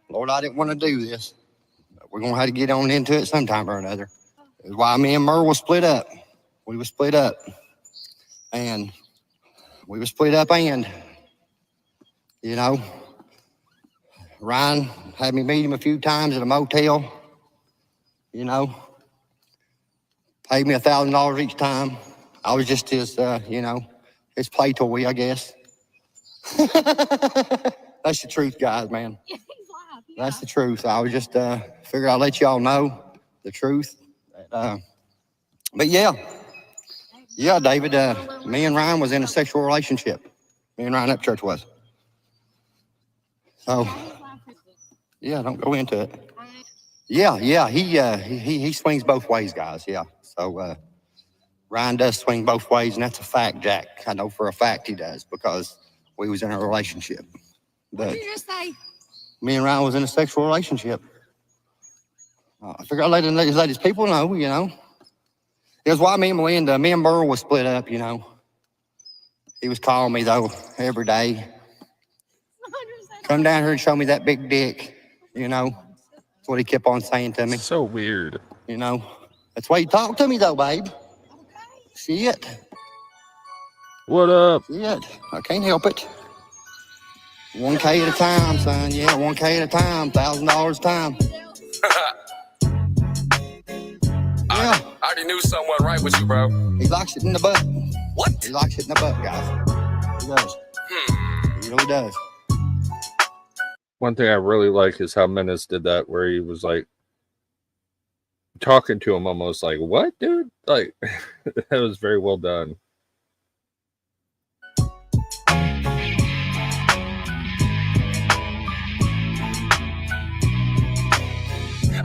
Lord, I didn't want to do this. But we're going to have to get on into it sometime or another. That's why me and Merle was split up. We were split up. And we were split up and, you know, Ryan had me meet him a few times at a motel, you know, paid me $1,000 each time. I was just his, you know, his play toy, I guess. That's the truth, guys, man. Yeah, that's the truth. I was just figured I'd let y'all know the truth. But yeah, David, me and Ryan was in a sexual relationship. Me and Ryan Upchurch was. So, yeah, don't go into it. Yeah, he swings both ways, guys. Yeah. So Ryan does swing both ways, and that's a fact, Jack. I know for a fact he does because we was in a relationship. But what did you just say? Me and Ryan was in a sexual relationship. I figured I'd let his people know, you know. It was why me and Burl was split up, you know. He was calling me, though, every day. Come down here and show me that big dick, you know. That's what he kept on saying to me. So weird. You know. That's why he talked to me, though, babe. Shit. What up? Shit. I can't help it. 1K at a time, son. Yeah, 1K at a time. $1,000 a time. I already knew someone right with you, bro. He likes it in the butt. What? He likes it in the butt, guys. He does. He really does. One thing I really like is how Menace did that, where he was like talking to him almost like, what, dude? Like, that was very well done.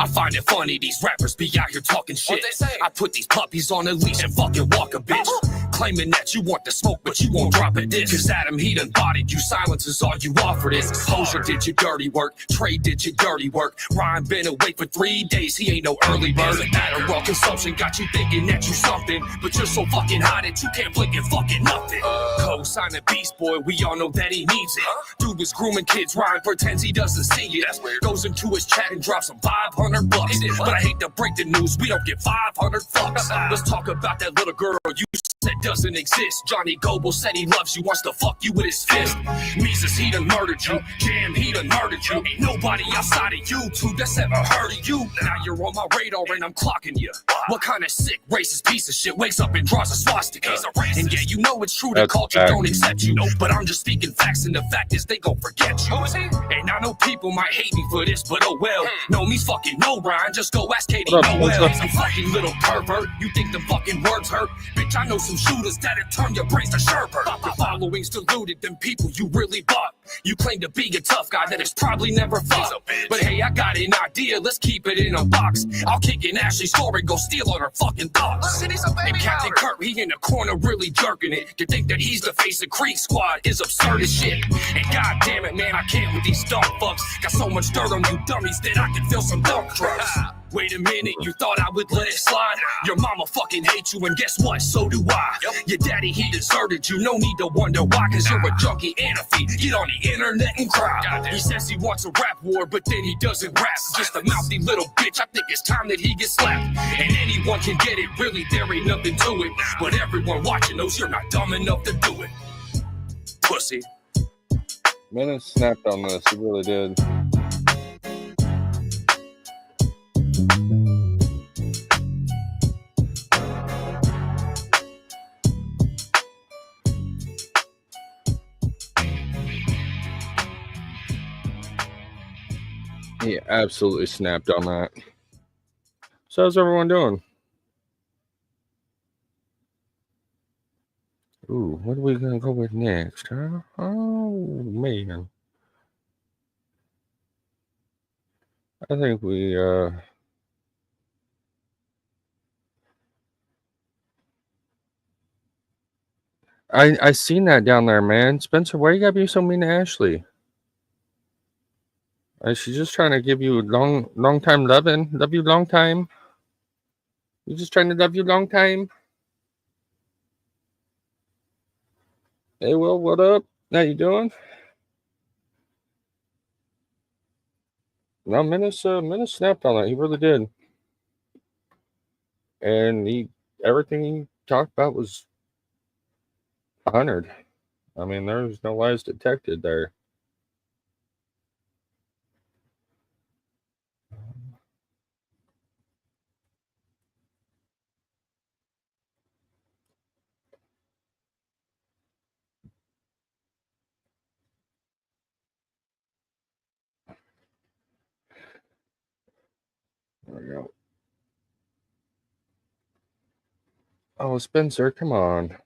I find it funny these rappers be out here talking shit. I put these puppies on a leash and fucking walk a bitch. Claiming that you want the smoke, but you won't drop a dick. Cause Adam, he done bodied you. Silence is all you offered is. Hozier did your dirty work. Trey did your dirty work. Ryan been away for 3 days. He ain't no early bird. Adderall consumption got you thinking that you something. But you're so fucking hot that you can't blink and fucking nothing. Co-sign a Beast Boy. We all know that he needs it. Dude was grooming kids. Ryan pretends he doesn't see it. That's weird. Goes into his chat and drops him $500. But I hate to break the news. We don't get 500 fucks. Let's talk about that little girl you said doesn't exist. Johnny Goble said he loves you, wants to fuck you with his fist. Mises, he done murdered you. Jam, he done murdered you. Ain't nobody outside of you two that's ever heard of you. Now you're on my radar and I'm clocking you. What kind of sick, racist piece of shit wakes up and draws a swastika? And yeah, you know it's true that culture don't accept you. But I'm just speaking facts, and the fact is they gon' forget you. And I know people might hate me for this, but oh well. No means fucking no, Ryan. Just go ask Katie Noel. You fucking little pervert. You think the fucking words hurt? Bitch, I know some shooters that'll turn your brains to sherbet. Your following's diluted, them people you really bought. You claim to be a tough guy that has probably never fought. But hey, I got an idea, let's keep it in a box. I'll kick in Ashley's store and go steal on her fucking thoughts. And Captain Kurt, he in the corner really jerking it. To think that he's the face of Creek Squad is absurd as shit. And god damn it, man, I can't with these dog fucks. Got so much dirt on you dummies that I can feel some dump trucks. Wait a minute, you thought I would let it slide? Your mama fucking hates you, and guess what? So do I. Your daddy, he deserted you. No need to wonder why, cause you're a junkie and a thief. Get on the internet and cry. He says he wants a rap war, but then he doesn't rap. Just a mouthy little bitch. I think it's time that he gets slapped. And anyone can get it, really, there ain't nothing to it. But everyone watching knows you're not dumb enough to do it. Pussy. Menace snapped on this, he really did. He absolutely snapped on that. So how's everyone doing? Ooh, what are we gonna go with next, huh? Oh man. I think we I seen that down there, man. Spencer, why you gotta be so mean to Ashley? She's just trying to give you long time loving. Love you long time. You just trying to love you long time. Hey, Will, what up? How you doing? No, Menace snapped on it. He really did. And everything he talked about was 100. I mean, there's no lies detected there. There we go. Oh, Spencer, come on.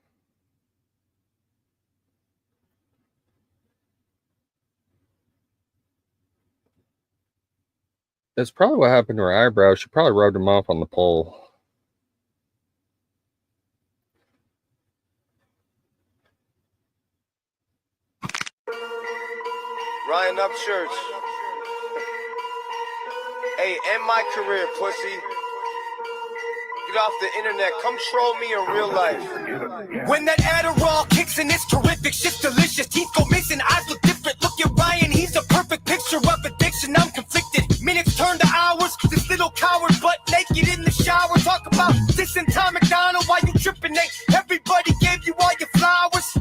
That's probably what happened to her eyebrows. She probably rubbed them off on the pole. Ryan Upchurch. Hey, end my career, pussy. Get off the internet. Come troll me in real life. When that Adderall kicks in, it's terrific. Shit's delicious. Teeth go missing. Eyes look different. Look at Ryan. He's a perfect picture of addiction. I'm conflicted. Minutes turn to hours. This little coward butt naked in the shower. Talk about dissing Tom McDonald while you tripping. Ain't everybody gave you all your flowers?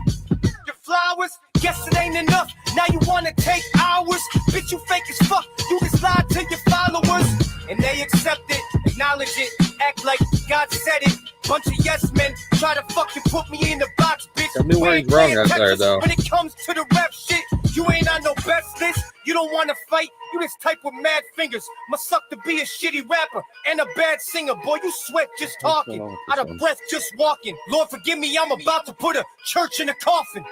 Your flowers? Guess it ain't enough. Now you wanna take hours. Bitch, you fake as fuck. You just lied to your followers. And they accept it, acknowledge it, act like God said it. Bunch of yes men try to fucking put me in the box, bitch. Tell me where he's wrong out there, though. When it comes to the rap shit, you ain't on no best list. You don't wanna fight, you just type with mad fingers. Must suck to be a shitty rapper and a bad singer. Boy, you sweat just talking, out of breath just walking. Lord forgive me, I'm about to put a church in a coffin.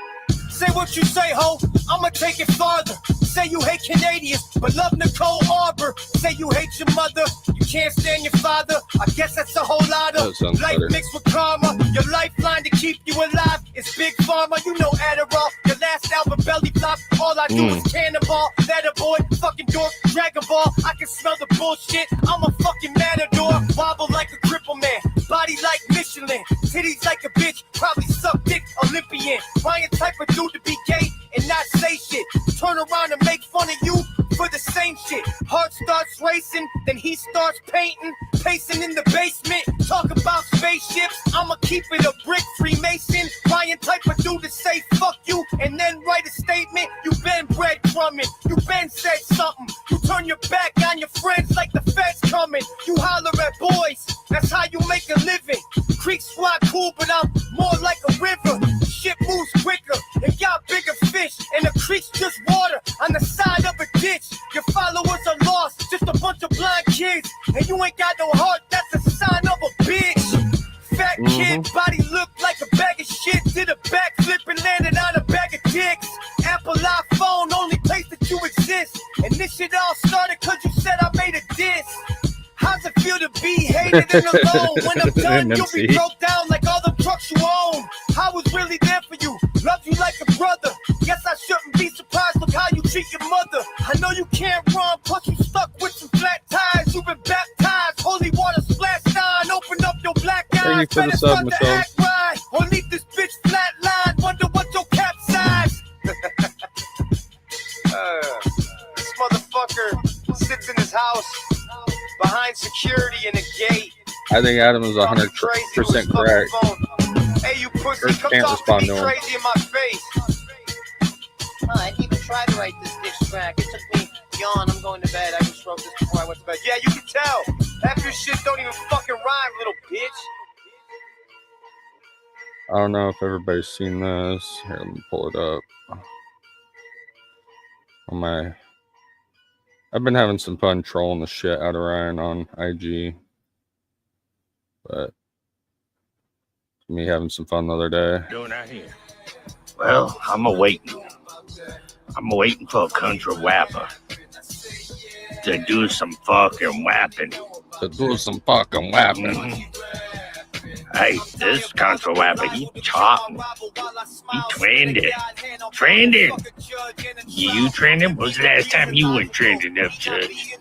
Say what you say, ho, I'ma take it farther. Say you hate Canadians, but love Nicole Arbor. Say you hate your mother, you can't stand your father. I guess that's a whole lot of life mixed with karma. Your lifeline to keep you alive is Big Pharma. You know Adderall, your last album belly flop. All I do is cannonball. That a boy, fucking dork, Dragon Ball. I can smell the bullshit, I'm a fucking matador. Wobble like a cripple man, body like Michelin. Titties like a bitch, probably suck dick, Olympian. Ryan type of dude to be gay and not say shit. Turn around and make fun of you for the same shit. Heart starts racing, then he starts painting, pacing in the basement. Talk about spaceships, I'ma keep it a brick Freemason. Ryan type of dude to say fuck you and then write a statement. You been breadcrumbing, you been said something. You turn your back on your friends like the feds coming. You holler at boys, that's how you make a living. Creek squad cool, but I'm more like a river. Shit moves quicker and got bigger fish. And the creek's just water on the side of a ditch. Your followers are lost, just a bunch of blind kids. And you ain't got no heart, that's a sign of a bitch. Fat kid, body looked like a bag of shit. Did a backflip and landed on a bag of dicks. Apple iPhone, only place that you exist. And this shit all started cause you said I made a diss. How's it feel to be hated and alone? When I'm done, you'll be broke down like all the trucks you own. I was really there for you, loved you like a brother. Guess I shouldn't be surprised, look how you treat your mother. I know you can't run, plus you stuck with some flat tires. You've been baptized, holy water splashed on. Open up your black eyes, Thank you for the sub, Michelle. right. Or leave this bitch flatline, wonder what your cap size. This motherfucker sits in his house behind security and a gate. I think Adam is 100% correct. Hey, you pussy, First come can't talk to respond me to him. crazy in my face. I didn't even try to write this diss track. It took me yawn. I'm going to bed. I just wrote this before I went to bed. Yeah, you can tell. Half your shit don't even fucking rhyme, little bitch. I don't know if everybody's seen this. Here, let me pull it up. I've been having some fun trolling the shit out of Ryan on IG. But me having some fun the other day. Doing out here? Well, I'm awaiting for a country rapper to do some fucking rapping. Hey, this country rapper, he talking. He trending. You trending? When's the last time you went trending up, Judge?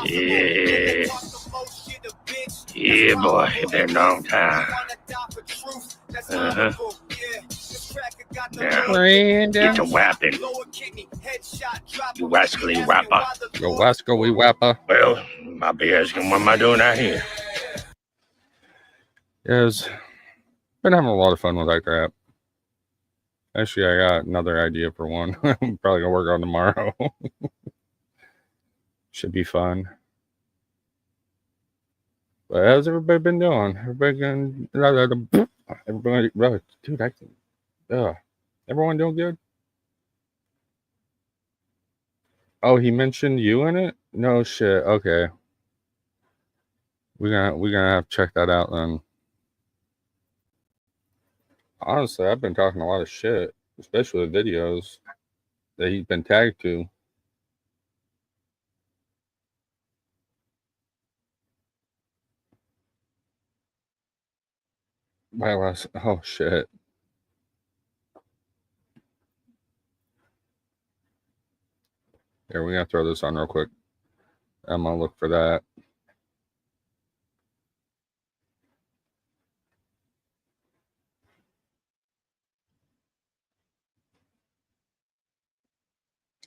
Yeah. Yeah, boy, it's been a long time. Uh-huh. Yeah. Brandon. It's a weapon. You rascally rapper. Yo, Wasco, Wappa. Well, I'll be asking, what am I doing out here? Yeah, been having a lot of fun with that crap. Actually, I got another idea for one. I'm probably gonna work on tomorrow. Should be fun. But how's everybody been doing? Everybody going? Everybody, dude, everyone doing good? Oh, he mentioned you in it? No shit. Okay, we're gonna have to check that out then. Honestly, I've been talking a lot of shit, especially the videos that he's been tagged to. Oh shit. Here, we gotta throw this on real quick. I'm gonna look for that.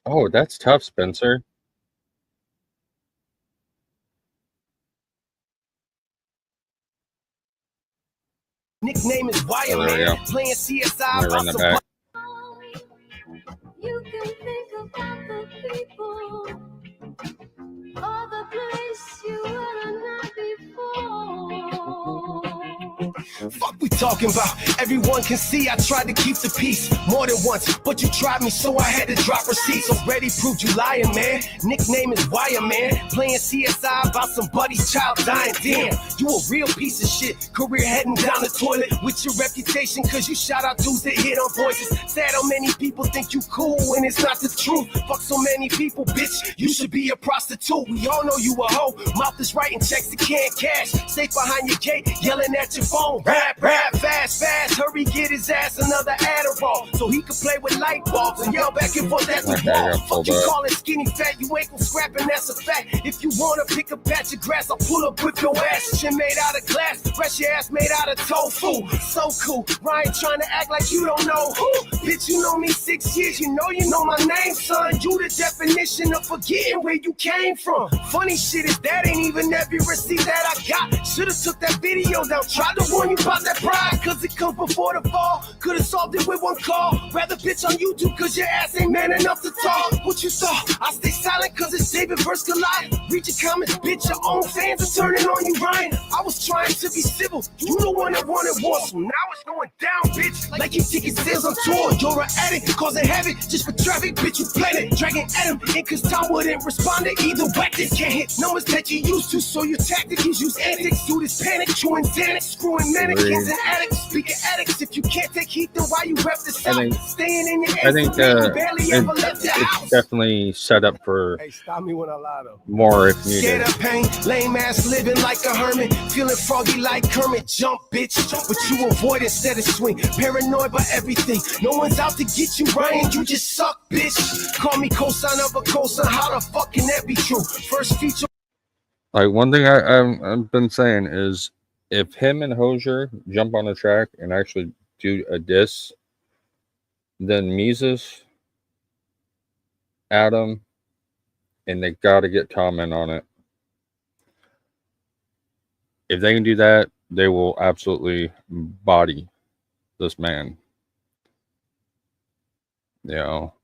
Oh, that's tough, Spencer. Nickname is Wire Oh, there we Man. go. Playing CSI. Let me run that back. You can think about the people or the place you were not before. Fuck we talking about? Everyone can see I tried to keep the peace more than once, but you tried me, so I had to drop receipts. Already proved you lying, man. Nickname is Wire Man. Playing CSI about somebody's child dying. Damn, you a real piece of shit. Career heading down the toilet with your reputation, cause you shout out dudes that hit on voices. Sad how many people think you cool when it's not the truth. Fuck so many people, bitch. You should be a prostitute. We all know you a hoe. Mouth is writing checks that can't cash. Safe behind your gate, yelling at your phone. Rap, fast, hurry, get his ass another Adderall so he can play with light bulbs and yell back and forth at the wall. Fuck you calling skinny fat, you ain't gon' scrap and that's a fact. If you wanna pick a patch of grass, I'll pull up with your ass. Shit made out of glass, rest your ass made out of tofu. So cool, Ryan trying to act like you don't know who. Bitch, you know me 6 years, you know my name, son. You the definition of forgetting where you came from. Funny shit is that ain't even every receipt that I got. Should've took that video down, tried to warn you about that pride, cause it comes before the fall. Could've solved it with one call. Rather bitch on YouTube cause your ass ain't man enough to talk. What you thought? I stay silent cause it's David vs. Goliath. Read your comments, bitch, your own fans are turning on you, Ryan. I was trying to be civil, you the one that wanted war, so now it's going down, bitch. Like you ticket sales on tour. You're an addict, causing havoc just for traffic, bitch, you played it. Dragging at him, and cause Tom wouldn't respond to either whack. This can't hit numbers that you used to, so your tactics use antics. Do this panic, chewing Xanax, screwing mannequins and addicts. Speaking addicts, if you can't take heat, then why you rep the South? Staying in your I think it's definitely set up for Hey, stop me when I lie though. more if Scared needed. of pain, lame ass living like a hermit, feeling froggy like Kermit. Jump, bitch, but you avoid instead of swing. Paranoid by everything. No one's out to get you, Ryan. You just suck, bitch. Call me cosign of a cosign. How the fuck can that be true? First feature. Like, one thing I've been saying is, if him and Hosier jump on a track and actually do a diss, then Mises, Adam, and they got to get Tom in on it. If they can do that, they will absolutely body this man. You know.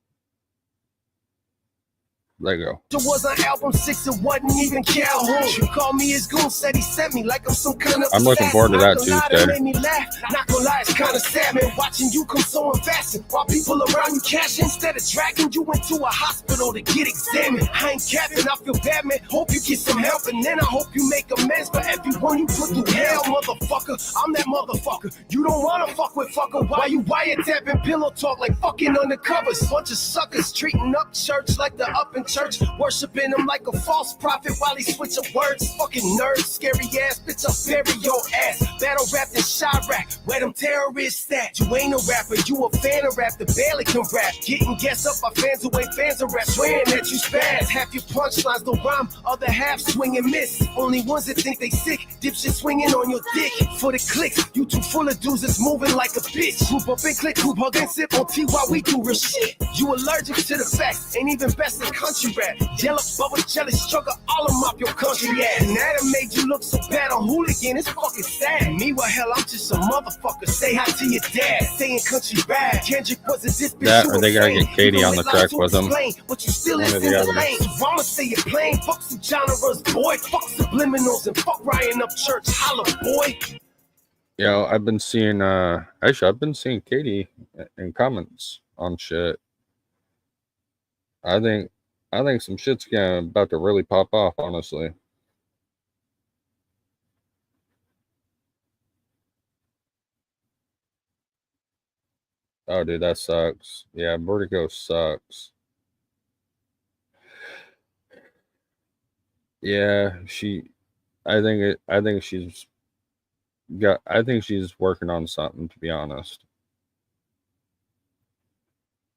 Let go. It was on album 6, it wasn't even Calhoun. You called me his goon, said he sent me like I'm some kind of I'm looking forward to that Tuesday. Made me laugh. Not gonna lie, it's kind of sad, man. Watching you come so invested while people around you cash instead of dragging you into a hospital to get examined. I ain't capping, I feel bad, man. Hope you get some help, and then I hope you make amends for everyone you put through hell, motherfucker. I'm that motherfucker. You don't wanna fuck with fucker. Why you wiretapping pillow talk like fucking undercovers? Bunch of suckers treating up church like the up and church, worshiping him like a false prophet while he switching words. Fucking nerd, scary ass bitch, I'll bury your ass. Battle rapped in Chirac, where them terrorists at? You ain't a rapper, you a fan of rap that barely can rap. Getting guessed up by fans who ain't fans of rap, swearing that you spaz. Half your punchlines don't rhyme, other half swing and miss. Only ones that think they sick, dipshit swinging on your dick. For the clicks, you too full of dudes that's moving like a bitch. Group up and click, group hug and sip on tea while we do real shit. You allergic to the facts, ain't even best in country rap. Jealous, but with jealous struggle, all of mop your country ass. And that made you look so bad on Hooligan, it's fucking sad. Me, well, hell, I'm just a motherfucker. Say hi to your dad, saying country rap. Kendrick was a this bitch. That, or they gotta get Katie on the track with them. But you still One or in the the other. lane. So I'ma say it plain. Fuck some genres, boy. Fuck subliminals and fuck Ryan up church. Holla, boy. Yeah, I've been seeing actually I've been seeing Katie in comments on shit. I think some shit's about to really pop off, honestly. Oh dude, that sucks. Yeah, Vertigo sucks. Yeah, I think she's working on something, to be honest.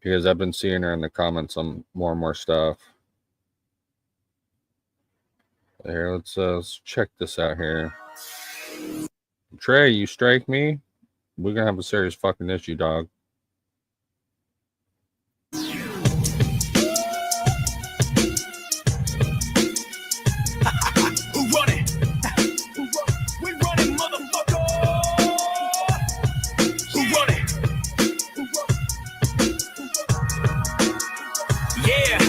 Because I've been seeing her in the comments on more and more stuff. Here, let's check this out here. Trey, you strike me, we're gonna have a serious fucking issue, dog. Who run it? We run it, motherfucker. Who run it? Yeah,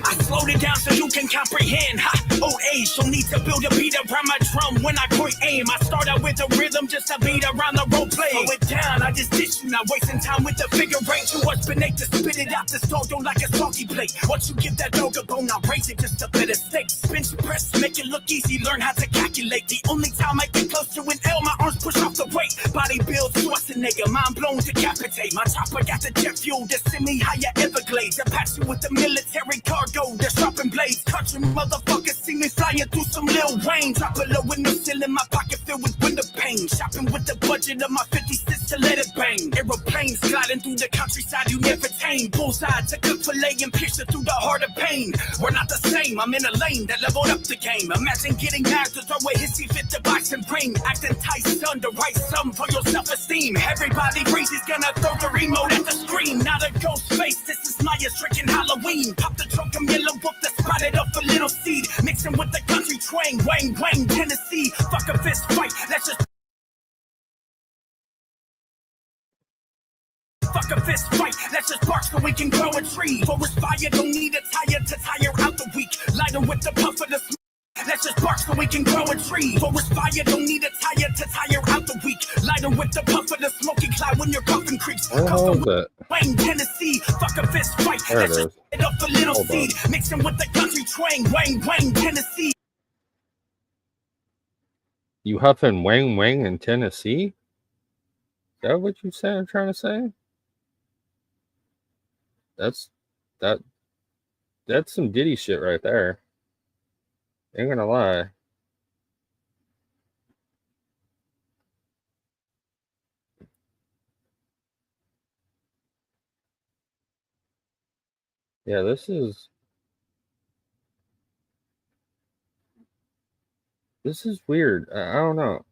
I slowed it down so you can comprehend. Ha, old age, so need to build a beat around my drum when I point aim. I start out with a rhythm just to beat around the role play. Slow it down, I just dish you, not wasting time with the figure eight. Too much beneath to spit it out the stove, don't like a salty plate. Once you give that dog a bone, I'll raise it just a better steak. Bench press, make it look easy, learn how to calculate. The only time I get close to an L, my arms push off the weight. Body build Schwarzenegger, mind blown, decapitate. My chopper got the jet fuel to send me higher Everglades. Apache with the military cargo, they're sharpened blades. Country motherfuckers see me flying through some Lil Wayne. Drop a low window sill in my pocket filled with window pane. Shopping with the budget of my 50 cents to let it bang. Aeroplanes gliding through the countryside you never tame. Bullseye to cook filet and pierce it through the heart of pain. We're not the same, I'm in a lane that leveled up the game. Imagine getting mad to throw a hissy fit to box and brain. Acting tight, son, to write something for your self-esteem. Everybody agrees he's gonna throw the remote at the screen. Not a ghost face, this is Maya's stricken Halloween. Pop the trunk of yellow wolf that sprouted up a little seed. Mixing with the country twang, wang, wang, Tennessee. Fuck a fist fight, let's just fuck a fist fight, let's just bark so we can grow a tree. Forest fire, don't need a tire to tire out the weak. Light 'em with the puff of the smoke. Let's just bark so we can grow a tree. Forest fire, don't need a tire to tire out the weak. Light 'em with the puff of the smoky cloud when you're puffing creeks. Where the hell is it? Wang, Tennessee, fuck a fist fight. There it Let's just is. get up a little Hold seed. Mixing with the country twang, wang, wang, Tennessee. You huffing wang wang in Tennessee? Is that what you said? Trying to say? That's some Diddy shit right there. Ain't gonna lie. Yeah, this is weird. I don't know.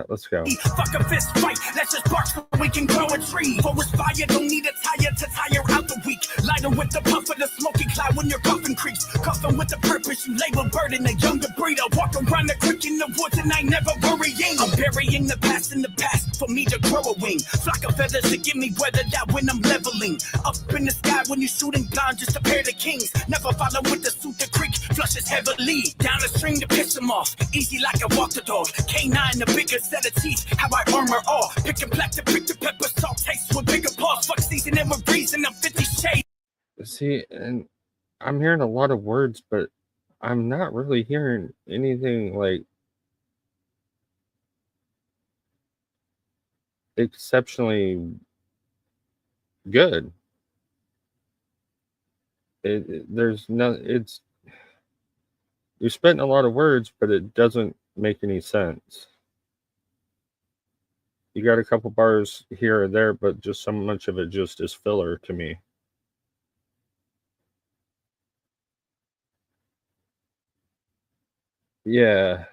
Let's go. Fuck a fist fight, let's just bark so we can grow a tree. Forest fire, don't need a tire to tire out the weak. Light 'em with the puff of the smoky cloud when you're puffing creeks. Cuffing with the purpose, you label burden, a younger breeder. Walk around the creek in the woods and I never worrying. I'm burying the past in the past for me to grow a wing. Flock of feathers to give me weather that when I'm leveling. Up in the sky when you're shooting blind, just a pair of kings. Never follow with the suit, the creek flushes heavily. Down the stream to piss them off, easy like I walk the dog. K9, the bigger set of teeth, how I armor all. Picking black to pick the pepper, salt taste with bigger paws. Fuck season and with reason, I'm 50 shades. See, and I'm hearing a lot of words, but I'm not really hearing anything like exceptionally good. There's no. It's you're spitting a lot of words, but it doesn't make any sense. You got a couple bars here or there, but just so much of it just is filler to me. Yeah,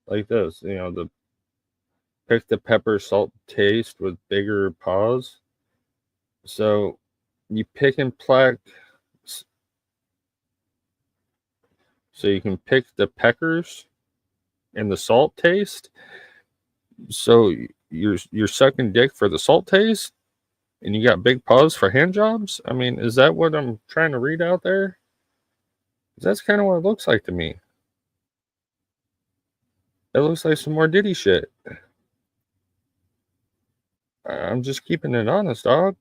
like this. The pick the pepper salt taste with bigger pause. So you pick and pluck, so you can pick the peckers and the salt taste. So you're sucking dick for the salt taste, and you got big paws for hand jobs. I mean, is that what I'm trying to read out there? That's kind of what it looks like to me. It looks like some more Diddy shit. I'm just keeping it honest, dog.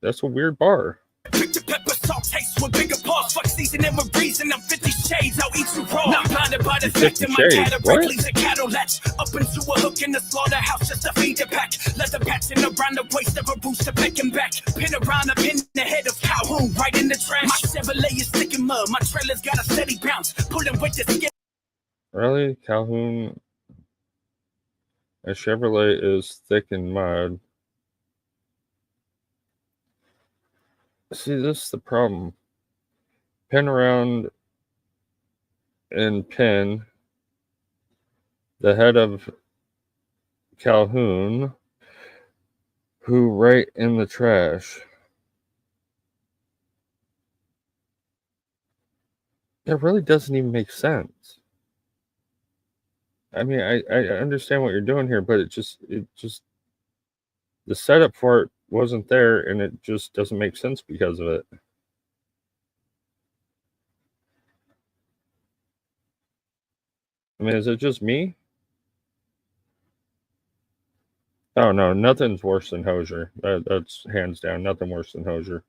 That's a weird bar. Pick the pepper salt taste with bigger paws. Fuck season and reason. I'm 50 shades. I'll eat you raw. Not blinded by the fact that my cataract leaves a cattle latch up into a hook in the slaughterhouse just to feed the pack. Let the patching around the waist of a rooster back and back. Pin around a pin in the head of Calhoun right in the trash. My Chevrolet is thick and mud. My trailer's got a steady bounce. Pulling with the skin. Really, Calhoun? A Chevrolet is thick and mud. See, this is the problem. Pin around and pin the head of Calhoun, who right in the trash. It really doesn't even make sense. I mean, I understand what you're doing here, but it just the setup for it wasn't there, and it just doesn't make sense because of it. I mean, is it just me? Oh no, nothing's worse than Hosier. That's hands down, nothing worse than Hosier.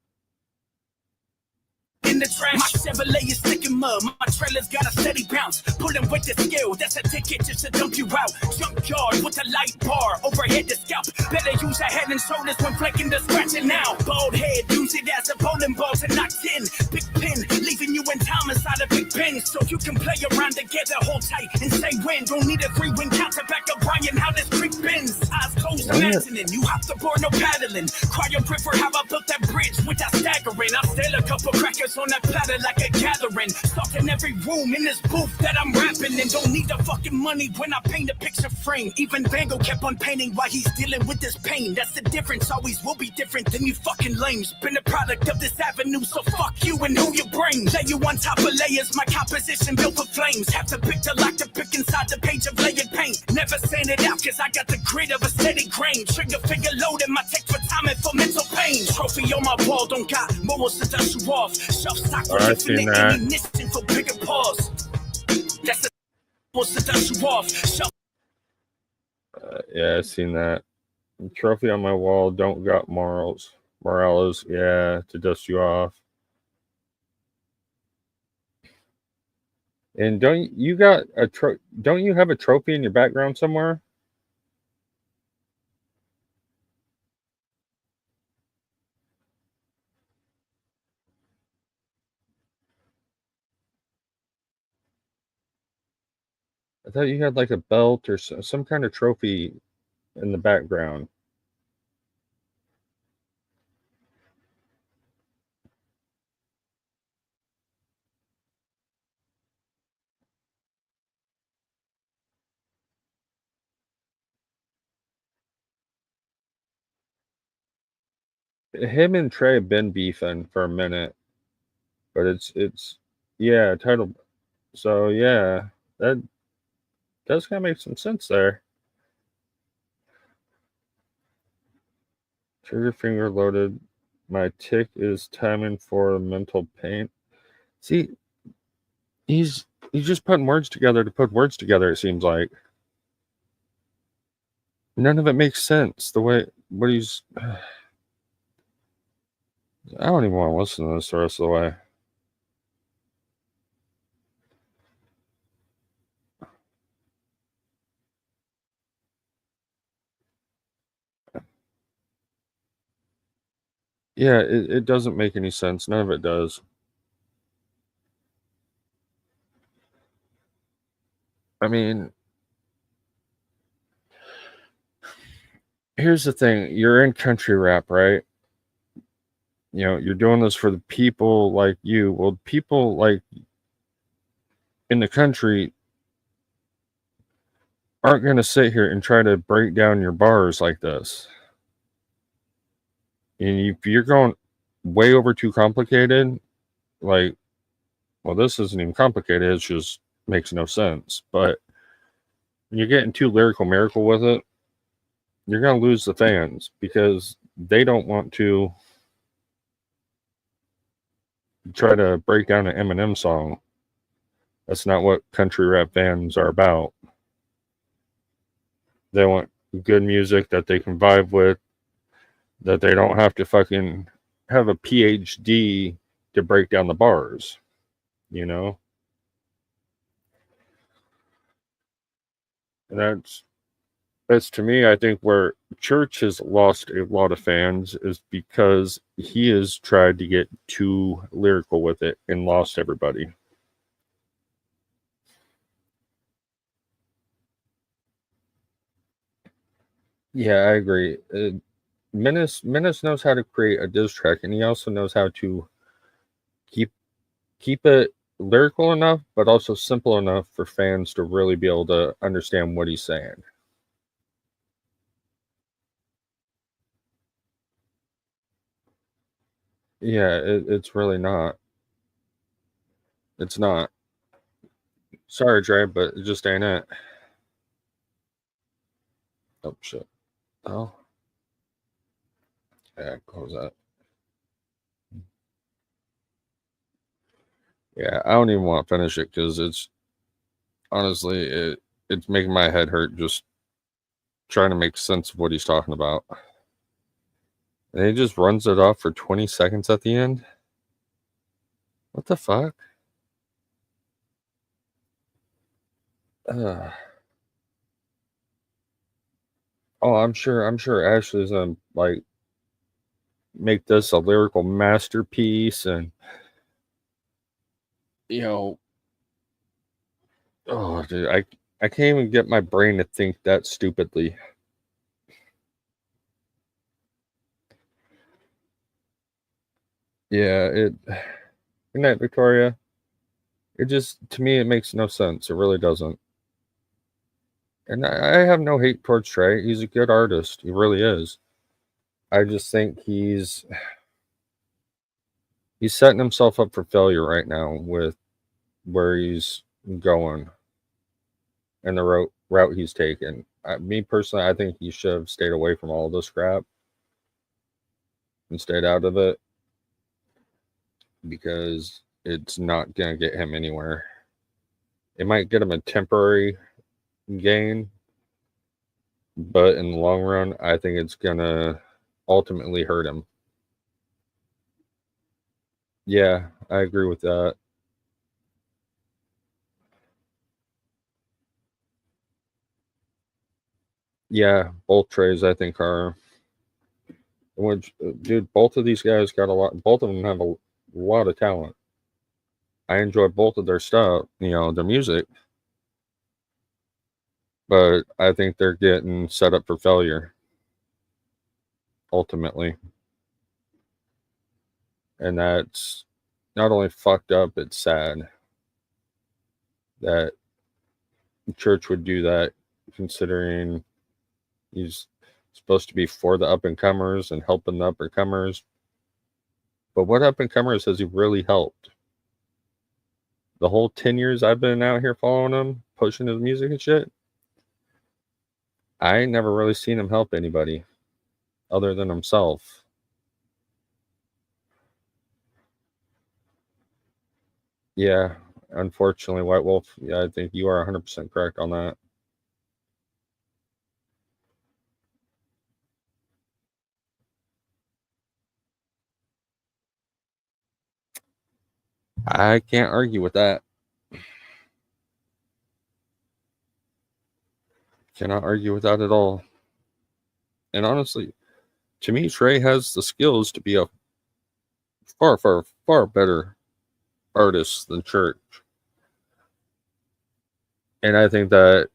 In the trash, my Chevrolet is thick and mud. My trailer's got a steady bounce. Pulling with the skill, that's a ticket just to dump you out. Junkyard with a light bar, overhead to scalp. Better use your head and shoulders when flicking the scratching now. Bald head, use it as a bowling ball to knock in. Big pin, leaving you in time inside a big pin. So you can play around together, hold tight and say when. Don't need a 3-win counter back up, Brian, how this creek bends. Eyes closed, imagining you hop the board, no paddling. Cry a river, how I built that bridge without staggering. I'll steal a couple crackers on that platter like a gathering. Stuck in every room in this booth that I'm rapping in. Don't need the fucking money when I paint a picture frame. Even Van Gogh kept on painting while he's dealing with this pain. That's the difference, always will be different than you fucking lames. Been a product of this avenue, so fuck you and who you bring. Lay you on top of layers, my composition built for flames. Have to pick the lock to pick inside the page of layered paint. Never saying it out cause I got the grit of a steady grain. Trigger finger loaded, my take for time and for mental pain. Trophy on my wall, don't got morals to dust you off. Shelf stock with infinite ammunition for bigger paws. That's the morals to dust you off. Yeah, I've seen that. Trophy on my wall, don't got morals. Morales, yeah, to dust you off. And don't you have a trophy in your background somewhere? I thought you had like a belt or some kind of trophy in the background. Him and Trey have been beefing for a minute, but it's yeah, title. So yeah, that does kind of make some sense there. Trigger finger loaded. My tick is timing for mental pain. See, he's just putting words together to put words together. It seems like none of it makes sense. The way what he's. I don't even want to listen to this the rest of the way. Yeah, it doesn't make any sense. None of it does. I mean, here's the thing. You're in country rap, right? You know, you're doing this for the people like you. Well, people like in the country aren't going to sit here and try to break down your bars like this. And if you're going way over too complicated, like, well, this isn't even complicated. It just makes no sense. But when you're getting too lyrical miracle with it, you're going to lose the fans because they don't want to try to break down an Eminem song. That's not what country rap fans are about. They want good music that they can vibe with, that they don't have to fucking have a PhD to break down the bars, you know? And that's to me, I think where Church has lost a lot of fans is because he has tried to get too lyrical with it and lost everybody. Yeah, I agree. Menace knows how to create a diss track, and he also knows how to keep it lyrical enough, but also simple enough for fans to really be able to understand what he's saying. Yeah, it's really not. It's not. Sorry, Dre, but it just ain't it. Oh shit. Oh. Yeah, close that. Yeah, I don't even want to finish it because it's honestly it's making my head hurt just trying to make sense of what he's talking about. And he just runs it off for 20 seconds at the end. What the fuck? Oh, I'm sure Ashley's gonna like make this a lyrical masterpiece, and you know, oh dude, I can't even get my brain to think that stupidly. Yeah, good night, Victoria. It just, to me, it makes no sense. It really doesn't. And I have no hate towards Trey. He's a good artist. He really is. I just think he's setting himself up for failure right now with where he's going and the route he's taken. Me personally, I think he should have stayed away from all this crap and stayed out of it because it's not going to get him anywhere. It might get him a temporary gain, but in the long run, I think it's going to ultimately hurt him. Yeah, I agree with that. Yeah, both trays I think are. Which, dude, both of these guys got a lot. Both of them have a lot of talent. I enjoy both of their stuff, their music, but I think they're getting set up for failure ultimately, and that's not only fucked up, it's sad that Church would do that, considering he's supposed to be for the up and comers and helping the up and comers. But what up and comers has he really helped? The whole 10 years I've been out here following him, pushing his music and shit, I ain't never really seen him help anybody other than himself. Yeah, unfortunately, White Wolf, yeah, I think you are 100% correct on that. I can't argue with that. Cannot argue with that at all. And honestly, to me, Trey has the skills to be a far better artists than Church. And I think that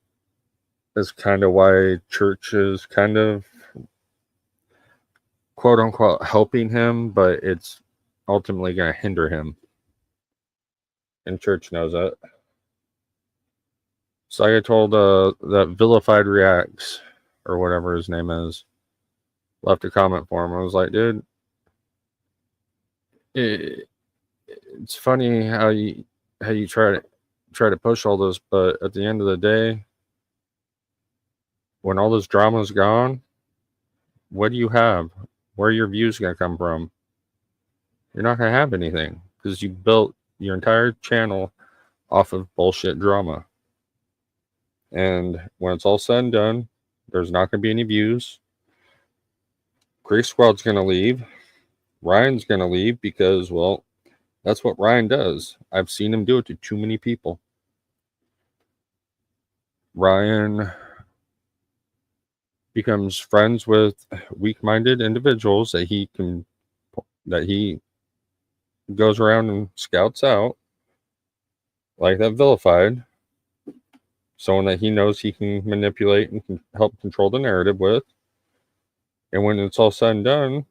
is kind of why Church is kind of quote unquote helping him, but it's ultimately going to hinder him. And Church knows it. So like I told that Vilified Reacts, or whatever his name is, left a comment for him. I was like, dude, it's funny how you try to push all this, but at the end of the day, when all this drama's gone, what do you have? Where are your views going to come from? You're not going to have anything because you built your entire channel off of bullshit drama. And when it's all said and done, there's not going to be any views. Grease Squad's going to leave. Ryan's going to leave because, well, that's what Ryan does. I've seen him do it to too many people. Ryan becomes friends with weak-minded individuals that he goes around and scouts out, like that Vilified, someone that he knows he can manipulate and can help control the narrative with. And when it's all said and done,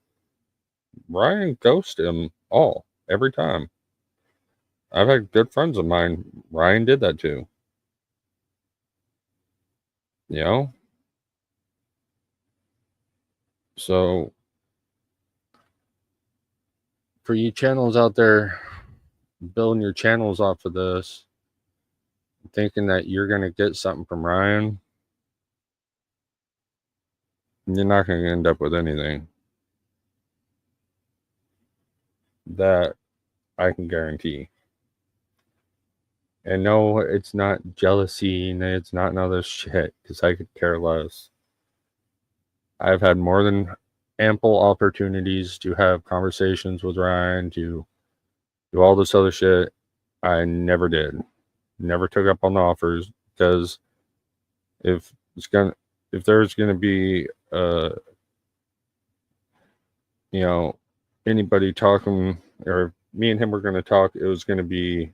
Ryan ghosts him all, every time. I've had good friends of mine Ryan did that to. You know? So, for you channels out there building your channels off of this, thinking that you're going to get something from Ryan, you're not going to end up with anything. That I can guarantee. And no, it's not jealousy and it's not none of this shit, because I could care less. I've had more than ample opportunities to have conversations with Ryan, to do all this other shit. I never did. Never took up on the offers, because if there's gonna be anybody talking, or me and him were gonna talk, it was gonna be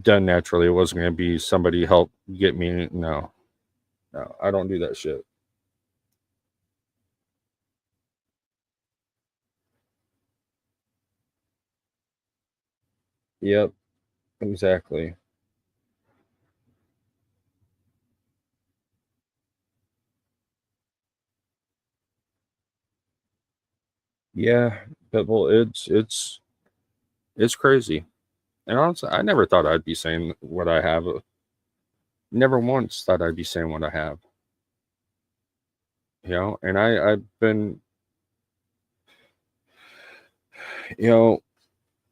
done naturally. It wasn't gonna be somebody help get me. No, I don't do that shit. Yep, exactly. Yeah, Pitbull, it's crazy. And honestly, I never thought I'd be saying what I have. Never once thought I'd be saying what I have. And I've been,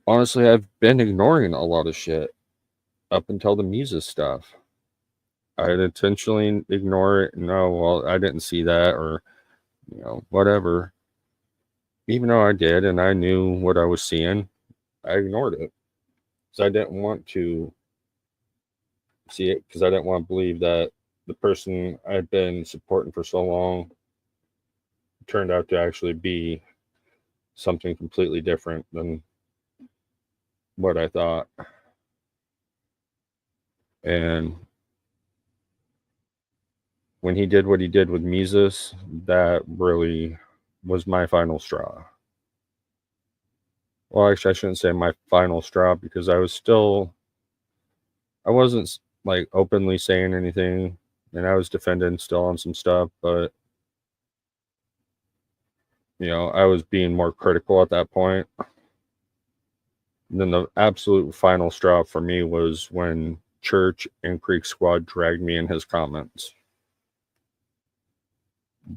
honestly, I've been ignoring a lot of shit up until the Mises stuff. I'd intentionally ignore it. No, well, I didn't see that, or, whatever. Even though I did and I knew what I was seeing, I ignored it. Because I didn't want to see it, because I didn't want to believe that the person I'd been supporting for so long turned out to actually be something completely different than what I thought. And when he did what he did with Mises, that really was my final straw. Well, actually, I shouldn't say my final straw, because I wasn't like openly saying anything, and I was defending still on some stuff, but I was being more critical at that point. And then the absolute final straw for me was when Church and Creek Squad dragged me in his comments.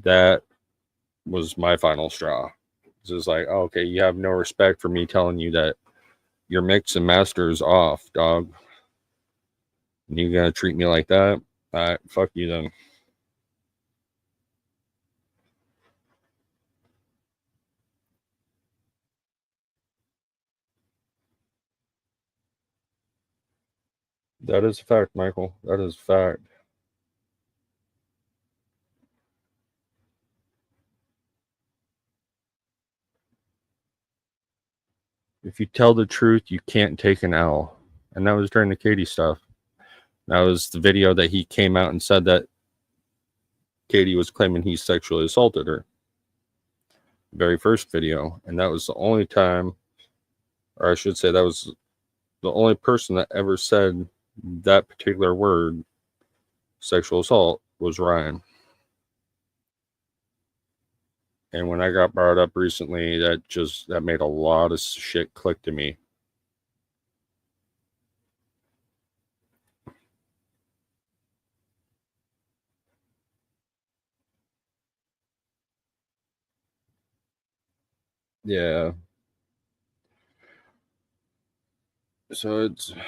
That was my final straw. It was like, oh, okay, you have no respect for me telling you that your mix and master is off, dog. And you gonna treat me like that? All right, fuck you then. That is a fact, Michael. That is a fact. if you tell the truth, you can't take an L. And that was during the Katie stuff. That was the video that he came out and said that Katie was claiming he sexually assaulted her. Very first video. And that was the only time, or I should say, that was the only person that ever said that particular word, sexual assault, was Ryan. And when I got brought up recently, that made a lot of shit click to me. Yeah. So it's, to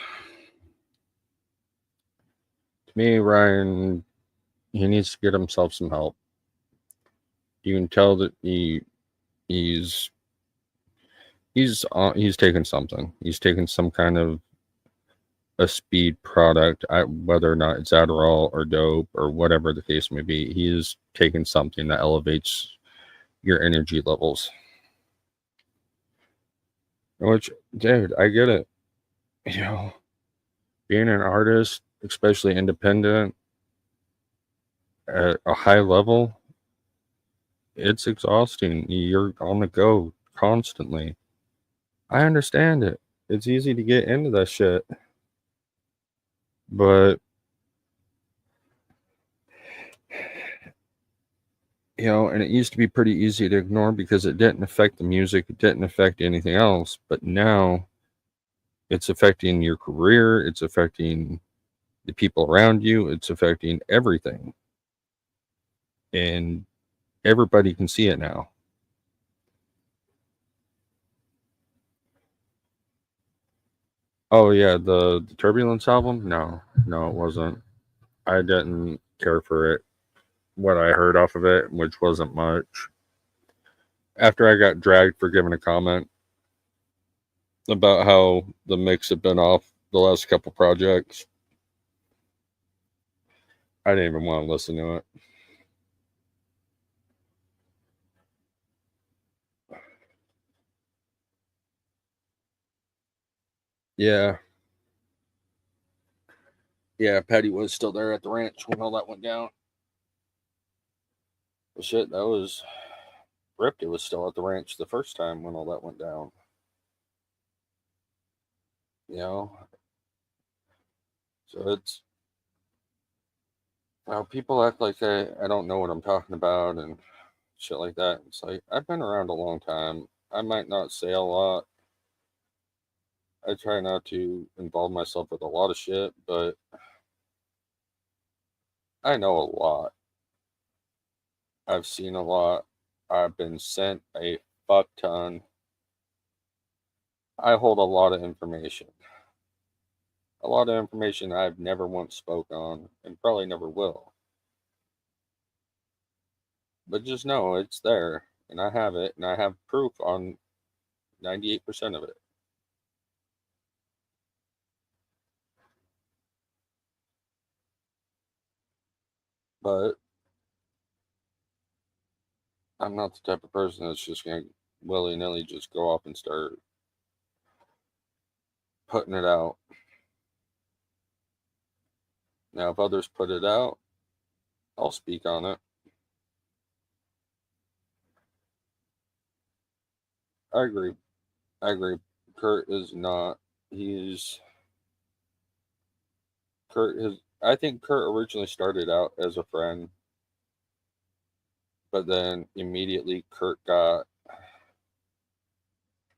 me, Ryan, he needs to get himself some help. You can tell that he's taken something. He's taken some kind of a speed product, whether or not it's Adderall or dope or whatever the case may be. He is taking something that elevates your energy levels. Which, dude, I get it. You know, being an artist, especially independent, at a high level, it's exhausting. You're on the go constantly. I understand it. It's easy to get into that shit. But, you know, and it used to be pretty easy to ignore because it didn't affect the music, it didn't affect anything else. But now it's affecting your career, it's affecting the people around you, it's affecting everything. And everybody can see it now. Oh yeah, the Turbulence album? No, it wasn't. I didn't care for it. What I heard off of it, which wasn't much. After I got dragged for giving a comment about how the mix had been off the last couple projects, I didn't even want to listen to it. Yeah. Yeah, Patty was still there at the ranch when all that went down. Well, shit, that was ripped. It was still at the ranch the first time when all that went down. You know? So it's, well, people act like I don't know what I'm talking about and shit like that. It's like, I've been around a long time. I might not say a lot. I try not to involve myself with a lot of shit, but I know a lot. I've seen a lot. I've been sent a fuck ton. I hold a lot of information. A lot of information I've never once spoke on and probably never will. But just know it's there and I have it and I have proof on 98% of it. But I'm not the type of person that's just going to willy-nilly just go off and start putting it out. Now, if others put it out, I'll speak on it. I agree. Kurt is not. I think Kurt originally started out as a friend, but then immediately Kurt got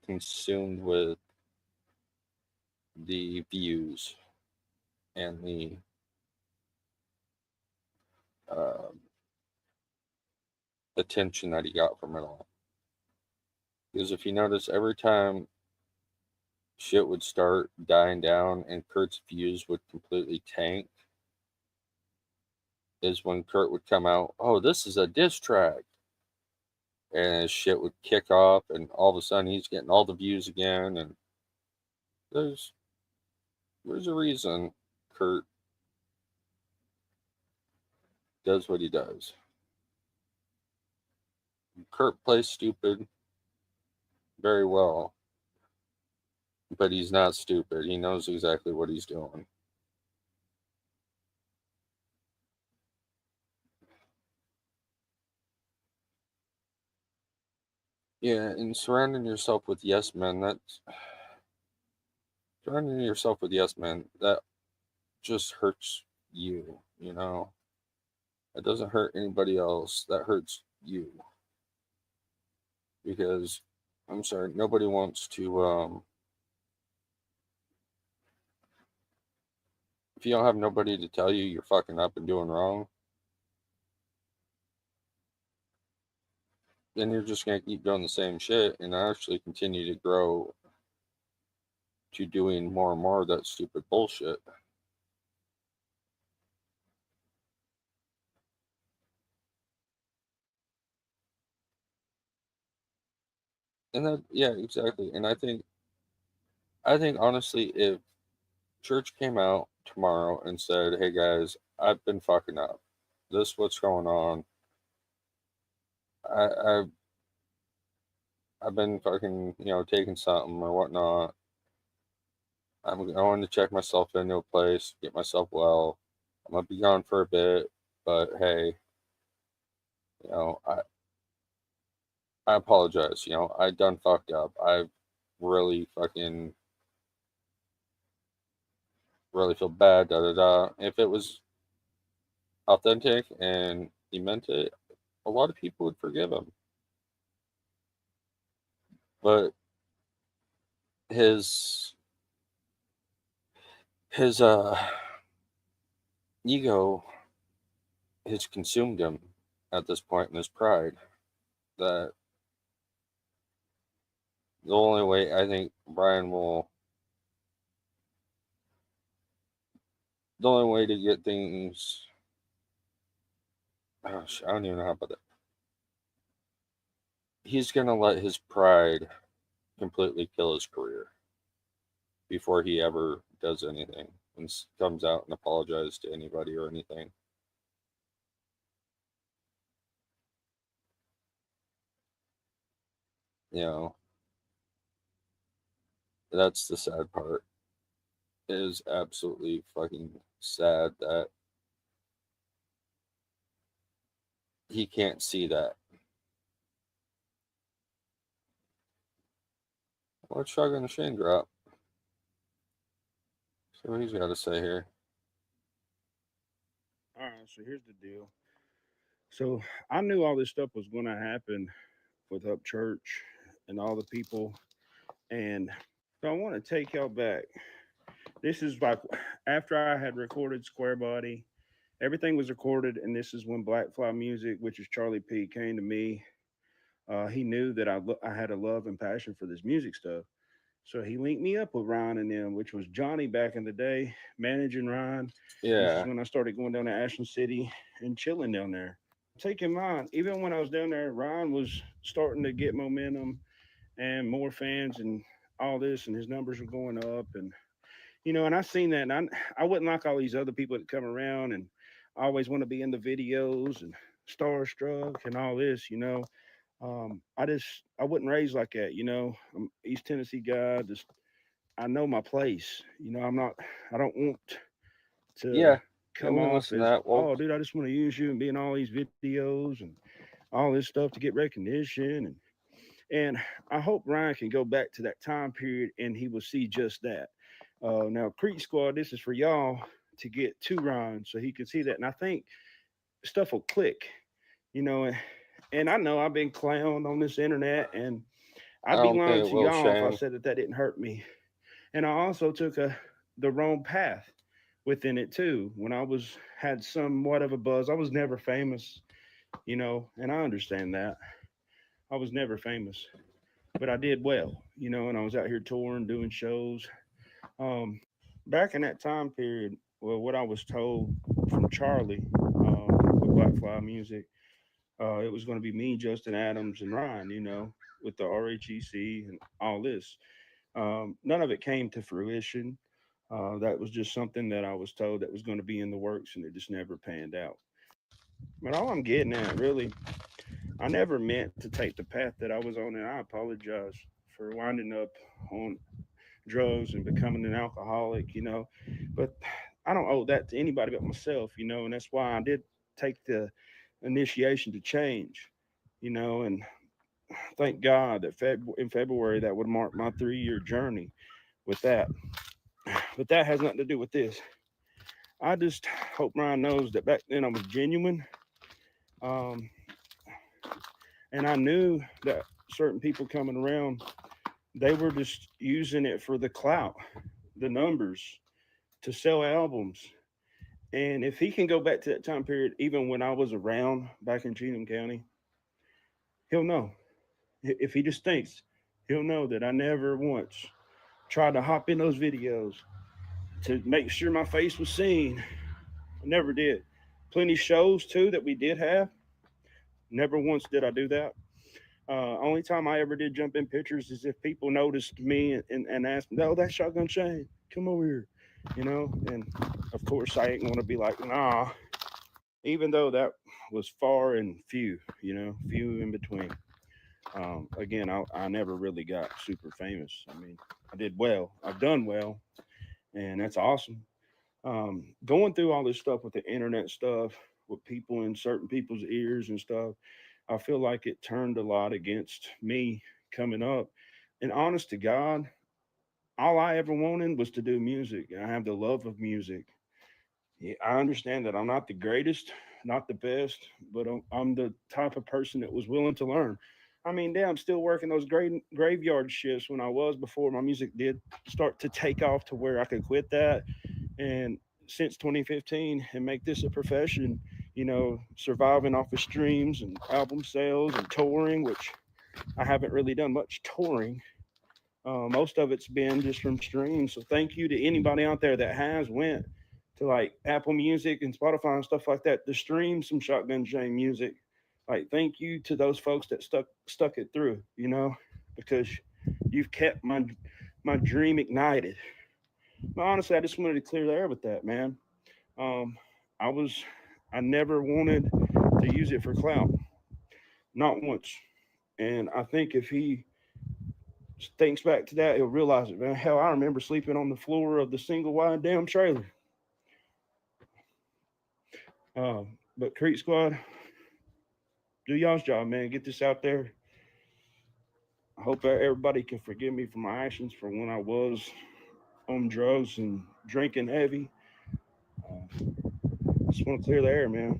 consumed with the views and the attention that he got from it all. Because if you notice, every time shit would start dying down and Kurt's views would completely tank, is when Kurt would come out, oh, this is a diss track. And his shit would kick off, and all of a sudden he's getting all the views again. And there's a reason Kurt does what he does. Kurt plays stupid very well. But at the same time, he knows that but he's not stupid. He knows exactly what he's doing. Yeah, and surrounding yourself with yes men, that just hurts you, you know. It doesn't hurt anybody else. That hurts you. Because I'm sorry, nobody wants to if you don't have nobody to tell you you're fucking up and doing wrong, then you're just gonna keep doing the same shit and actually continue to grow to doing more and more of that stupid bullshit. And that, yeah, exactly. And I think honestly, if church came out tomorrow and said, "Hey guys, I've been fucking up. This what's going on. I, I've I've been fucking taking something or whatnot. I'm going to check myself into a place, get myself well. I'm gonna be gone for a bit, but hey, you know, I apologize. I done fucked up. I've really fucking really feel bad. Da da da. If it was authentic and he meant it, a lot of people would forgive him. But his his ego has consumed him at this point in his pride. That the only way I think Brian will, the only way to get things, gosh, I don't even know how about that. He's gonna let his pride completely kill his career before he ever does anything and comes out and apologizes to anybody or anything. You know, that's the sad part. It is absolutely fucking sad that he can't see that. Let's shotgun the Shane drop. See what he's got to say here. All right, so here's the deal. So I knew all this stuff was going to happen with Up Church and all the people, and so I want to take y'all back. This is like after I had recorded Square Body, everything was recorded, and this is when Black Fly Music, which is Charlie P, came to me. He knew that I had a love and passion for this music stuff. So he linked me up with Ryan and them, which was Johnny back in the day, managing Ryan. This is Yeah. when I started going down to Ashland City and chilling down there. Take in mind, even when I was down there, Ryan was starting to get momentum and more fans and all this, and his numbers were going up. And and I seen that, and I wouldn't like all these other people that come around and always want to be in the videos and starstruck and all this. I wasn't raised like that. I'm East Tennessee guy. Just I know my place. I don't want to Yeah. Yeah, come we can off listen to as, that. Well, oh, dude, I just want to use you and be in all these videos and all this stuff to get recognition. And I hope Ryan can go back to that time period and he will see just that. Now, Creek Squad, this is for y'all to get to Ryan so he can see that. And I think stuff will click, you know. And I know I've been clowned on this internet, and I I'd be don't think lying it to will, y'all if I Shane. said that didn't hurt me. And I also took the wrong path within it too. When I had somewhat of a buzz, I was never famous, and I understand that. I was never famous, but I did well, and I was out here touring, doing shows. Um, Back in that time period, well, what I was told from Charlie with Black Fly Music, it was going to be me, Justin Adams, and Ryan, with the RHEC and all this. None of it came to fruition. That was just something that I was told that was going to be in the works, and it just never panned out. But all I'm getting at, really, I never meant to take the path that I was on, and I apologize for winding up on drugs and becoming an alcoholic, you know. But I don't owe that to anybody but myself, you know, and that's why I did take the initiation to change, you know, and thank God that in February that would mark my 3-year journey with that. But that has nothing to do with this. I just hope Ryan knows that back then I was genuine. Um, and I knew that certain people coming around, they were just using it for the clout, the numbers, to sell albums. And if he can go back to that time period, even when I was around back in Cheatham County, he'll know. If he just thinks, he'll know that I never once tried to hop in those videos to make sure my face was seen. I never did. Plenty shows too that we did have. Never once did I do that. Only time I ever did jump in pictures is if people noticed me and asked, "No, that's Shotgun Shane. Come over here," you know. And of course, I ain't gonna be like, "Nah," even though that was far and few, you know, few in between. Again, I never really got super famous. I mean, I did well. I've done well, and that's awesome. Going through all this stuff with the internet stuff, with people in certain people's ears and stuff, I feel like it turned a lot against me coming up. And honest to God, all I ever wanted was to do music. I have the love of music. Yeah, I understand that I'm not the greatest, not the best, but I'm the type of person that was willing to learn. I mean, damn, I'm still working those graveyard shifts when I was before my music did start to take off to where I could quit that. And since 2015 and make this a profession, you know, surviving off of streams and album sales and touring, which I haven't really done much touring. Most of it's been just from streams. So thank you to anybody out there that has went to like Apple Music and Spotify and stuff like that to stream some Shotgun Shane music. Like thank you to those folks that stuck it through, you know, because you've kept my dream ignited. But honestly, I just wanted to clear the air with that, man. Um, I was, I never wanted to use it for clout, not once. And I think if he thinks back to that, he'll realize it, man. Hell, I remember sleeping on the floor of the single wide damn trailer. But Creek Squad, do y'all's job, man. Get this out there. I hope that everybody can forgive me for my actions for when I was on drugs and drinking heavy. Just want to clear the air, man.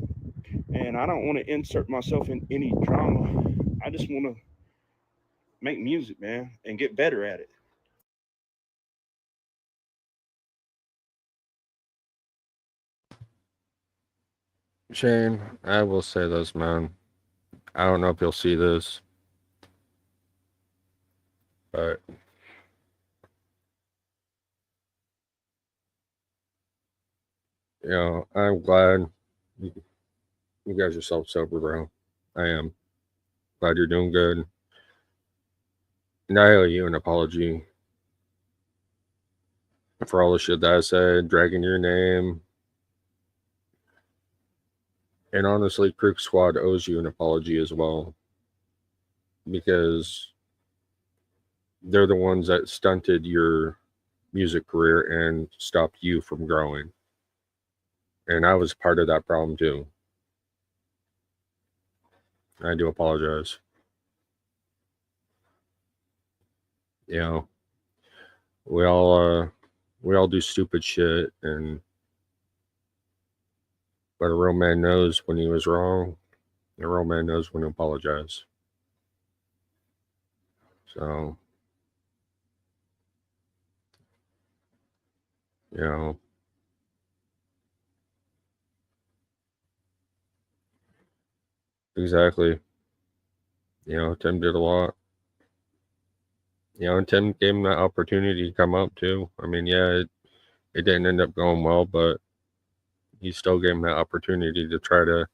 And I don't want to insert myself in any drama. I just want to make music, man, and get better at it. Shane, I will say this, man. I don't know if you'll see this, but you know, I'm glad you got yourself sober, bro. I am glad you're doing good. And I owe you an apology for all the shit that I said, dragging your name. And honestly, Creek Squad owes you an apology as well. Because they're the ones that stunted your music career and stopped you from growing. And I was part of that problem too. I do apologize. You know, we all do stupid shit, and but a real man knows when he was wrong. A real man knows when to apologize. So, you know, exactly. You know, Tim did a lot. You know, and Tim gave him that opportunity to come up too. I mean, yeah, it didn't end up going well, but he still gave him that opportunity to try to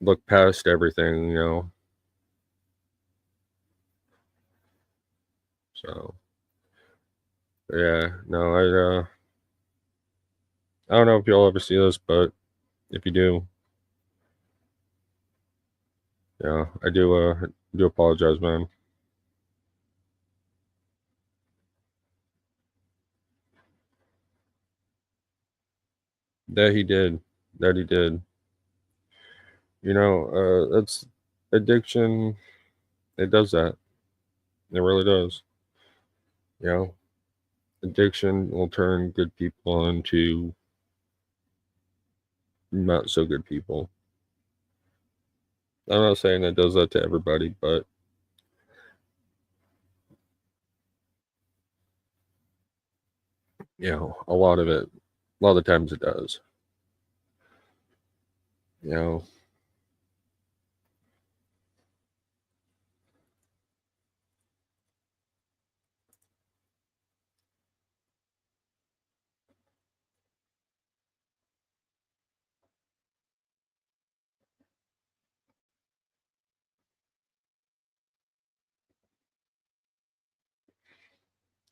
look past everything, you know. So, yeah, no, I don't know if you'll ever see this, but if you do, yeah, I do apologize, man. That he did. You know, that's addiction. It does that. It really does. You know, addiction will turn good people into not so good people. I'm not saying it does that to everybody, but you know, a lot of the times it does. You know,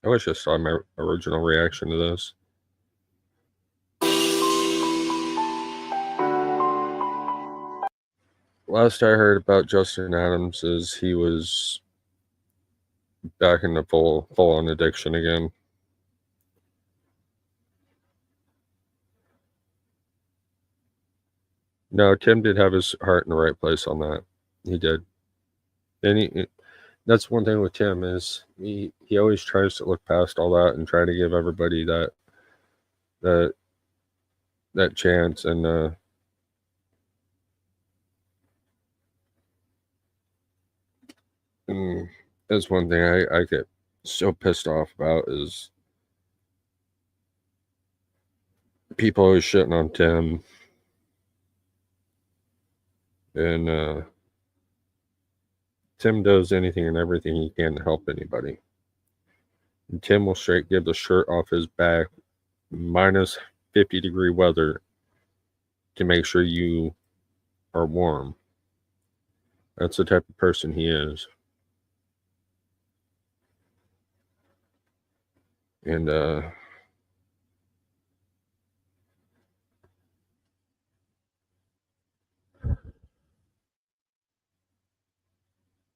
I wish I saw my original reaction to this. Last I heard about Justin Adams is he was back in the full on addiction again. No, Tim did have his heart in the right place on that. He did. And that's one thing with Tim is he always tries to look past all that and try to give everybody that chance. And that's one thing I get so pissed off about is people always shitting on Tim. And Tim does anything and everything he can to help anybody. And Tim will straight give the shirt off his back, minus 50-degree weather, to make sure you are warm. That's the type of person he is. And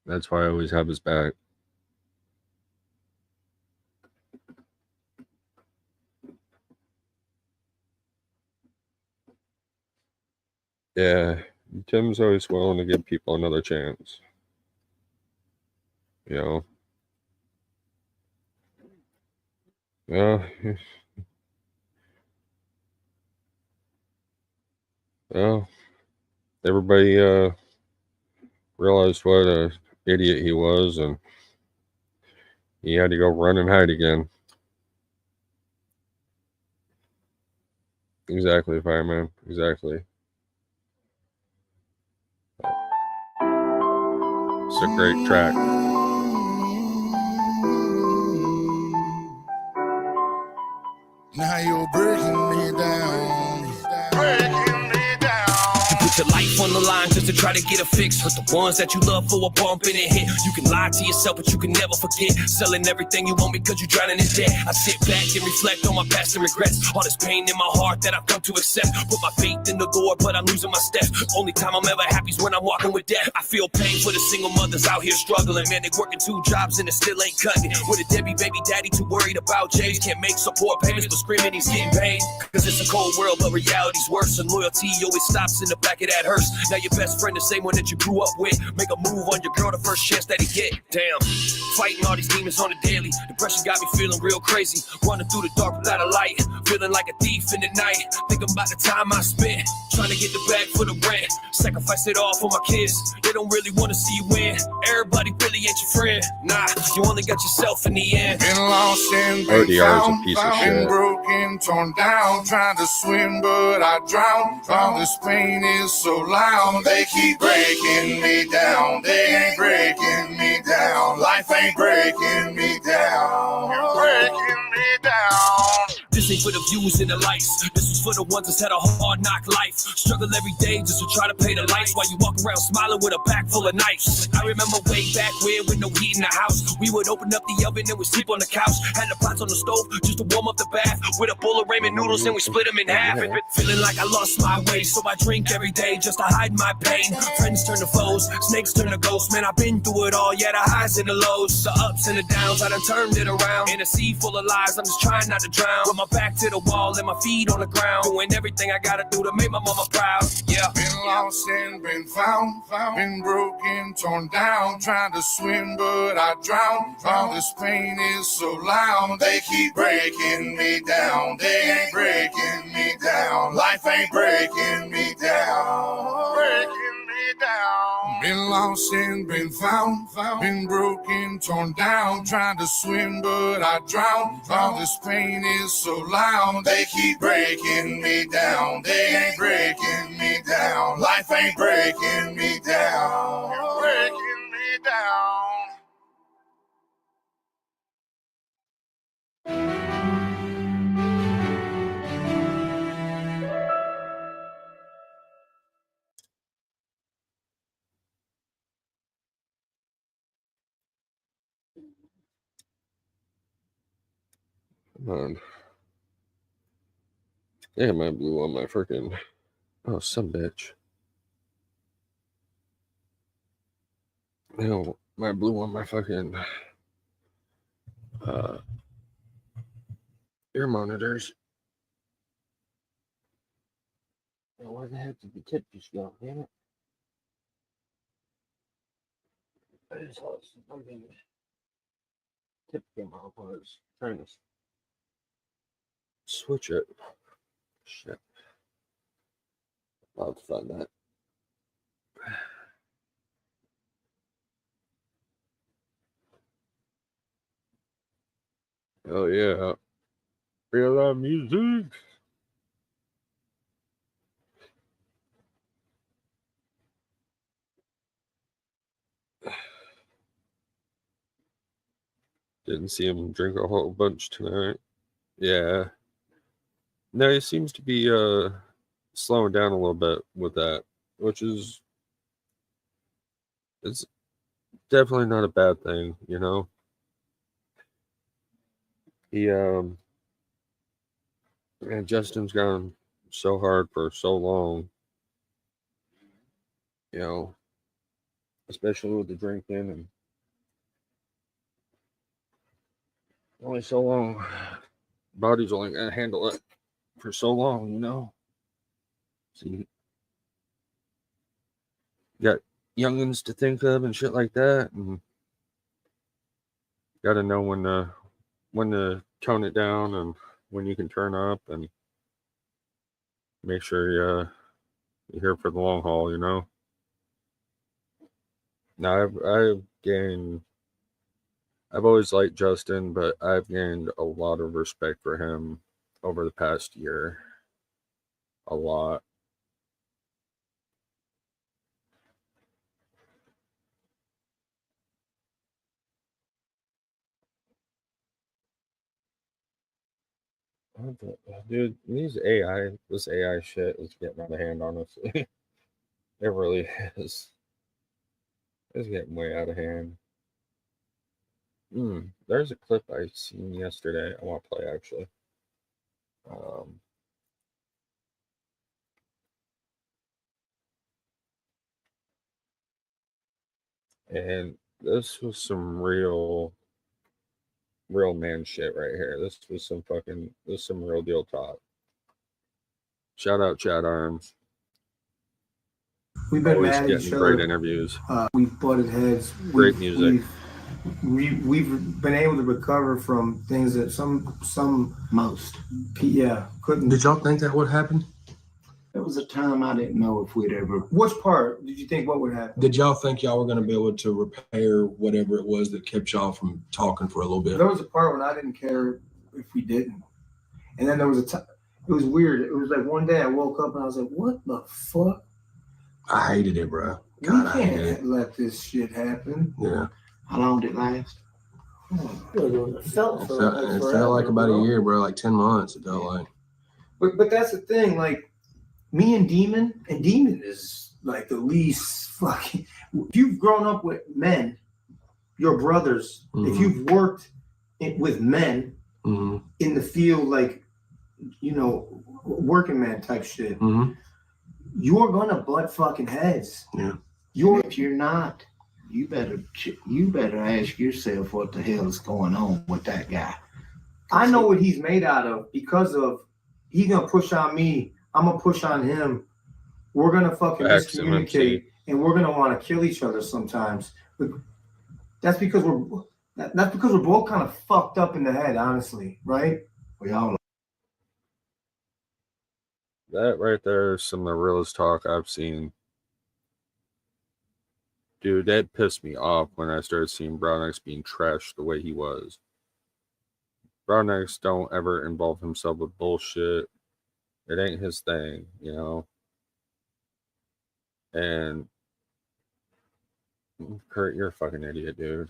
that's why I always have his back. Yeah, Tim's always willing to give people another chance. You know? Yeah. Well, everybody realized what a idiot he was, and he had to go run and hide again. Exactly, fireman. Exactly. It's a great track. Now you're breaking me down. Breaking me down. You put your life on the line just to try to get a fix. Put the ones that you love for a bump and a hit. You can lie to yourself, but you can never forget. Selling everything you want because you're drowning in debt. I sit back and reflect on my past and regrets. All this pain in my heart that I've come to accept. Put my faith in the Lord, but I'm losing my steps. Only time I'm ever happy is when I'm walking with death. I feel pain for the single mothers out here struggling. Man, they working 2 jobs and it still ain't cutting it. With a Debbie baby daddy too worried about J's. Can't make support payments, but screaming he's getting paid. Cause it's a cold world, but reality's worse. And loyalty always stops in the back of that hearse. Now your best friend, the same one that you grew up with. Make a move on your girl the first chance that he get. Damn, fighting all these demons on the daily. Depression got me feeling real crazy. Running through the dark without a light. Feeling like a thief in the night. Thinking about the time I spent trying to get the bag for the rent. Sacrifice it all for my kids. They don't really want to see you win. Everybody really ain't your friend. Nah, you only got yourself in the end. Been lost and ODR been is a found, piece of been shit. broken, torn down, trying to swim but I drown. All this pain is so loud, they keep breaking me down. They ain't breaking me down. Life ain't breaking me down. You're breaking me down. This ain't for the views and the lights. This was for the ones that's had a hard knock life. Struggle every day just to try to pay the lights while you walk around smiling with a bag full of knives. I remember way back when with no heat in the house, we would open up the oven and we sleep on the couch. Had the pots on the stove just to warm up the bath. With a bowl of ramen noodles and we split them in half. Feeling like I lost my way, so I drink every day just to hide my pain. Friends turn to foes, snakes turn to ghosts. Man, I've been through it all, yeah, the highs and the lows, the ups and the downs. I done turned it around. In a sea full of lies, I'm just trying not to drown. With my back back to the wall and my feet on the ground. Doing everything I gotta do to make my mama proud. Yeah. Been lost and been found, been broken, torn down, trying to swim but I drown. All this pain is so loud, they keep breaking me down. They ain't breaking me down, life ain't breaking me down. Breaking me down. Been lost and been found, been broken, torn down, trying to swim but I drown. All this pain is so loud, they keep breaking me down. They ain't breaking me down, life ain't breaking me down. You're breaking me down. Come on. Damn, I blew on my freaking. Oh, some bitch. No, I blew on my fucking ear monitors. Oh, where the heck did the tip just go? Damn it. I just saw something. Tip came off while I was trying to switch it. Shit. I'll have to find that. Oh yeah. Feel that music. Didn't see him drink a whole bunch tonight. Yeah. No, he seems to be slowing down a little bit with that, which is it's definitely not a bad thing, you know. He and Justin's gone so hard for so long, you know, especially with the drinking and only so long. Body's only gonna handle it for so long, you know. So you got youngins to think of and shit like that, and got to know when to tone it down and when you can turn up and make sure you're here for the long haul, you know. Now I've always liked Justin, but I've gained a lot of respect for him over the past year. A lot. Dude, this AI shit is getting out of hand, honestly. It really is. It's getting way out of hand. There's a clip I seen yesterday. I want to play actually. And this was some real man shit right here. This was some real deal talk. Shout out Chad Arms. We've been Always mad at getting each great other. interviews. We've butted heads. Great music. We've been able to recover from things that most couldn't. Did y'all think that would happen? There was a time I didn't know if we'd ever. Which part did you think what would happen? Did y'all think y'all were going to be able to repair whatever it was that kept y'all from talking for a little bit? There was a part when I didn't care if we didn't, and then there was a time. It was weird. It was like one day I woke up and I was like, "What the fuck?" I hated it, bro. God, we can't let this shit happen. Yeah. How long did it last? It felt like about a year, bro. Like 10 months. It felt like. But that's the thing. Like me and Demon is like the least fucking. If you've grown up with men, your brothers. Mm-hmm. If you've worked with men in the field, like working man type shit. Mm-hmm. You're gonna butt fucking heads. Yeah. If you're not, you better ask yourself what the hell is going on with that guy. I know what he's made out of because of he's gonna push on me. I'm gonna push on him. We're gonna fucking Facts, miscommunicate, and we're gonna want to kill each other sometimes. But that's because that's because we're both kind of fucked up in the head, honestly, right? We all. That right there is some of the realest talk I've seen. Dude, that pissed me off when I started seeing Brown X being trashed the way he was. Brown X don't ever involve himself with bullshit. It ain't his thing, you know? And Kurt, you're a fucking idiot, dude.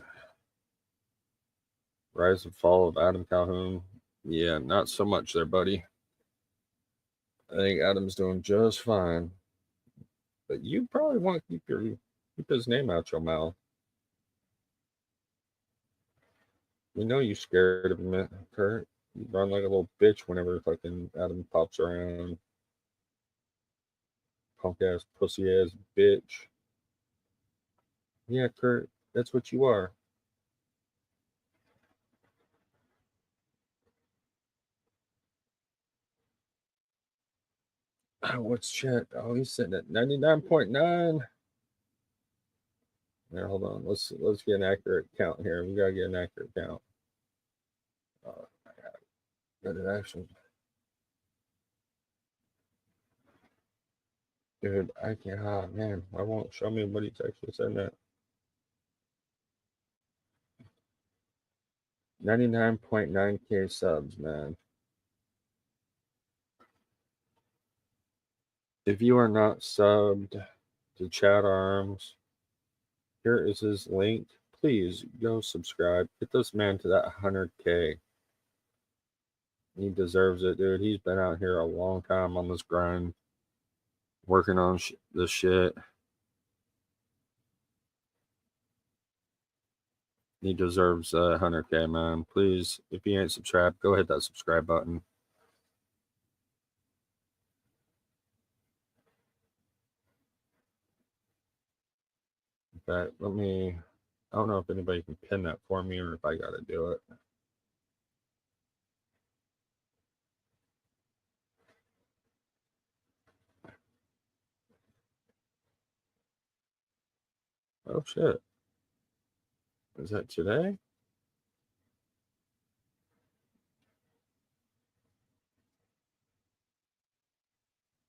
Rise and fall of Adam Calhoun. Yeah, not so much there, buddy. I think Adam's doing just fine. But you probably want to keep his name out your mouth. We know you scared of him, Kurt. You run like a little bitch whenever fucking Adam pops around. Punk ass, pussy ass bitch. Yeah, Kurt, that's what you are. What's chat? Oh, he's sitting at 99.9. Now hold on. Let's get an accurate count here. We gotta get an accurate count. But it actually, dude, I can't. Ah, man, I won't show me what he's actually saying that. 99.9K subs, man. If you are not subbed to Chat Arms, here is his link. Please go subscribe. Get this man to that 100K. He deserves it, dude. He's been out here a long time on this grind, working on this shit. He deserves 100K, man. Please, if you ain't subscribed, go hit that subscribe button. In fact, I don't know if anybody can pin that for me or if I got to do it. Oh, shit. Is that today?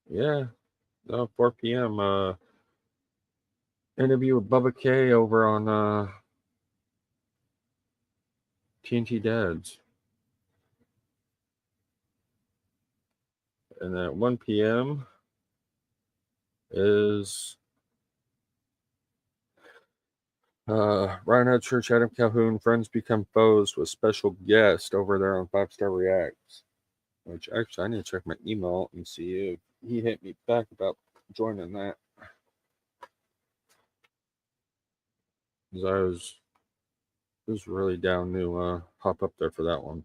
Yeah. No, 4 p.m. Interview with Bubba K over on TNT Dads. And at 1 p.m. is Ryan Church, Adam Calhoun, Friends Become Foes with special guest over there on 5 Star Reacts. Which actually I need to check my email and see if he hit me back about joining that. Because I was really down to hop up there for that one.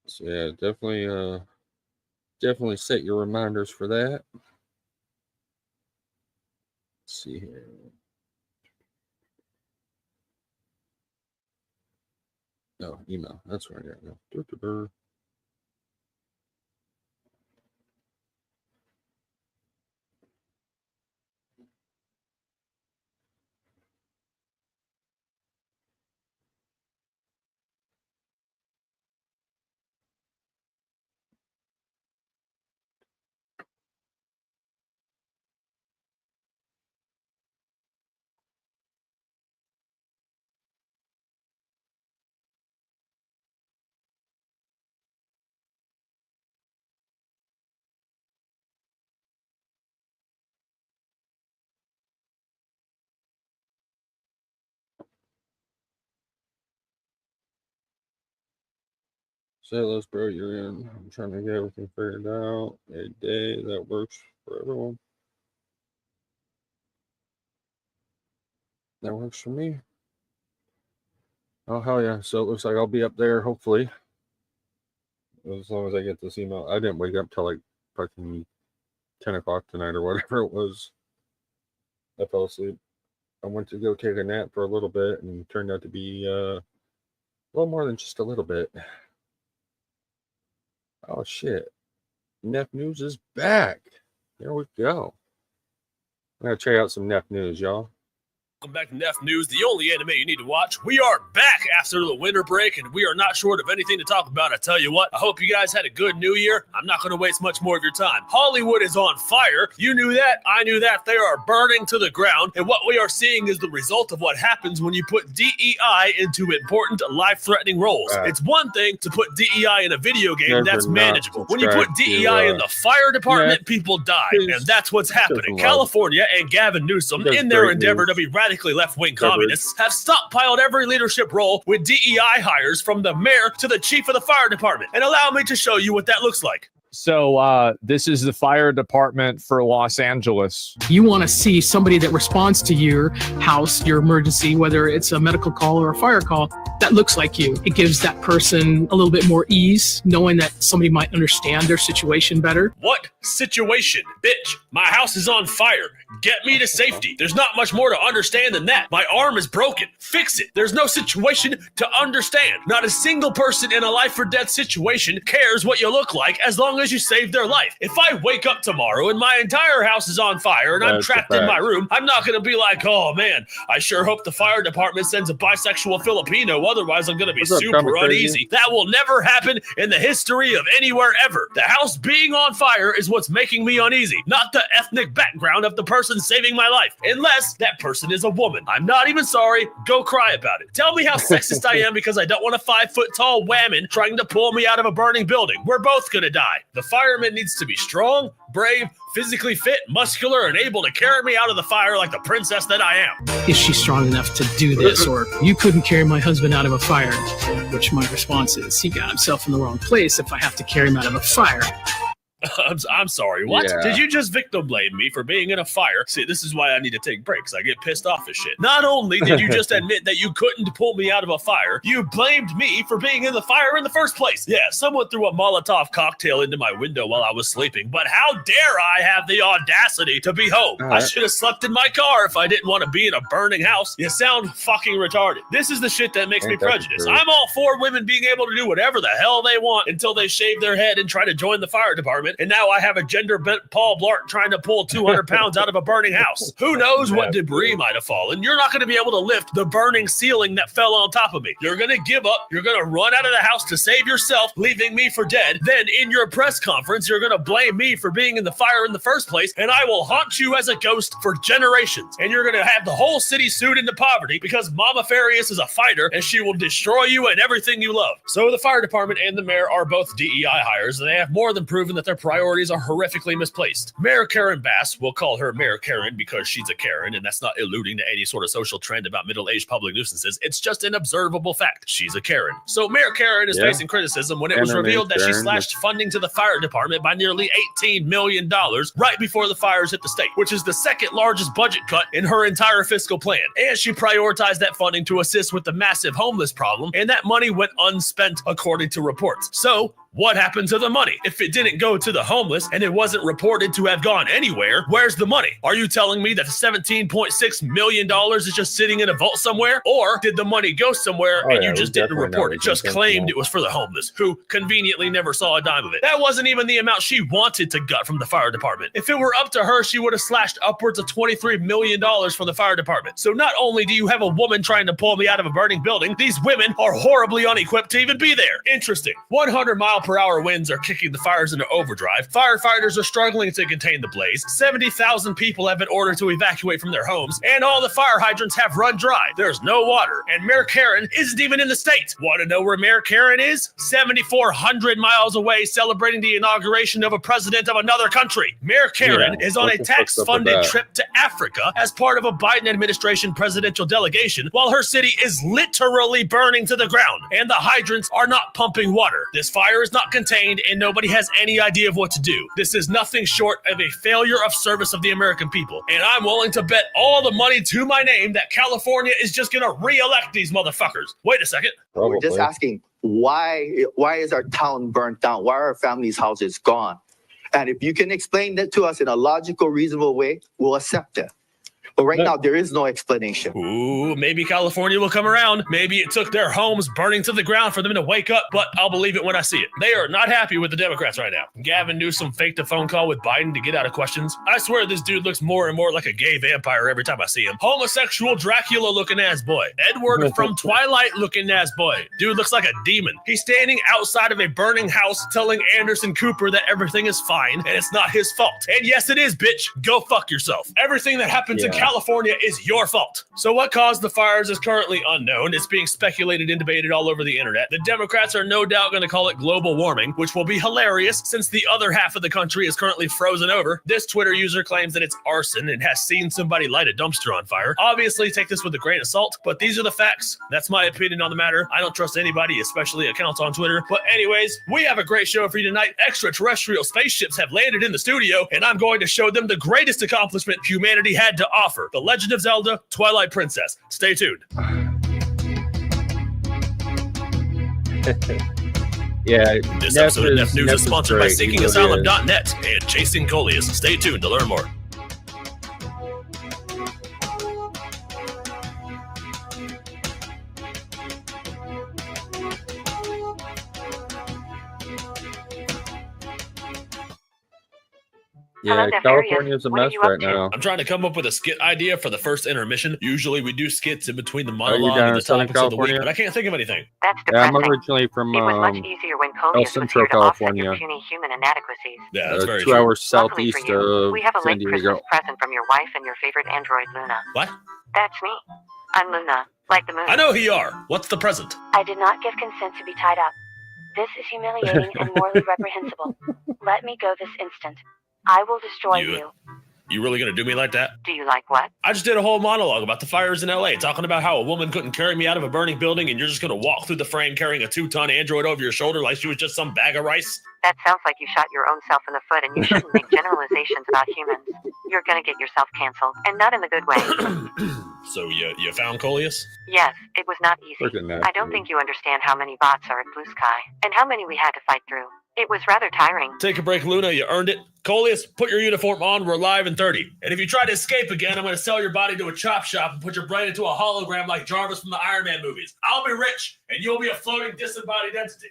So yeah, definitely set your reminders for that. Let's see here. No, email. That's where I got to go. Say less, bro. You're in. I'm trying to get everything figured out. A day that works for everyone. That works for me. Oh, hell yeah. So it looks like I'll be up there, hopefully. As long as I get this email. I didn't wake up till like fucking 10 o'clock tonight or whatever it was. I fell asleep. I went to go take a nap for a little bit and it turned out to be a little more than just a little bit. Oh shit. Neff News is back. There we go. I'm gonna check out some Neff News, y'all. Welcome back to Neff News, the only anime you need to watch. We are back after the winter break, and we are not short of anything to talk about. I tell you what, I hope you guys had a good new year. I'm not going to waste much more of your time. Hollywood is on fire. You knew that. I knew that. They are burning to the ground, and what we are seeing is the result of what happens when you put DEI into important, life-threatening roles. It's one thing to put DEI in a video game. That's manageable. When you put DEI in the fire department, people die, and that's what's happening. California and Gavin Newsom, in their endeavor to be radically left-wing communists, have stockpiled every leadership role with DEI hires from the mayor to the chief of the fire department. And allow me to show you what that looks like. So this is the fire department for Los Angeles. You want to see somebody that responds to your house, your emergency, whether it's a medical call or a fire call, that looks like you. It gives that person a little bit more ease, knowing that somebody might understand their situation better. What situation? Bitch, my house is on fire. Get me to safety. There's not much more to understand than that. My arm is broken. Fix it. There's no situation to understand. Not a single person in a life or death situation cares what you look like as long as you save their life. If I wake up tomorrow and my entire house is on fire and I'm trapped in my room, I'm not going to be like, oh man, I sure hope the fire department sends a bisexual Filipino. Otherwise, I'm going to be super uneasy. That will never happen in the history of anywhere ever. The house being on fire is what's making me uneasy, not the ethnic background of the person saving my life, unless that person is a woman. I'm not even sorry. Go cry about it. Tell me how sexist I am because I don't want a 5-foot-tall whammon trying to pull me out of a burning building. We're both going to die. The fireman needs to be strong, brave, physically fit, muscular, and able to carry me out of the fire like the princess that I am. Is she strong enough to do this? Or you couldn't carry my husband out of a fire, which my response is, he got himself in the wrong place if I have to carry him out of a fire. I'm sorry, what? Yeah. Did you just victim blame me for being in a fire? See, this is why I need to take breaks. I get pissed off as shit. Not only did you just admit that you couldn't pull me out of a fire, you blamed me for being in the fire in the first place. Yeah, someone threw a Molotov cocktail into my window while I was sleeping, but how dare I have the audacity to be home? I should have slept in my car if I didn't want to be in a burning house. You sound fucking retarded. This is the shit that makes me prejudiced. I'm all for women being able to do whatever the hell they want until they shave their head and try to join the fire department. And now I have a gender-bent Paul Blart trying to pull 200 pounds out of a burning house. Who knows what debris might have fallen? You're not going to be able to lift the burning ceiling that fell on top of me. You're going to give up. You're going to run out of the house to save yourself, leaving me for dead. Then in your press conference, you're going to blame me for being in the fire in the first place, and I will haunt you as a ghost for generations. And you're going to have the whole city sued into poverty because Mama Farias is a fighter, and she will destroy you and everything you love. So the fire department and the mayor are both DEI hires, and they have more than proven that their priorities are horrifically misplaced. Mayor Karen Bass, we'll call her Mayor Karen because she's a Karen, and that's not alluding to any sort of social trend about middle-aged public nuisances. It's just an observable fact. She's a Karen. So Mayor Karen is facing criticism when it was revealed that she slashed funding to the fire department by nearly $18 million right before the fires hit the state, which is the second largest budget cut in her entire fiscal plan. And she prioritized that funding to assist with the massive homeless problem, and that money went unspent according to reports. So what happened to the money? If it didn't go to the homeless and it wasn't reported to have gone anywhere, where's the money? Are you telling me that the $17.6 million is just sitting in a vault somewhere? Or did the money go somewhere and you just didn't report it, just claimed it was for the homeless, who conveniently never saw a dime of it? That wasn't even the amount she wanted to gut from the fire department. If it were up to her, she would have slashed upwards of $23 million from the fire department. So not only do you have a woman trying to pull me out of a burning building, these women are horribly unequipped to even be there. Interesting. 100-mile-per-hour winds are kicking the fires into overdrive. Firefighters are struggling to contain the blaze. 70,000 people have been ordered to evacuate from their homes, and all the fire hydrants have run dry. There's no water, and Mayor Karen isn't even in the state. Want to know where Mayor Karen is? 7,400 miles away, celebrating the inauguration of a president of another country. Mayor Karen is on a tax-funded trip to Africa as part of a Biden administration presidential delegation, while her city is literally burning to the ground, and the hydrants are not pumping water. This fire is not contained, and nobody has any idea of what to do. This is nothing short of a failure of service of the American people, and I'm willing to bet all the money to my name that California is just gonna re-elect these motherfuckers. Wait a second. We're just asking, why is our town burnt down? Why are our families' houses gone? And if you can explain that to us in a logical, reasonable way, we'll accept it. But right now, there is no explanation. Ooh, maybe California will come around. Maybe it took their homes burning to the ground for them to wake up, but I'll believe it when I see it. They are not happy with the Democrats right now. Gavin Newsom faked a phone call with Biden to get out of questions. I swear this dude looks more and more like a gay vampire every time I see him. Homosexual Dracula looking ass boy. Edward from Twilight looking ass boy. Dude looks like a demon. He's standing outside of a burning house telling Anderson Cooper that everything is fine and it's not his fault. And yes, it is, bitch. Go fuck yourself. Everything that happens in California is your fault. So what caused the fires is currently unknown. It's being speculated and debated all over the internet. The Democrats are no doubt going to call it global warming, which will be hilarious since the other half of the country is currently frozen over. This Twitter user claims that it's arson and has seen somebody light a dumpster on fire. Obviously, take this with a grain of salt, but these are the facts. That's my opinion on the matter. I don't trust anybody, especially accounts on Twitter. But anyways, we have a great show for you tonight. Extraterrestrial spaceships have landed in the studio, and I'm going to show them the greatest accomplishment humanity had to offer. The Legend of Zelda, Twilight Princess. Stay tuned. Yeah. This episode of Neff News is sponsored by SeekingAsylum.net and Chasing Coleus. Stay tuned to learn more. Yeah, California's a mess right now. I'm trying to come up with a skit idea for the first intermission. Usually we do skits in between the you monologue down and the in Southern topics of the week, California? but I can't think of anything. That's Yeah, I'm depressing. originally from It was much easier when El Coleus was Centro, here to offset California. your puny human inadequacies. Yeah, that's very 2 true. hours Luckily for southeast you, of we have a San late Christmas Diego. present from your wife and your favorite android, Luna. What? That's me. I'm Luna, like the moon. I know who you are. What's the present? I did not give consent to be tied up. This is humiliating and morally reprehensible. Let me go this instant. I will destroy you. You really gonna do me like that? Do you like what? I just did a whole monologue about the fires in LA, talking about how a woman couldn't carry me out of a burning building and you're just gonna walk through the frame carrying a 2-ton android over your shoulder like she was just some bag of rice? That sounds like you shot your own self in the foot, and you shouldn't make generalizations about humans. You're gonna get yourself canceled, and not in the good way. So you found Coleus? Yes, it was not easy. Look at that, I don't think you understand how many bots are at Blue Sky, and how many we had to fight through. It was rather tiring. Take a break, Luna. You earned it. Coleus, put your uniform on. We're live in 30. And if you try to escape again, I'm going to sell your body to a chop shop and put your brain into a hologram like Jarvis from the Iron Man movies. I'll be rich, and you'll be a floating disembodied entity.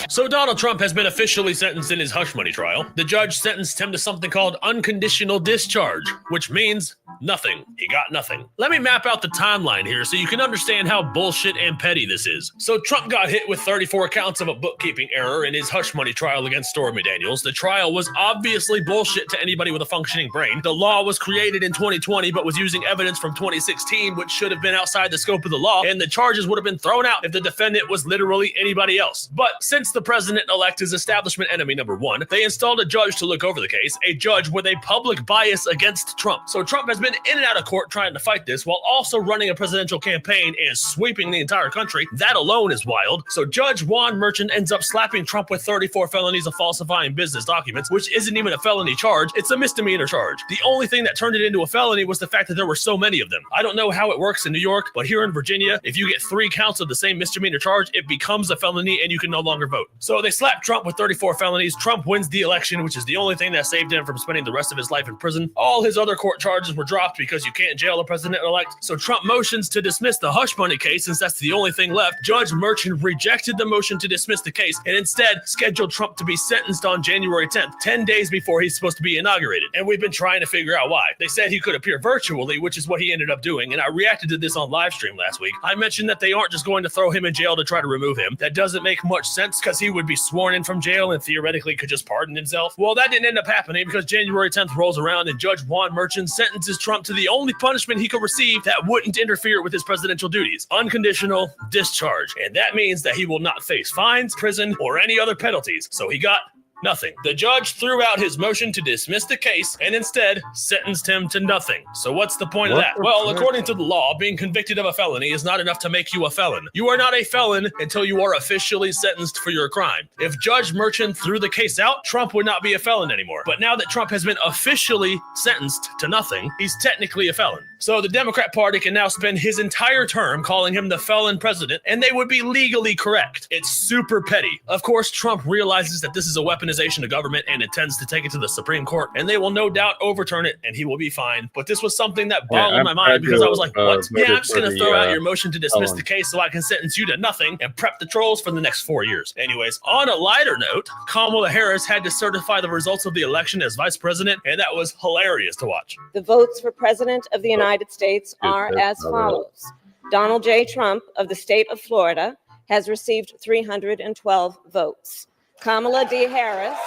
So Donald Trump has been officially sentenced in his hush money trial. The judge sentenced him to something called unconditional discharge, which means nothing. He got nothing. Let me map out the timeline here so you can understand how bullshit and petty this is. So Trump got hit with 34 counts of a bookkeeping error in his hush money trial against Stormy Daniels. The trial was obviously bullshit to anybody with a functioning brain. The law was created in 2020 but was using evidence from 2016 which should have been outside the scope of the law, and the charges would have been thrown out if the defendant was literally anybody else. But since the president-elect is establishment enemy number one, they installed a judge to look over the case, a judge with a public bias against Trump. So Trump has been in and out of court trying to fight this while also running a presidential campaign and sweeping the entire country. That alone is wild. So Judge Juan Merchant ends up slapping Trump with 34 felonies of falsifying business documents, which isn't even a felony charge. It's a misdemeanor charge. The only thing that turned it into a felony was the fact that there were so many of them. I don't know how it works in New York, but here in Virginia, if you get 3 counts of the same misdemeanor charge, it becomes a felony and you can no longer vote. So they slapped Trump with 34 felonies. Trump wins the election, which is the only thing that saved him from spending the rest of his life in prison. All his other court charges were dropped because you can't jail a president-elect. So Trump motions to dismiss the hush money case since that's the only thing left. Judge Merchant rejected the motion to dismiss the case and instead scheduled Trump to be sentenced on January 10th, 10 days before he's supposed to be inaugurated. And we've been trying to figure out why. They said he could appear virtually, which is what he ended up doing. And I reacted to this on live stream last week. I mentioned that they aren't just going to throw him in jail to try to remove him. That doesn't make much sense because he would be sworn in from jail and theoretically could just pardon himself. Well, that didn't end up happening because January 10th rolls around and Judge Juan Merchant sentences Trump to the only punishment he could receive that wouldn't interfere with his presidential duties: unconditional discharge. And that means that he will not face fines, prison, or any other penalties. So he got nothing. The judge threw out his motion to dismiss the case and instead sentenced him to nothing. So what's the point of that? Well, according to the law, being convicted of a felony is not enough to make you a felon. You are not a felon until you are officially sentenced for your crime. If Judge Merchant threw the case out, Trump would not be a felon anymore. But now that Trump has been officially sentenced to nothing, he's technically a felon. So the Democrat Party can now spend his entire term calling him the felon president, and they would be legally correct. It's super petty. Of course, Trump realizes that this is a weapon weaponization of government and intends to take it to the Supreme Court, and they will no doubt overturn it, and he will be fine. But this was something that boggled my mind because I was like, what? Yeah, I'm just going to throw out your motion to dismiss the case so I can sentence you to nothing and prep the trolls for the next 4 years. Anyways, on a lighter note, Kamala Harris had to certify the results of the election as vice president, and that was hilarious to watch. The votes for President of the United States are as follows. Donald J. Trump of the state of Florida has received 312 votes. Kamala D. Harris.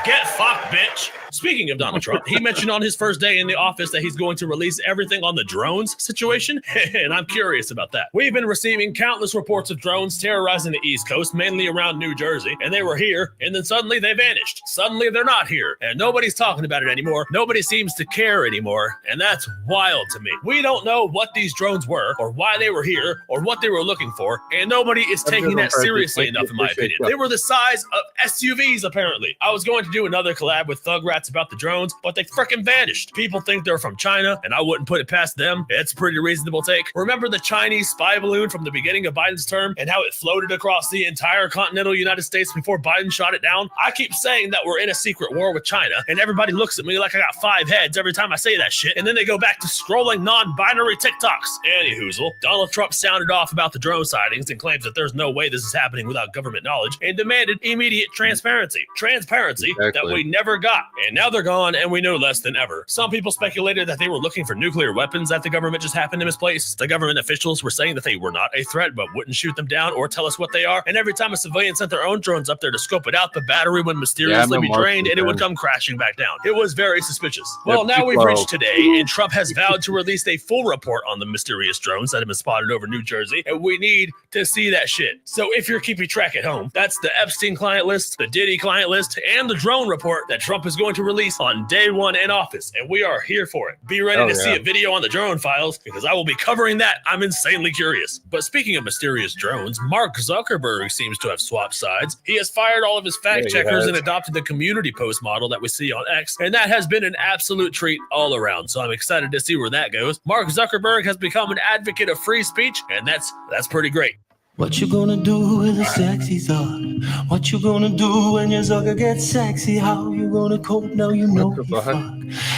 Get fucked, bitch. Speaking of Donald Trump, he mentioned on his first day in the office that he's going to release everything on the drones situation, and I'm curious about that. We've been receiving countless reports of drones terrorizing the East Coast, mainly around New Jersey, and they were here, and then suddenly they vanished. Suddenly they're not here, and nobody's talking about it anymore. Nobody seems to care anymore, and that's wild to me. We don't know what these drones were, or why they were here, or what they were looking for, and nobody is taking that seriously enough, in my opinion. They were the size of SUVs, apparently. I was going to do another collab with Thug Rats about the drones, but they freaking vanished. People think they're from China, and I wouldn't put it past them. It's a pretty reasonable take. Remember the Chinese spy balloon from the beginning of Biden's term and how it floated across the entire continental United States before Biden shot it down? I keep saying that we're in a secret war with China, and everybody looks at me like I got 5 heads every time I say that shit, and then they go back to scrolling non-binary TikToks. Anywhoozle, Donald Trump sounded off about the drone sightings and claims that there's no way this is happening without government knowledge and demanded immediate transparency. Transparency that we never got, and now they're gone and we know less than ever. Some people speculated that they were looking for nuclear weapons that the government just happened to misplace. The government officials were saying that they were not a threat but wouldn't shoot them down or tell us what they are, and every time a civilian sent their own drones up there to scope it out, the battery would mysteriously be drained and it would come crashing back down. It was very suspicious. Well, now we've reached today, and Trump has vowed to release a full report on the mysterious drones that have been spotted over New Jersey, and we need to see that shit. So if you're keeping track at home, that's the Epstein client list, the Diddy client list, and the drone report that Trump is going to release on day one in office, and we are here for it. Be ready to see a video on the drone files, because I will be covering that. I'm insanely curious. But speaking of mysterious drones, Mark Zuckerberg seems to have swapped sides. He has fired all of his fact checkers and adopted the community post model that we see on X, and that has been an absolute treat all around, so I'm excited to see where that goes. Mark Zuckerberg has become an advocate of free speech, and that's pretty great. What you gonna do with a sexy Zuck? What you gonna do when your Zucker gets sexy? How you gonna cope now you know he fuck?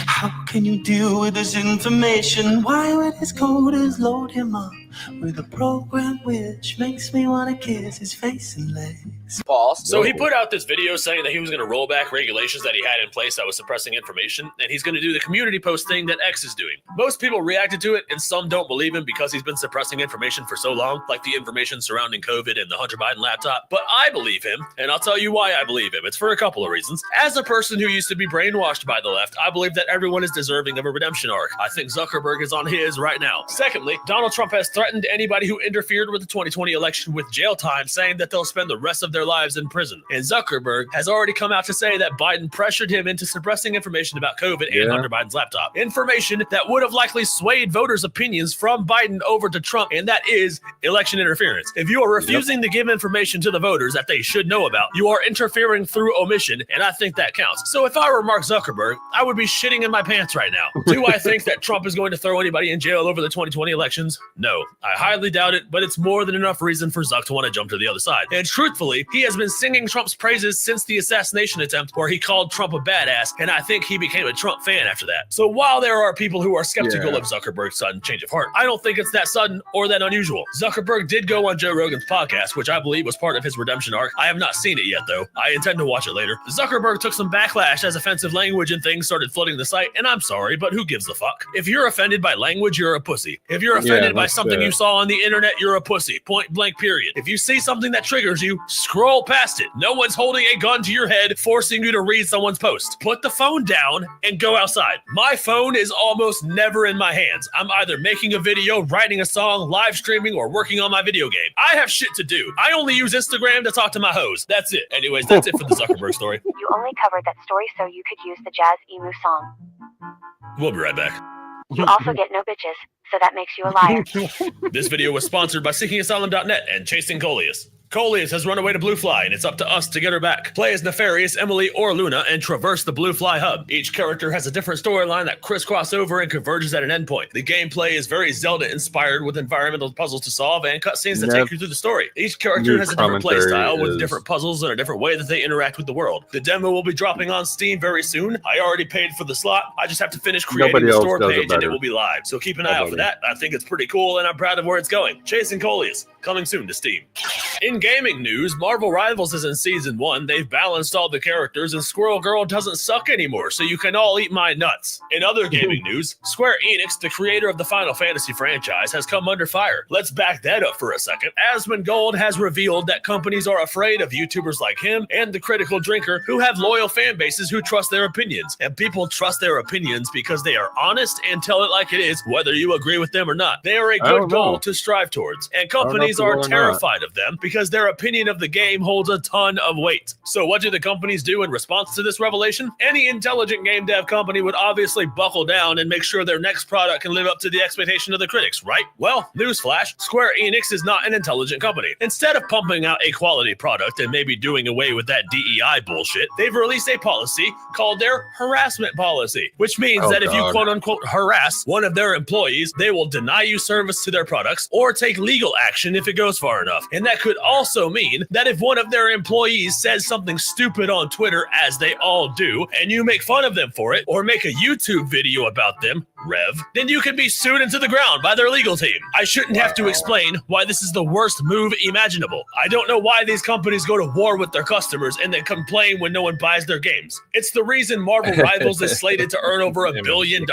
How can you deal with this information? Why when his code is load him up with a program which makes me wanna kiss his face and legs? False. So he put out this video saying that he was going to roll back regulations that he had in place that was suppressing information, and he's going to do the community post thing that X is doing. Most people reacted to it, and some don't believe him because he's been suppressing information for so long, like the information surrounding COVID and the Hunter Biden laptop. But I believe him, and I'll tell you why I believe him. It's for a couple of reasons. As a person who used to be brainwashed by the left, I believe that everyone is deserving of a redemption arc. I think Zuckerberg is on his right now. Secondly, Donald Trump has threatened anybody who interfered with the 2020 election with jail time, saying that they'll spend the rest of their lives in prison. And Zuckerberg has already come out to say that Biden pressured him into suppressing information about COVID and Hunter Biden's laptop. Information that would have likely swayed voters' opinions from Biden over to Trump, and that is election interference. If you are refusing to give information to the voters that they should know about, you are interfering through omission, and I think that counts. So if I were Mark Zuckerberg, I would be shitting in my pants right now. Do I think that Trump is going to throw anybody in jail over the 2020 elections? No. I highly doubt it, but it's more than enough reason for Zuck to want to jump to the other side. And truthfully, he has been singing Trump's praises since the assassination attempt where he called Trump a badass, and I think he became a Trump fan after that. So while there are people who are skeptical of Zuckerberg's sudden change of heart, I don't think it's that sudden or that unusual. Zuckerberg did go on Joe Rogan's podcast, which I believe was part of his redemption arc. I have not seen it yet, though. I intend to watch it later. Zuckerberg took some backlash as offensive language and things started flooding the site, and I'm sorry, but who gives a fuck? If you're offended by language, you're a pussy. If you're offended by something you saw on the internet, you're a pussy. Point blank, period. If you see something that triggers you, scroll past it. No one's holding a gun to your head, forcing you to read someone's post. Put the phone down and go outside. My phone is almost never in my hands. I'm either making a video, writing a song, live streaming, or working on my video game. I have shit to do. I only use Instagram to talk to my hoes. That's it. Anyways, that's it for the Zuckerberg story. You only covered that story so you could use the Jazz Emu song. We'll be right back. You also get no bitches, so that makes you a liar. This video was sponsored by SeekingAsylum.net and Chasing Coleus. Coleus has run away to Blue Fly, and it's up to us to get her back. Play as Nefarious, Emily, or Luna, and traverse the Blue Fly hub. Each character has a different storyline that crisscross over and converges at an endpoint. The gameplay is very Zelda-inspired with environmental puzzles to solve and cutscenes that take you through the story. Each character has a different playstyle with different puzzles and a different way that they interact with the world. The demo will be dropping on Steam very soon. I already paid for the slot. I just have to finish creating the store page and it will be live. So keep an eye out for that. I think it's pretty cool and I'm proud of where it's going. Chasing Coleus, coming soon to Steam. In gaming news, Marvel Rivals is in Season 1. They've balanced all the characters and Squirrel Girl doesn't suck anymore, so you can all eat my nuts. In other gaming news, Square Enix, the creator of the Final Fantasy franchise, has come under fire. Let's back that up for a second. Asmongold has revealed that companies are afraid of YouTubers like him and the Critical Drinker who have loyal fan bases who trust their opinions. And people trust their opinions because they are honest and tell it like it is, whether you agree with them or not. They are a good goal to strive towards, and companies are terrified of them because their opinion of the game holds a ton of weight. So what do the companies do in response to this revelation? Any intelligent game dev company would obviously buckle down and make sure their next product can live up to the expectation of the critics, right? Well, newsflash, Square Enix is not an intelligent company. Instead of pumping out a quality product and maybe doing away with that DEI bullshit, they've released a policy called their harassment policy, which means that if you quote unquote harass one of their employees, they will deny you service to their products or take legal action if it goes far enough. And that could also mean that if one of their employees says something stupid on Twitter, as they all do, and you make fun of them for it, or make a YouTube video about them, Rev, then you can be sued into the ground by their legal team. I shouldn't have to explain why this is the worst move imaginable. I don't know why these companies go to war with their customers and then complain when no one buys their games. It's the reason Marvel Rivals is slated to earn over $1 billion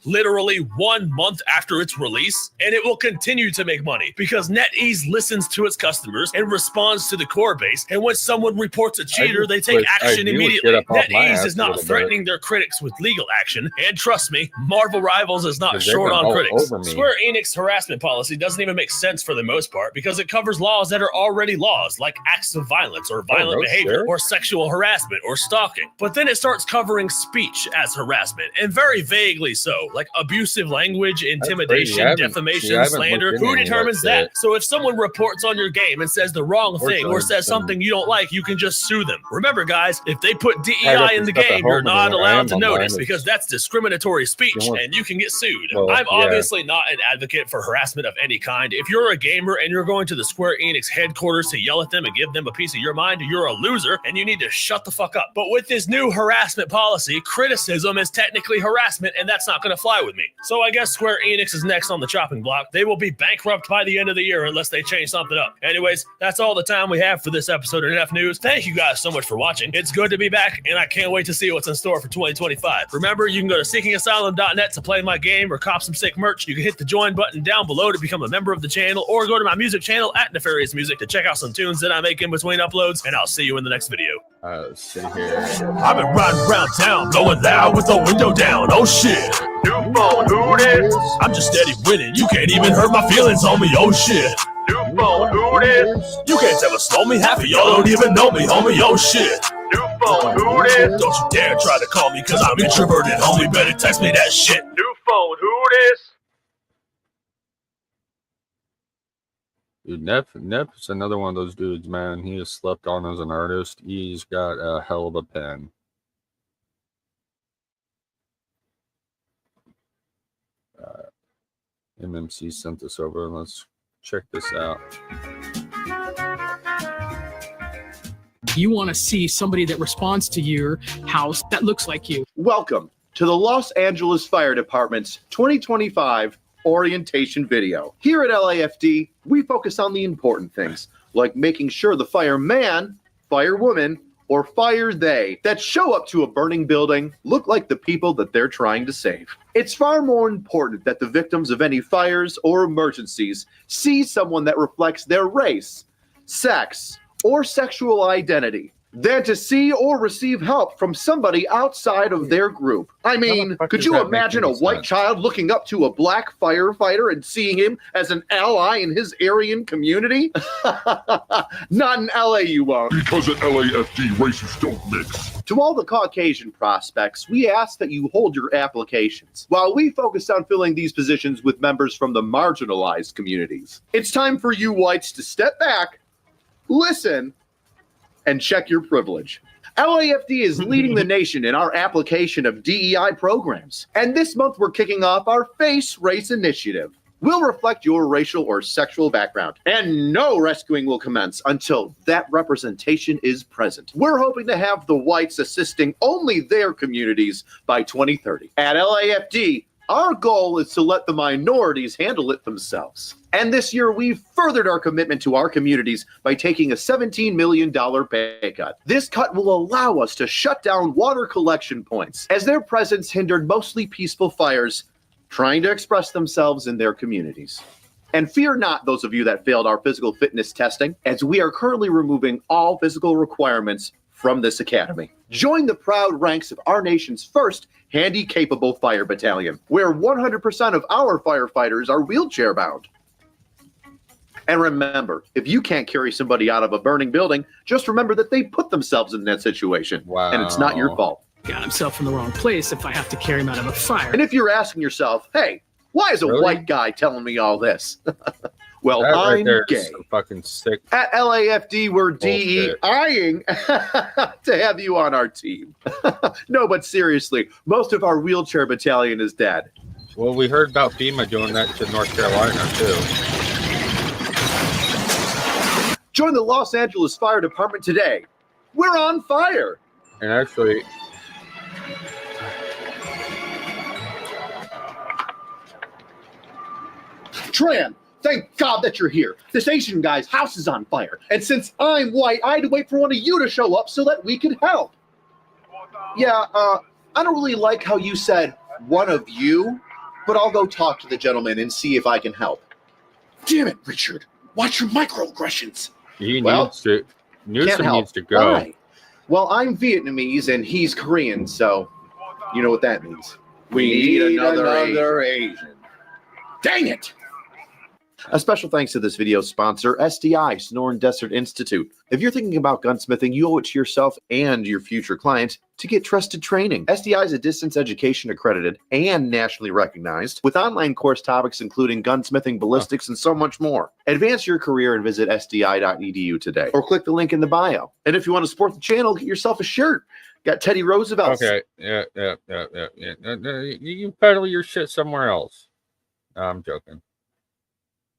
literally 1 month after its release, and it will continue to make money because NetEase listens to its customers and responds to the core base, and when someone reports a cheater, they take action immediately. NetEase is not threatening their critics with legal action, and trust me, Marvel Rivals is not short on critics. Square Enix harassment policy doesn't even make sense for the most part because it covers laws that are already laws, like acts of violence or violent behavior or sexual harassment or stalking. But then it starts covering speech as harassment, and very vaguely so, like abusive language, intimidation, defamation, slander. Who determines that? So if someone reports on your game and says the wrong thing or says something you don't like, you can just sue them. Remember, guys, if they put DEI in the game, you're not allowed to notice because that's discriminatory speech and you can get sued. I'm obviously not an advocate for harassment of any kind. If you're a gamer and you're going to the Square Enix headquarters to yell at them and give them a piece of your mind, you're a loser and you need to shut the fuck up. But with this new harassment policy, criticism is technically harassment, and that's not going to fly with me. So I guess Square Enix is next on the chopping block. They will be bankrupt by the end of the year unless they change something up. Anyways, that's all the time we have for this episode of NF News. Thank you guys so much for watching. It's good to be back, and I can't wait to see what's in store for 2025. Remember, you can go to seekingasylum.net to play my game or cop some sick merch. You can hit the join button down below to become a member of the channel, or go to my music channel at Nefarious Music to check out some tunes that I make in between uploads, and I'll see you in the next video. See here. I've been riding around town, blowing loud with the window down. Oh shit. New phone, who this? I'm just steady winning. You can't even hurt my feelings on me. Oh shit. New phone, who this? You can't ever slow me. Half of y'all don't even know me, homie. Oh shit. New phone, who this? Don't you dare try to call me, cause I'm introverted, homie. Better text me that shit. New phone, who this? Dude, Nep is another one of those dudes, man. He is slept on as an artist. He's got a hell of a pen. MMC sent this over. Let's check this out. You want to see somebody that responds to your house that looks like you. Welcome to the Los Angeles Fire Department's 2025 orientation video. Here at LAFD, we focus on the important things, like making sure the fireman, firewoman, or fire they that show up to a burning building look like the people that they're trying to save. It's far more important that the victims of any fires or emergencies see someone that reflects their race, sex, or sexual identity than to see or receive help from somebody outside of their group. I mean, could you imagine a white child looking up to a black firefighter and seeing him as an ally in his Aryan community? Not in LA, you won't. Because at LAFD, races don't mix. To all the Caucasian prospects, we ask that you hold your applications while we focus on filling these positions with members from the marginalized communities. It's time for you whites to step back, listen, and check your privilege. LAFD is leading the nation in our application of DEI programs. And this month we're kicking off our Face Race Initiative. We'll reflect your racial or sexual background, and no rescuing will commence until that representation is present. We're hoping to have the whites assisting only their communities by 2030. At LAFD, our goal is to let the minorities handle it themselves. And this year, we've furthered our commitment to our communities by taking a $17 million pay cut. This cut will allow us to shut down water collection points, as their presence hindered mostly peaceful fires trying to express themselves in their communities. And fear not those of you that failed our physical fitness testing, as we are currently removing all physical requirements from this academy. Join the proud ranks of our nation's first handy-capable fire battalion, where 100% of our firefighters are wheelchair-bound. And remember, if you can't carry somebody out of a burning building, just remember that they put themselves in that situation, and it's not your fault. Got himself in the wrong place if I have to carry him out of a fire. And if you're asking yourself, hey, why is a white guy telling me all this? Well, That right I'm there is gay. some fucking sick. At LAFD, we're Bullshit. DEIing to have you on our team. No, but seriously, most of our wheelchair battalion is dead. Well, we heard about FEMA doing that to North Carolina too. Join the Los Angeles Fire Department today. We're on fire. And actually, Tran, thank God that you're here. This Asian guy's house is on fire. And since I'm white, I had to wait for one of you to show up so that we could help. Yeah, I don't really like how you said one of you, but I'll go talk to the gentleman and see if I can help. Damn it, Richard. Watch your microaggressions. he Well, needs to. Can't Newsom help. needs to go. Why? Well, I'm Vietnamese and he's Korean, so you know what that means. We need another Asian. Dang it! A special thanks to this video's sponsor, SDI, Sonoran Desert Institute. If you're thinking about gunsmithing, you owe it to yourself and your future clients to get trusted training. SDI is a distance education accredited and nationally recognized, with online course topics including gunsmithing, ballistics, and so much more. Advance your career and visit sdi.edu today, or click the link in the bio. And if you want to support the channel, get yourself a shirt. Got Teddy Roosevelt. Okay, yeah. No, you peddle your shit somewhere else. No, I'm joking,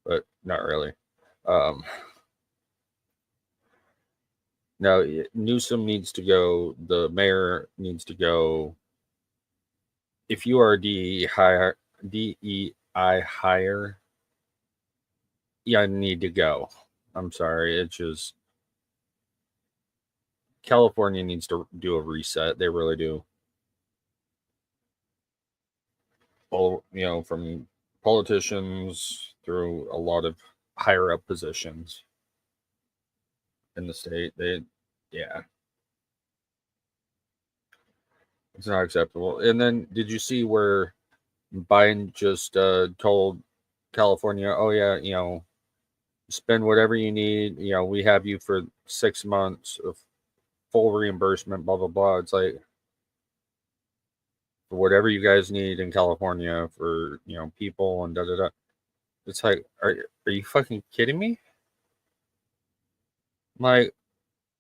but not really. No, Newsom needs to go. The mayor needs to go. If you are a DEI hire, you need to go. I'm sorry. It's just California needs to do a reset. They really do. All, from politicians through a lot of higher up positions in the state. It's not acceptable. And then did you see where Biden just told California, oh yeah, spend whatever you need, we have you for 6 months of full reimbursement, blah blah blah. It's like, for whatever you guys need in California for people and da da da. It's like, are you fucking kidding me? Like,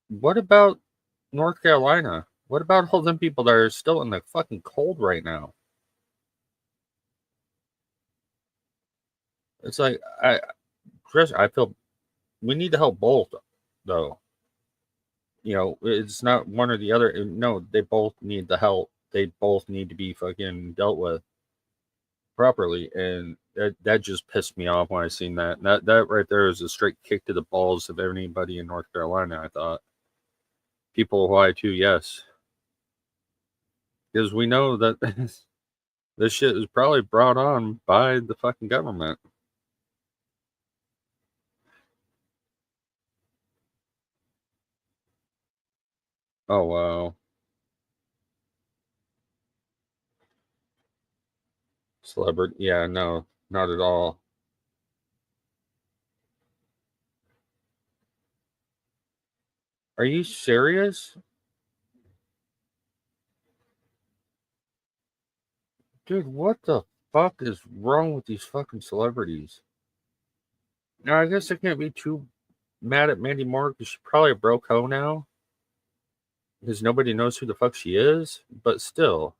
what about North Carolina? What about all them people that are still in the fucking cold right now? It's like, Chris, I feel we need to help both, though. It's not one or the other. No, they both need the help. They both need to be fucking dealt with properly. And that just pissed me off when I seen that. That right there is a straight kick to the balls of anybody in North Carolina, I thought. People of Hawaii too, yes. Because we know that this shit is probably brought on by the fucking government. Oh, wow. Celebrity. Yeah, no, not at all. Are you serious? Dude, what the fuck is wrong with these fucking celebrities? Now, I guess it can't be too mad at Mandy Moore because she's probably a broke hoe now because nobody knows who the fuck she is. But still,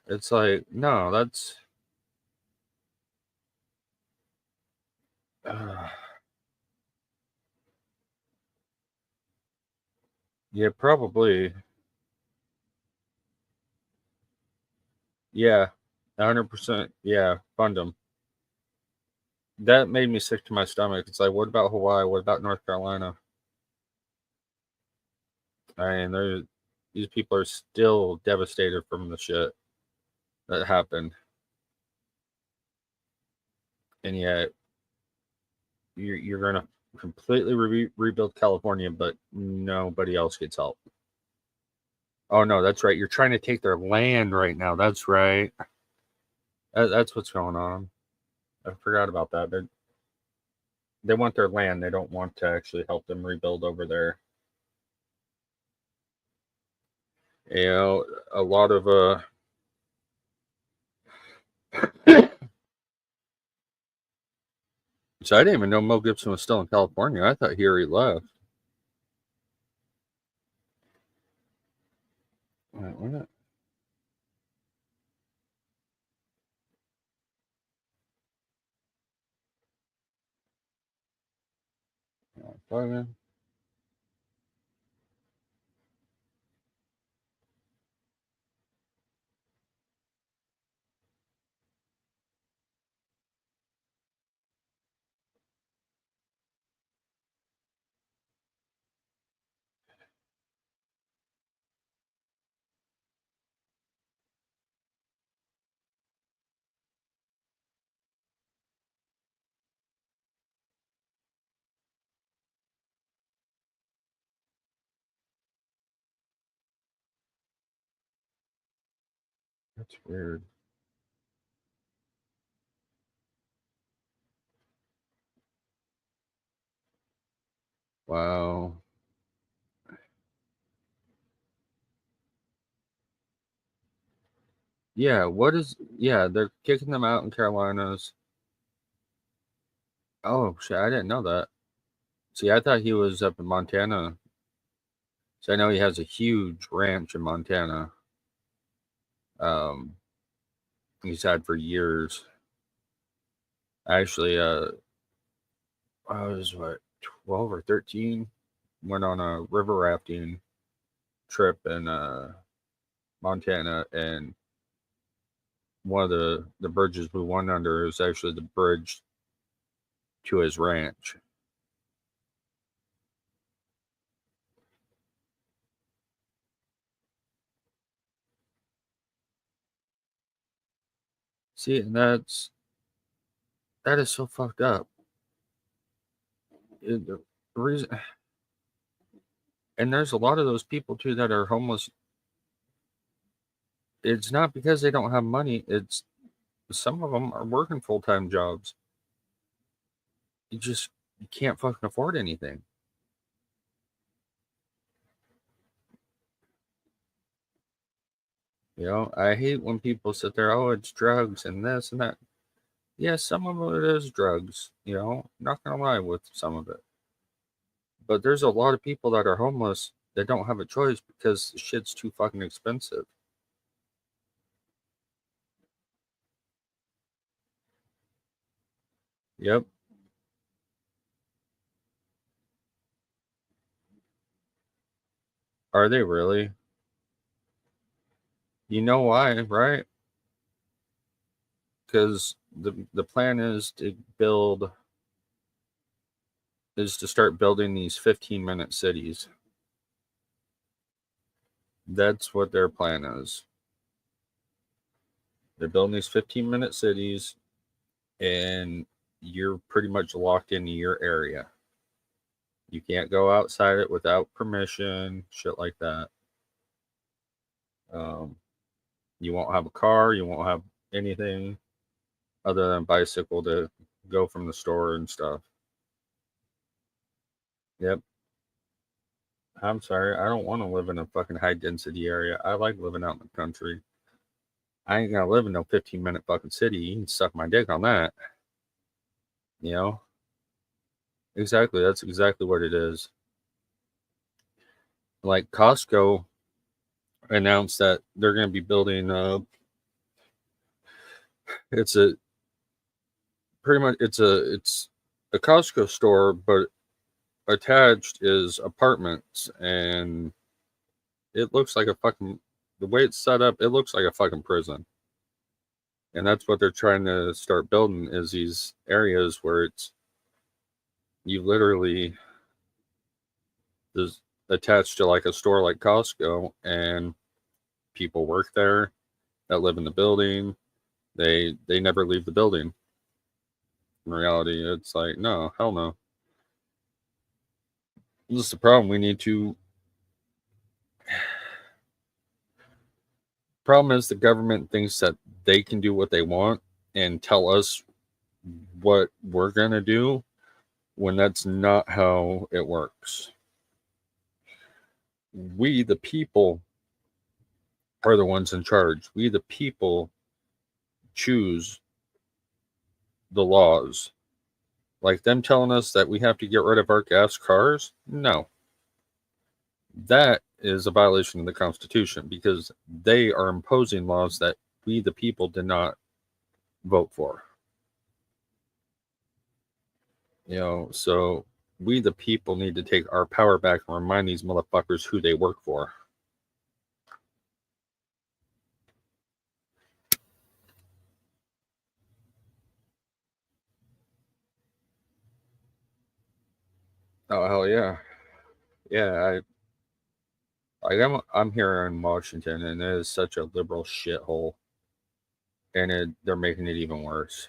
it's like, no, that's. Yeah, probably. Yeah, 100%. Yeah, fund them. That made me sick to my stomach. It's like, what about Hawaii? What about North Carolina? I mean, these people are still devastated from the shit that happened. And yet, you're going to completely rebuild California, but nobody else gets help. Oh, no, that's right. You're trying to take their land right now. That's right. That's what's going on. I forgot about that. They want their land. They don't want to actually help them rebuild over there. You know, a lot of so I didn't even know Mel Gibson was still in California. I thought he already left. Wait, what? Fucking. That's weird. Wow. Yeah, they're kicking them out in Carolinas. Oh shit, I didn't know that. See, I thought he was up in Montana. So I know he has a huge ranch in Montana. He's had for years. Actually, I was 12 or 13. Went on a river rafting trip in Montana, and one of the bridges we went under is actually the bridge to his ranch. See, and that is so fucked up. The reason, and there's a lot of those people too that are homeless. It's not because they don't have money. It's some of them are working full-time jobs. You can't fucking afford anything. You know, I hate when people sit there, oh, it's drugs and this and that. Yeah, some of it is drugs, you know, not gonna lie with some of it. But there's a lot of people that are homeless that don't have a choice because shit's too fucking expensive. Yep. Are they really? You know why, right? Because the plan is to start building these 15-minute cities. That's what their plan is. They're building these 15-minute cities, and you're pretty much locked into your area. You can't go outside it without permission, shit like that. You won't have a car, you won't have anything other than a bicycle to go from the store and stuff. Yep. I'm sorry, I don't want to live in a fucking high density area. I like living out in the country. I ain't gonna live in no 15-minute fucking city. You can suck my dick on that. You know? Exactly. That's exactly what it is. Like Costco announced that they're going to be building it's a pretty much it's a Costco store, but attached is apartments, and it looks like a fucking, the way it's set up, it looks like a fucking prison. And that's what they're trying to start building, is these areas where it's, you literally is attached to like a store like Costco, and people work there that live in the building. They never leave the building. In reality, it's like, no, hell no. This is the problem. We need to. Problem is, the government thinks that they can do what they want and tell us what we're going to do, when that's not how it works. We, the people, are the ones in charge. We, the people, choose the laws. Like them telling us that we have to get rid of our gas cars? No. That is a violation of the Constitution, because they are imposing laws that we, the people, did not vote for. So we, the people, need to take our power back and remind these motherfuckers who they work for. Oh, hell yeah. Yeah, I'm here in Washington, and it is such a liberal shithole, and they're making it even worse.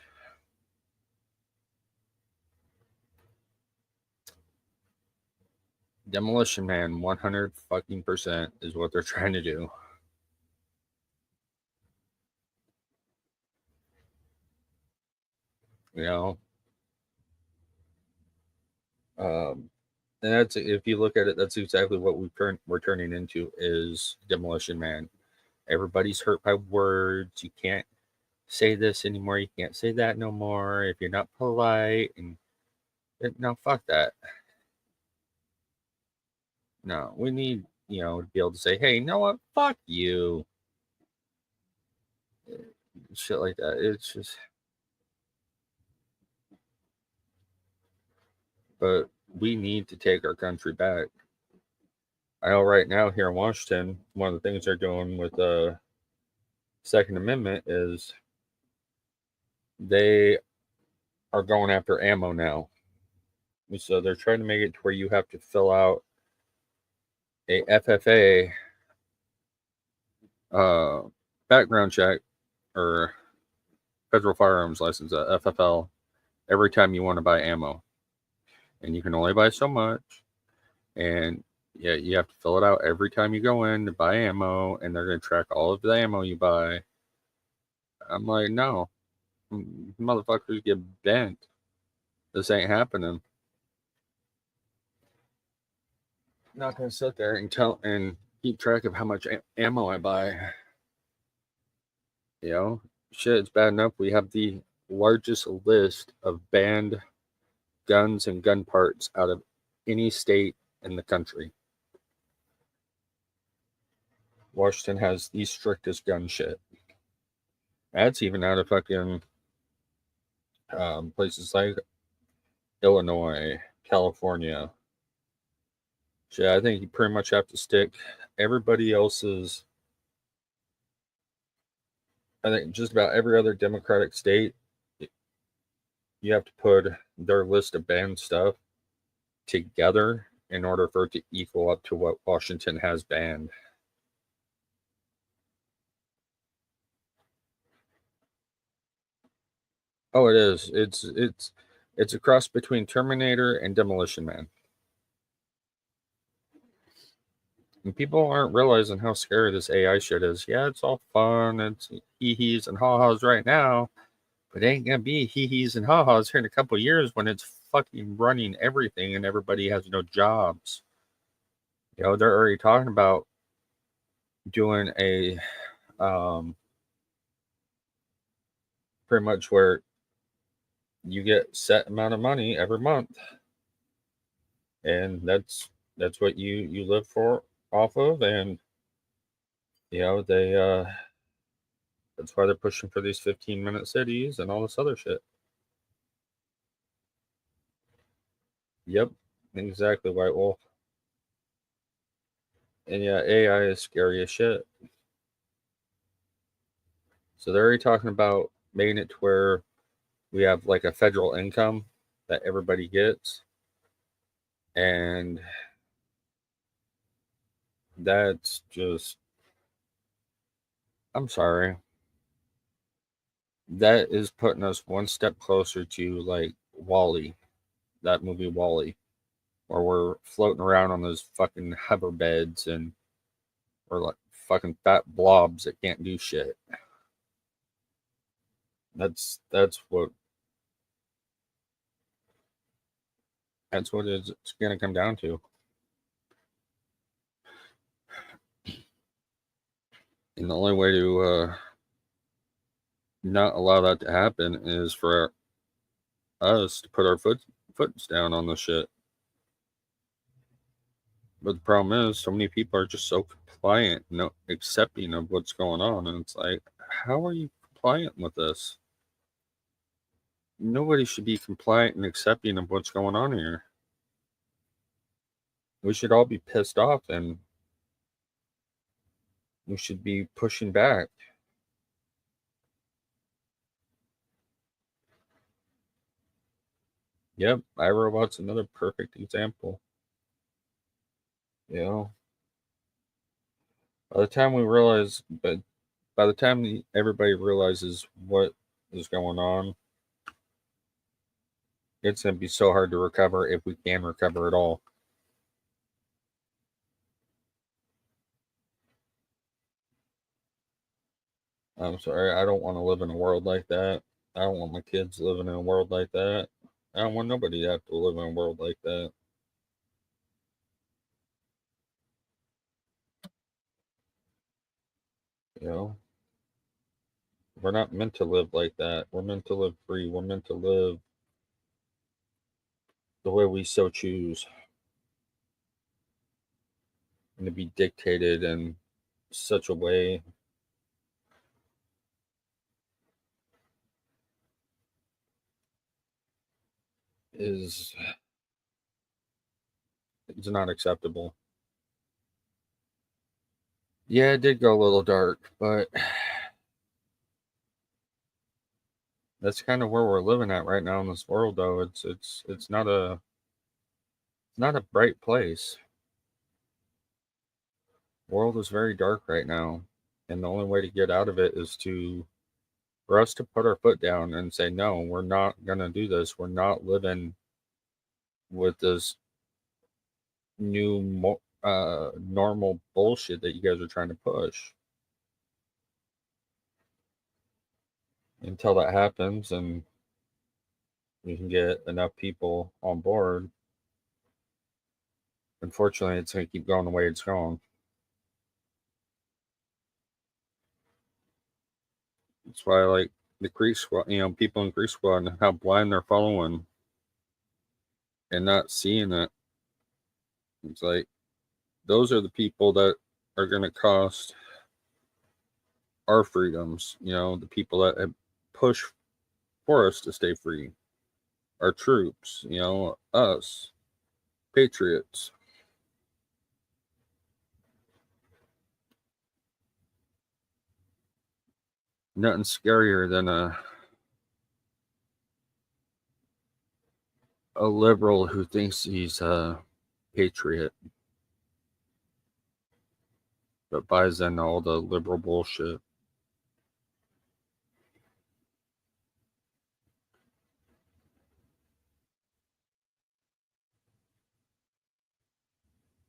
Demolition Man, 100% is what they're trying to do. And that's, if you look at it, that's exactly what we're turning into, is Demolition Man. Everybody's hurt by words. You can't say this anymore. You can't say that no more if you're not polite. And no, fuck that. No, we need, to be able to say, hey, you know what? Fuck you. Shit like that. It's just. But we need to take our country back. I know right now here in Washington, one of the things they're doing with the Second Amendment is they are going after ammo now. So they're trying to make it to where you have to fill out a FFA background check, or federal firearms license, FFL, every time you want to buy ammo. And you can only buy so much. And yeah, you have to fill it out every time you go in to buy ammo, and they're going to track all of the ammo you buy. I'm like, no, motherfuckers get bent. This ain't happening. I'm not going to sit there and keep track of how much ammo I buy. Shit, it's bad enough we have the largest list of banned guns and gun parts out of any state in the country. Washington has the strictest gun shit. That's even out of fucking places like Illinois, California. Shit, I think you pretty much have to stick everybody else's. I think just about every other Democratic state, you have to put their list of banned stuff together in order for it to equal up to what Washington has banned. Oh, it is. It's a cross between Terminator and Demolition Man. And people aren't realizing how scary this AI shit is. Yeah, it's all fun. It's hee-hees and ha-has right now. But it ain't going to be hee-hees and ha-has here in a couple of years when it's fucking running everything and everybody has no jobs. They're already talking about doing a pretty much where you get set amount of money every month and that's what you live for off of, and they that's why they're pushing for these 15-minute cities and all this other shit. Yep, exactly, White Wolf. And yeah, AI is scary as shit. So they're already talking about making it to where we have like a federal income that everybody gets, and that's just, I'm sorry, that is putting us one step closer to like Wall-E, that movie Wall-E, where we're floating around on those fucking hover beds and we're like fucking fat blobs that can't do shit. That's what it's gonna come down to. And the only way to not allow that to happen is for us to put our foots down on the shit. But the problem is, so many people are just so compliant, accepting of what's going on, and it's like, how are you compliant with this? Nobody should be compliant and accepting of what's going on here. We should all be pissed off, and we should be pushing back. Yep, iRobot's another perfect example. By the time we realize, but by the time everybody realizes what is going on, it's going to be so hard to recover, if we can recover at all. I'm sorry, I don't want to live in a world like that. I don't want my kids living in a world like that. I don't want nobody to have to live in a world like that. We're not meant to live like that. We're meant to live free. We're meant to live the way we so choose. And to be dictated in such a way is not acceptable. Yeah, it did go a little dark, but that's kind of where we're living at right now in this world, though. It's not a bright place. The world is very dark right now, and the only way to get out of it is for us to put our foot down and say, no, we're not gonna do this. We're not living with this new normal bullshit that you guys are trying to push. Until that happens and we can get enough people on board, unfortunately, it's going to keep going the way it's going. That's why I like the Creek Squad, people in Creek Squad, and how blind they're following and not seeing it. It's like, those are the people that are going to cost our freedoms, the people that have pushed for us to stay free. Our troops, us, patriots. Nothing scarier than a liberal who thinks he's a patriot but buys into all the liberal bullshit.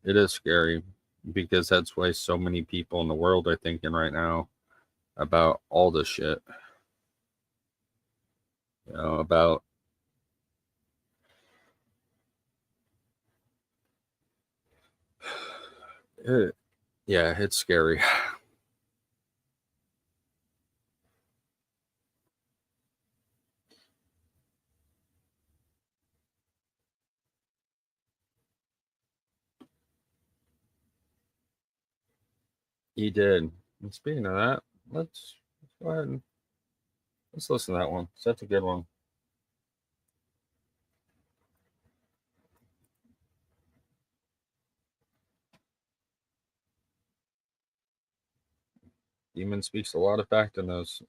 It is scary because that's why so many people in the world are thinking right now about all this shit. About it. Yeah, it's scary. He did. And speaking of that, let's go ahead and let's listen to that one. That's a good one. Demon speaks a lot of fact in those.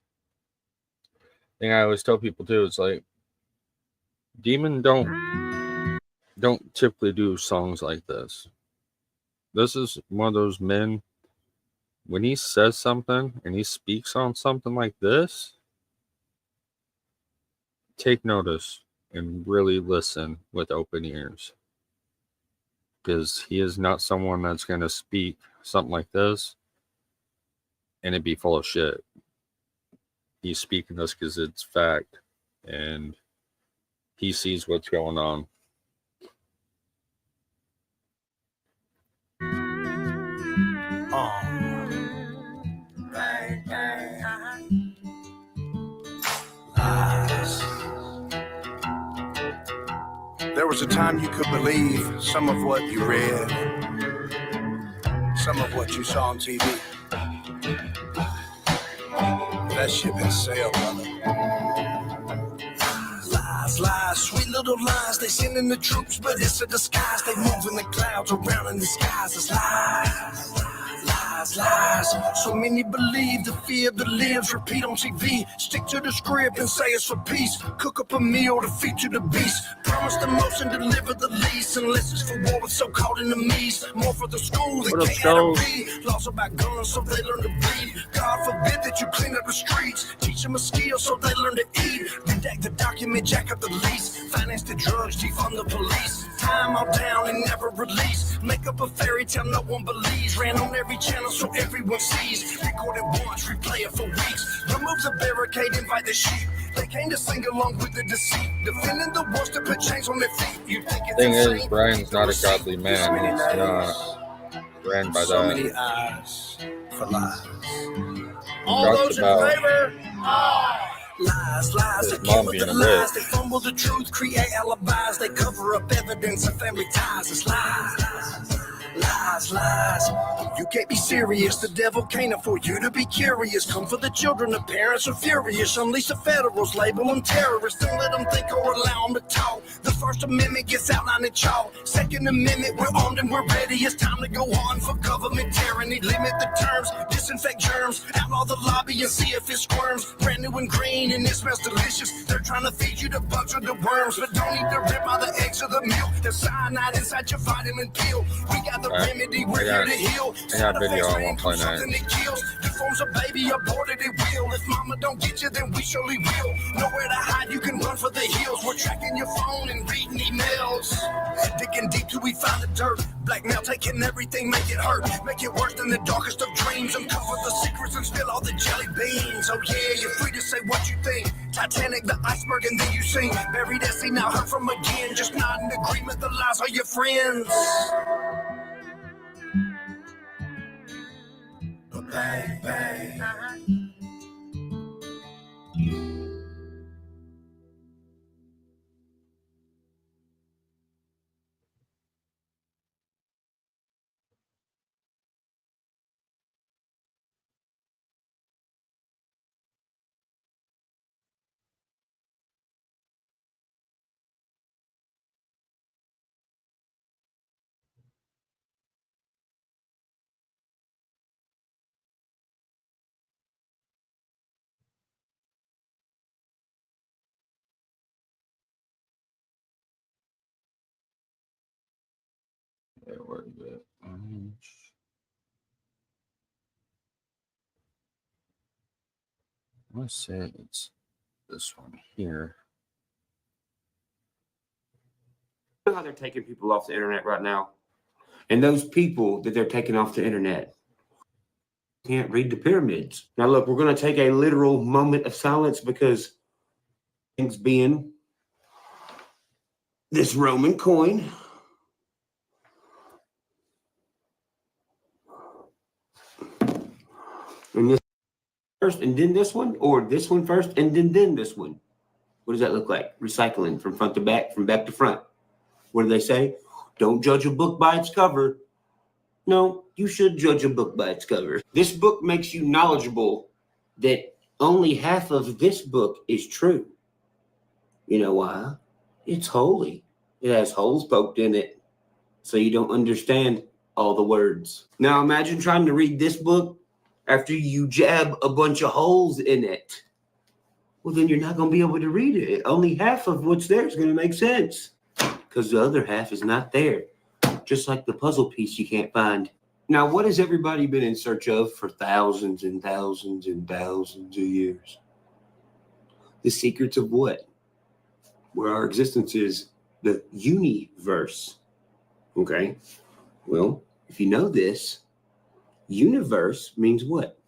Thing I always tell people too, it's like Demon don't typically do songs like this. This is one of those men, when he says something and he speaks on something like this, take notice and really listen with open ears. Because he is not someone that's going to speak something like this and it be full of shit. He's speaking this because it's fact and he sees what's going on. There was a time you could believe some of what you read, some of what you saw on TV. That ship has sailed, brother. Lies, lies, sweet little lies. They send in the troops, but it's a disguise. They move in the clouds around in the skies. It's lies. Lies, lies. So many believe the fear that lives. Repeat on TV. Stick to the script and say it's for peace. Cook up a meal to feed to the beast. Promise the most and deliver the least. Unless it's for war with so-called enemies. More for the school that can't read. Laws about guns so they learn to bleed. God forbid that you clean up the streets. Teach them a skill so they learn to eat. Redact the document, jack up the lease. Finance the drugs, defund the police. Time all down and never release. Make up a fairy tale no one believes. Ran on every channel so everyone sees. Record it once, replay it for weeks. Remove the barricade, invite the sheep. They came to sing along with the deceit. Defending the ones to put chains on their feet. You think it's Thing insane? is, Brian's not a godly man. He's not ran by So that. many eyes for lies. All those in favor? Lies, lies, they His mom kill with being the a lies. bitch. They fumble the truth, create alibis. They cover up evidence of family ties. It's lies. Lies, lies. You can't be serious. The devil can't afford you to be curious. Come for the children. The parents are furious. Unleash the federals. Label them terrorists. Don't let them think or allow them to talk. The First Amendment gets outlined in chalk. Second Amendment, we're armed and we're ready. It's time to go on for government tyranny. Limit the terms. Disinfect germs. Outlaw the lobby and see if it squirms. Brand new and green and it smells delicious. They're trying to feed you the bugs or the worms. But don't eat the rib out the eggs or the milk. There's cyanide inside your vitamin pill. We got the remedy, we're here to heal. I got video I won't play Something that kills. Deforms a baby, aborted it will. If mama don't get you, then we surely will. Nowhere to hide, you can run for the hills. We're tracking your phone and reading emails. Digging deep till we find the dirt. Blackmail, taking everything, make it hurt. Make it worse than the darkest of dreams. Uncover the secrets and spill all the jelly beans. Oh yeah, you're free to say what you think. Titanic, the iceberg, and then you sing. Buried at sea, now heard from again. Just nod in agreement, the lies are your friends. Bang, bang. Yeah, where is it? Let's say it's this one here. You know how they're taking people off the internet right now? And those people that they're taking off the internet can't read the pyramids. Now, look, we're going to take a literal moment of silence because things being this Roman coin. And this first, and then this one, or this one first, and then this one. What does that look like? Recycling from front to back, from back to front. What do they say? Don't judge a book by its cover. No, you should judge a book by its cover. This book makes you knowledgeable that only half of this book is true. You know why? It's holy. It has holes poked in it, so you don't understand all the words. Now imagine trying to read this book after you jab a bunch of holes in it. Well, then you're not going to be able to read it. Only half of what's there is going to make sense because the other half is not there. Just like the puzzle piece you can't find. Now, what has everybody been in search of for thousands and thousands and thousands of years? The secrets of what? Where our existence is, the universe. Okay? Well, if you know this, universe means what?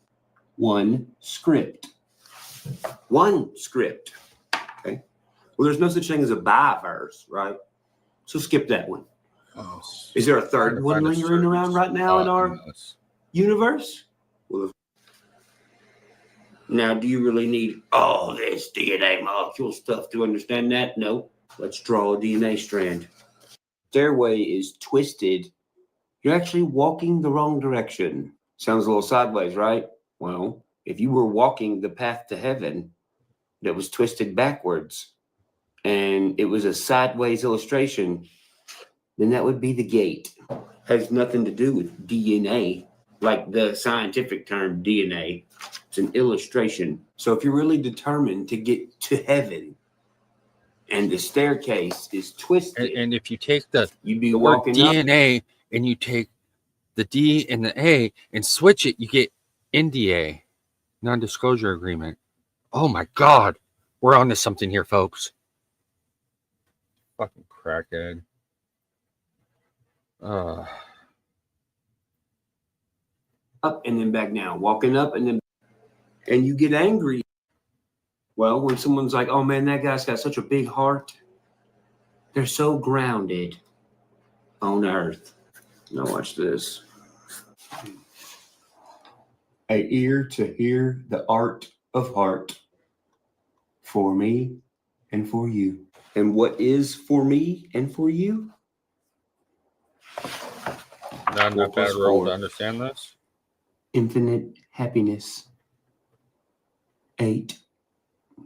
One script. One script. Okay? Well, there's no such thing as a biverse, right? So skip that one. Oh, is there a third one lingering around right now in our universe? Well, now, do you really need all this DNA molecule stuff to understand that? No. Let's draw a DNA strand. Stairway is twisted. You're actually walking the wrong direction. Sounds a little sideways, right? Well, if you were walking the path to heaven that was twisted backwards and it was a sideways illustration, then that would be the gate. Has nothing to do with DNA, like the scientific term DNA. It's an illustration. So if you're really determined to get to heaven and the staircase is twisted, And if you take the word walking up. DNA and you take the D and the A and switch it, you get NDA, non-disclosure agreement. Oh my God, we're on to something here, folks. Fucking crackhead. Up and then back down, walking up and then, and you get angry. Well, when someone's like, oh man, that guy's got such a big heart. They're so grounded on earth. Now watch this. A ear to hear the art of heart for me and for you. And what is for me and for you? Not enough bad role to understand this. Infinite happiness. 8.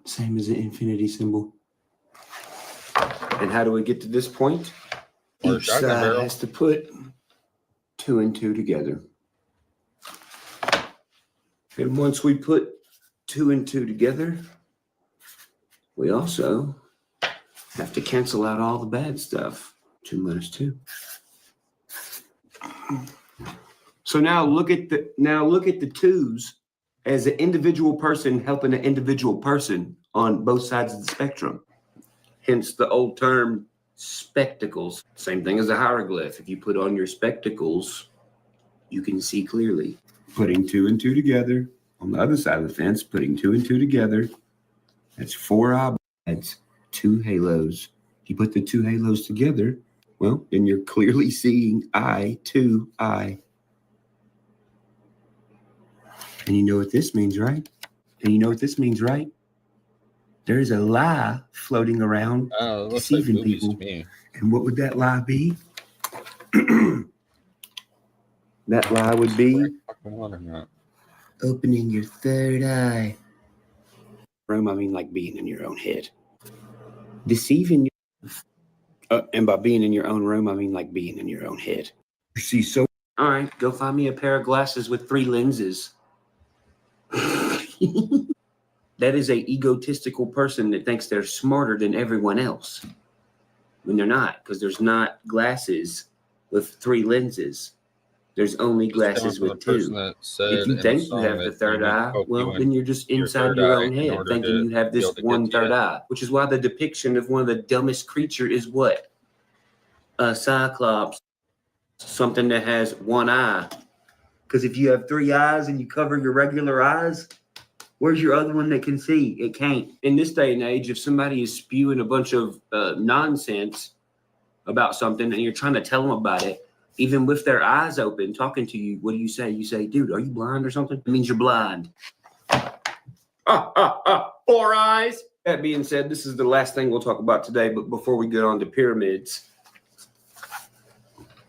Same as the infinity symbol. And how do we get to this point? Or Each side has to put 2 and 2 together. And once we put 2 and 2 together, we also have to cancel out all the bad stuff. 2 minus 2. So now look at the twos as an individual person helping an individual person on both sides of the spectrum. Hence the old term spectacles. Same thing as a hieroglyph. If you put on your spectacles, you can see clearly. Putting 2 and 2 together on the other side of the fence, putting 2 and 2 together, that's 4 eyeballs, 2 halos. You put the 2 halos together, well, then you're clearly seeing eye to eye. And you know what this means, right? There's a lie floating around deceiving people. And what would that lie be? That lie would be opening your third eye. Room, I mean like being in your own head. Deceiving you. And by being in your own room, I mean like being in your own head. You see, so. All right, go find me a pair of glasses with 3 lenses. That is a egotistical person that thinks they're smarter than everyone else. When they're not, because there's not glasses with 3 lenses. There's only glasses with 2. If you think you have the third eye, well, then you're just inside your own head, thinking you have this one third eye. Which is why the depiction of one of the dumbest creature is what? A cyclops. Something that has 1 eye. Because if you have 3 eyes and you cover your regular eyes, where's your other one that can see? It can't. In this day and age, if somebody is spewing a bunch of nonsense about something and you're trying to tell them about it, even with their eyes open, talking to you, what do you say? You say, dude, are you blind or something? It means you're blind. 4 eyes. That being said, this is the last thing we'll talk about today, but before we get on to pyramids,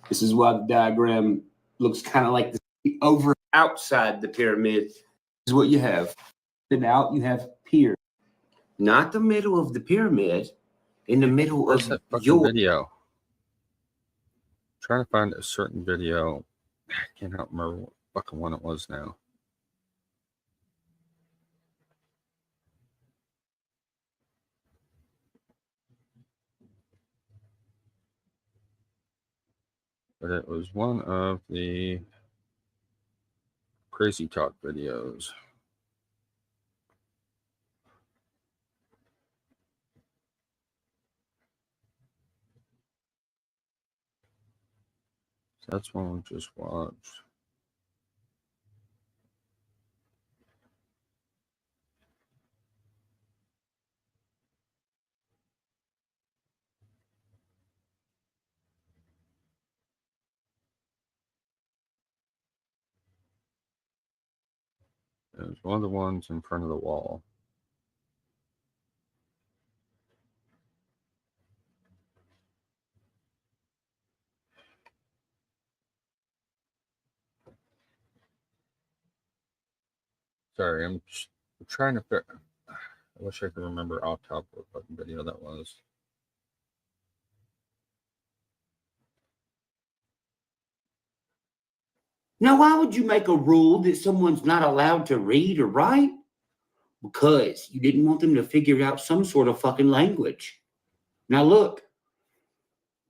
this is why the diagram looks kind of like the over outside the pyramid is what you have. And out you have pier. Not the middle of the pyramid, in the middle Where's of that fucking your video? Trying to find a certain video. I cannot remember what fucking one it was now. But it was one of the Crazy Talk videos. So that's one we just watched. It was one of the ones in front of the wall. Sorry, I'm trying to figure. I wish I could remember off top what fucking video that was. Now, why would you make a rule that someone's not allowed to read or write? Because you didn't want them to figure out some sort of fucking language. Now, look,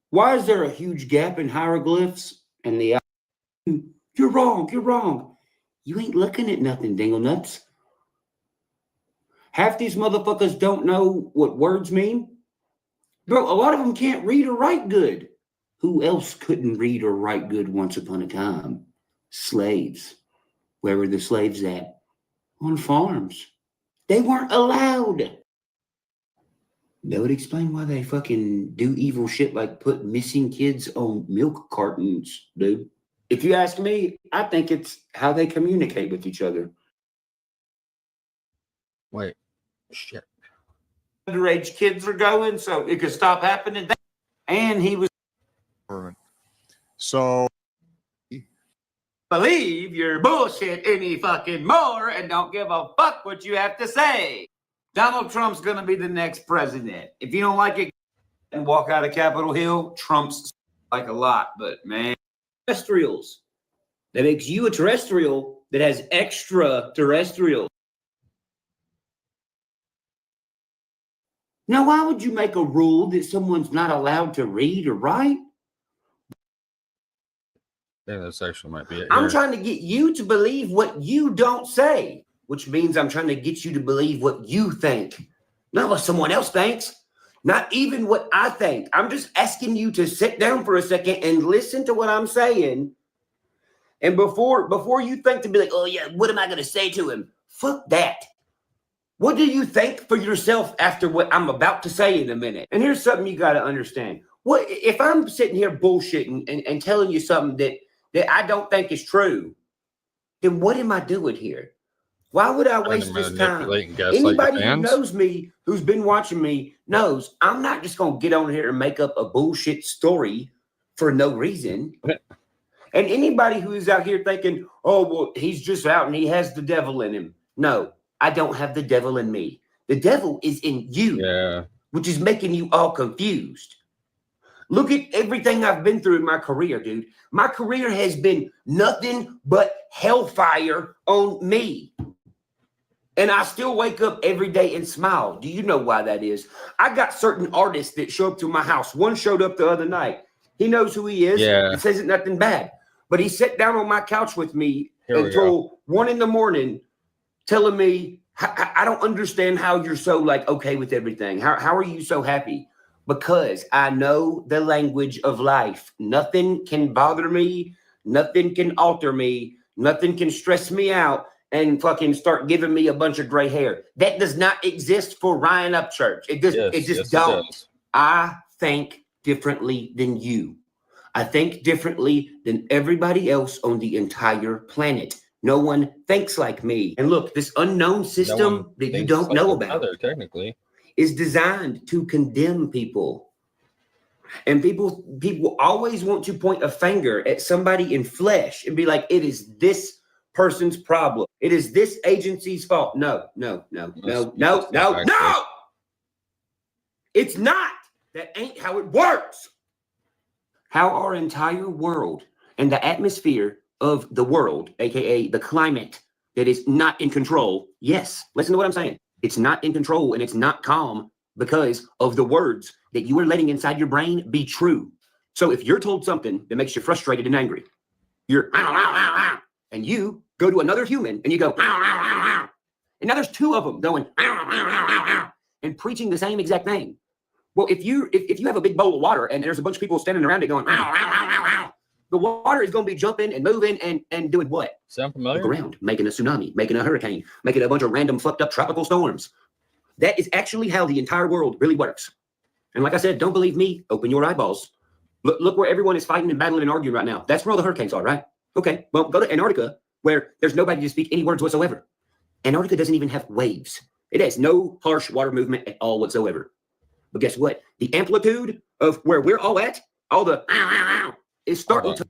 why is there a huge gap in hieroglyphs and the you're wrong, you're wrong. You ain't looking at nothing, dingle nuts. Half these motherfuckers don't know what words mean. Bro, a lot of them can't read or write good. Who else couldn't read or write good once upon a time? Slaves. Where were the slaves at? On farms. They weren't allowed. That would explain why they fucking do evil shit like put missing kids on milk cartons, dude. If you ask me, I think it's how they communicate with each other. Wait, shit. Underage kids are going, so it could stop happening. And he was. So. Believe your bullshit any fucking more and don't give a fuck what you have to say. Donald Trump's going to be the next president. If you don't like it and walk out of Capitol Hill, Trump's like a lot, but man. Terrestrials. That makes you a terrestrial that has extraterrestrial. Now, why would you make a rule that someone's not allowed to read or write? Yeah, this actually might be it. I'm here. trying to get you to believe what you don't say, which means I'm trying to get you to believe what you think, not what someone else thinks, not even what I think. I'm just asking you to sit down for a second and listen to what I'm saying. And before you think to be like, oh yeah, what am I going to say to him? Fuck that. What do you think for yourself after what I'm about to say in a minute? And here's something you got to understand. What if I'm sitting here bullshitting and telling you something that I don't think is true, then what am I doing here? Why would I waste this time? Anybody who knows me, who's been watching me, knows I'm not just going to get on here and make up a bullshit story for no reason. And anybody who is out here thinking, oh, well, he's just out and he has the devil in him. No, I don't have the devil in me. The devil is in you, which is making you all confused. Look at everything I've been through in my career, dude. My career has been nothing but hellfire on me. And I still wake up every day and smile. Do you know why that is? I got certain artists that show up to my house. One showed up the other night. He knows who he is. Yeah. It says nothing bad. But he sat down on my couch with me until 1 a.m. telling me, I don't understand how you're so like okay with everything. How are you so happy? Because I know the language of life. Nothing can bother me. Nothing can alter me. Nothing can stress me out and fucking start giving me a bunch of gray hair. That does not exist for Ryan Upchurch. It just don't. I think differently than you. I think differently than everybody else on the entire planet. No one thinks like me. And look, this unknown system that you don't know about technically is designed to condemn people. And people always want to point a finger at somebody in flesh and be like, it is this person's problem. It is this agency's fault. No. It's not. That ain't how it works. How our entire world and the atmosphere of the world, aka the climate that is not in control. Yes, listen to what I'm saying. It's not in control and it's not calm because of the words that you are letting inside your brain be true. So if you're told something that makes you frustrated and angry, you're and you go to another human and you go and now there's two of them going and preaching the same exact thing. Well, if you have a big bowl of water and there's a bunch of people standing around it going the water is going to be jumping and moving and doing what? Sound familiar? Look around, making a tsunami, making a hurricane, making a bunch of random fucked up tropical storms. That is actually how the entire world really works. And like I said, don't believe me, open your eyeballs. Look where everyone is fighting and battling and arguing right now. That's where all the hurricanes are, right? Okay, well, go to Antarctica where there's nobody to speak any words whatsoever. Antarctica doesn't even have waves. It has no harsh water movement at all whatsoever. But guess what? The amplitude of where we're all at, all the is starting to.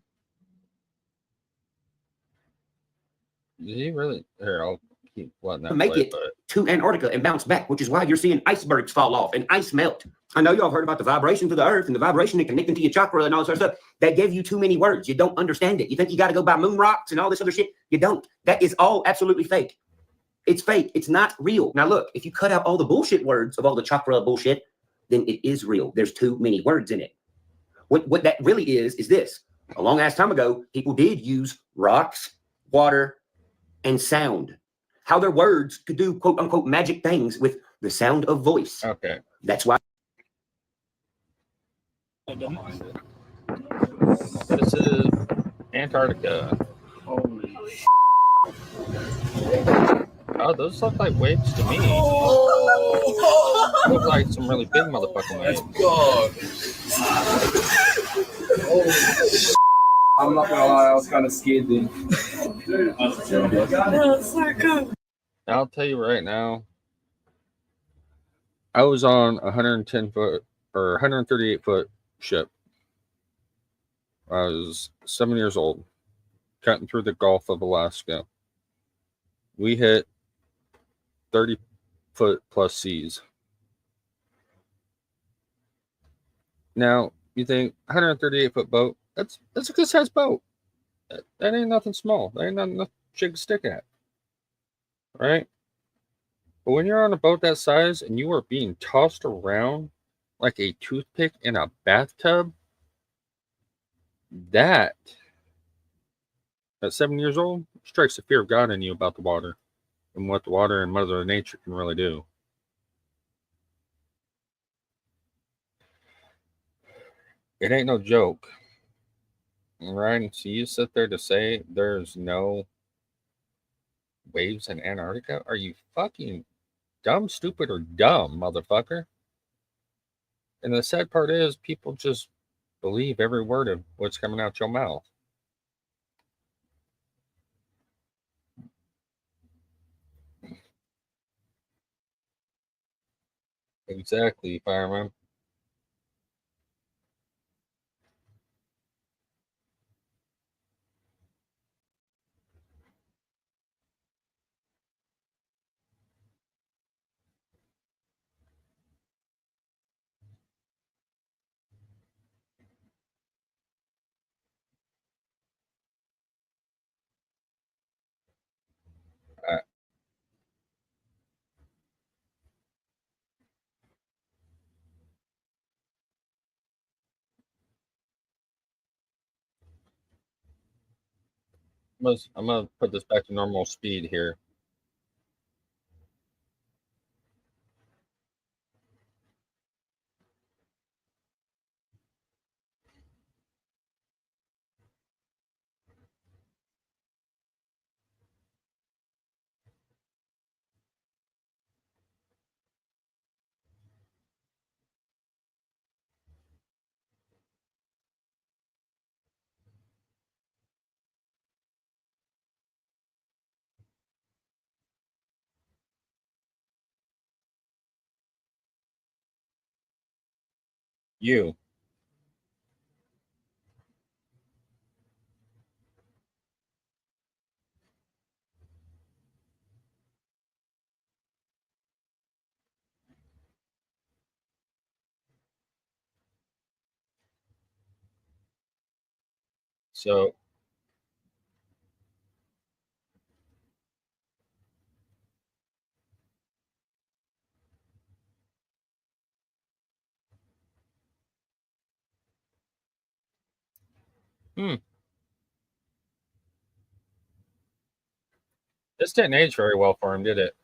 Did he really? Here, I'll keep letting that make play, it to Antarctica and bounce back, which is why you're seeing icebergs fall off and ice melt. I know y'all heard about the vibration to the earth and the vibration and connecting to your chakra and all this other stuff. That gave you too many words. You don't understand it. You think you got to go buy moon rocks and all this other shit. You don't. That is all absolutely fake. It's fake. It's not real. Now look, if you cut out all the bullshit words of all the chakra bullshit, then it is real. There's too many words in it. What that really is this. A long ass time ago, people did use rocks, water, and sound. How their words could do quote unquote magic things with the sound of voice. Okay. That's why. This is Antarctica. Holy Oh, those look like waves to me. Look like some really big motherfucking waves. God. I'm not gonna lie, I was kind of scared then. I'll tell you right now, I was on a 110 foot or 138 foot ship. I was 7 years old, cutting through the Gulf of Alaska. We hit 30 foot plus seas. Now, you think 138 foot boat, that's a good sized boat. That ain't nothing small. That ain't nothing shit to stick at. Right? But when you're on a boat that size and you are being tossed around like a toothpick in a bathtub, that at 7 years old strikes the fear of God in you about the water and what the water and Mother Nature can really do. It ain't no joke. Right? So you sit there to say there's no waves in Antarctica? Are you fucking dumb, stupid, or dumb, motherfucker? And the sad part is people just believe every word of what's coming out your mouth. Exactly, fireman. I'm gonna put this back to normal speed here. You. So this didn't age very well for him, did it?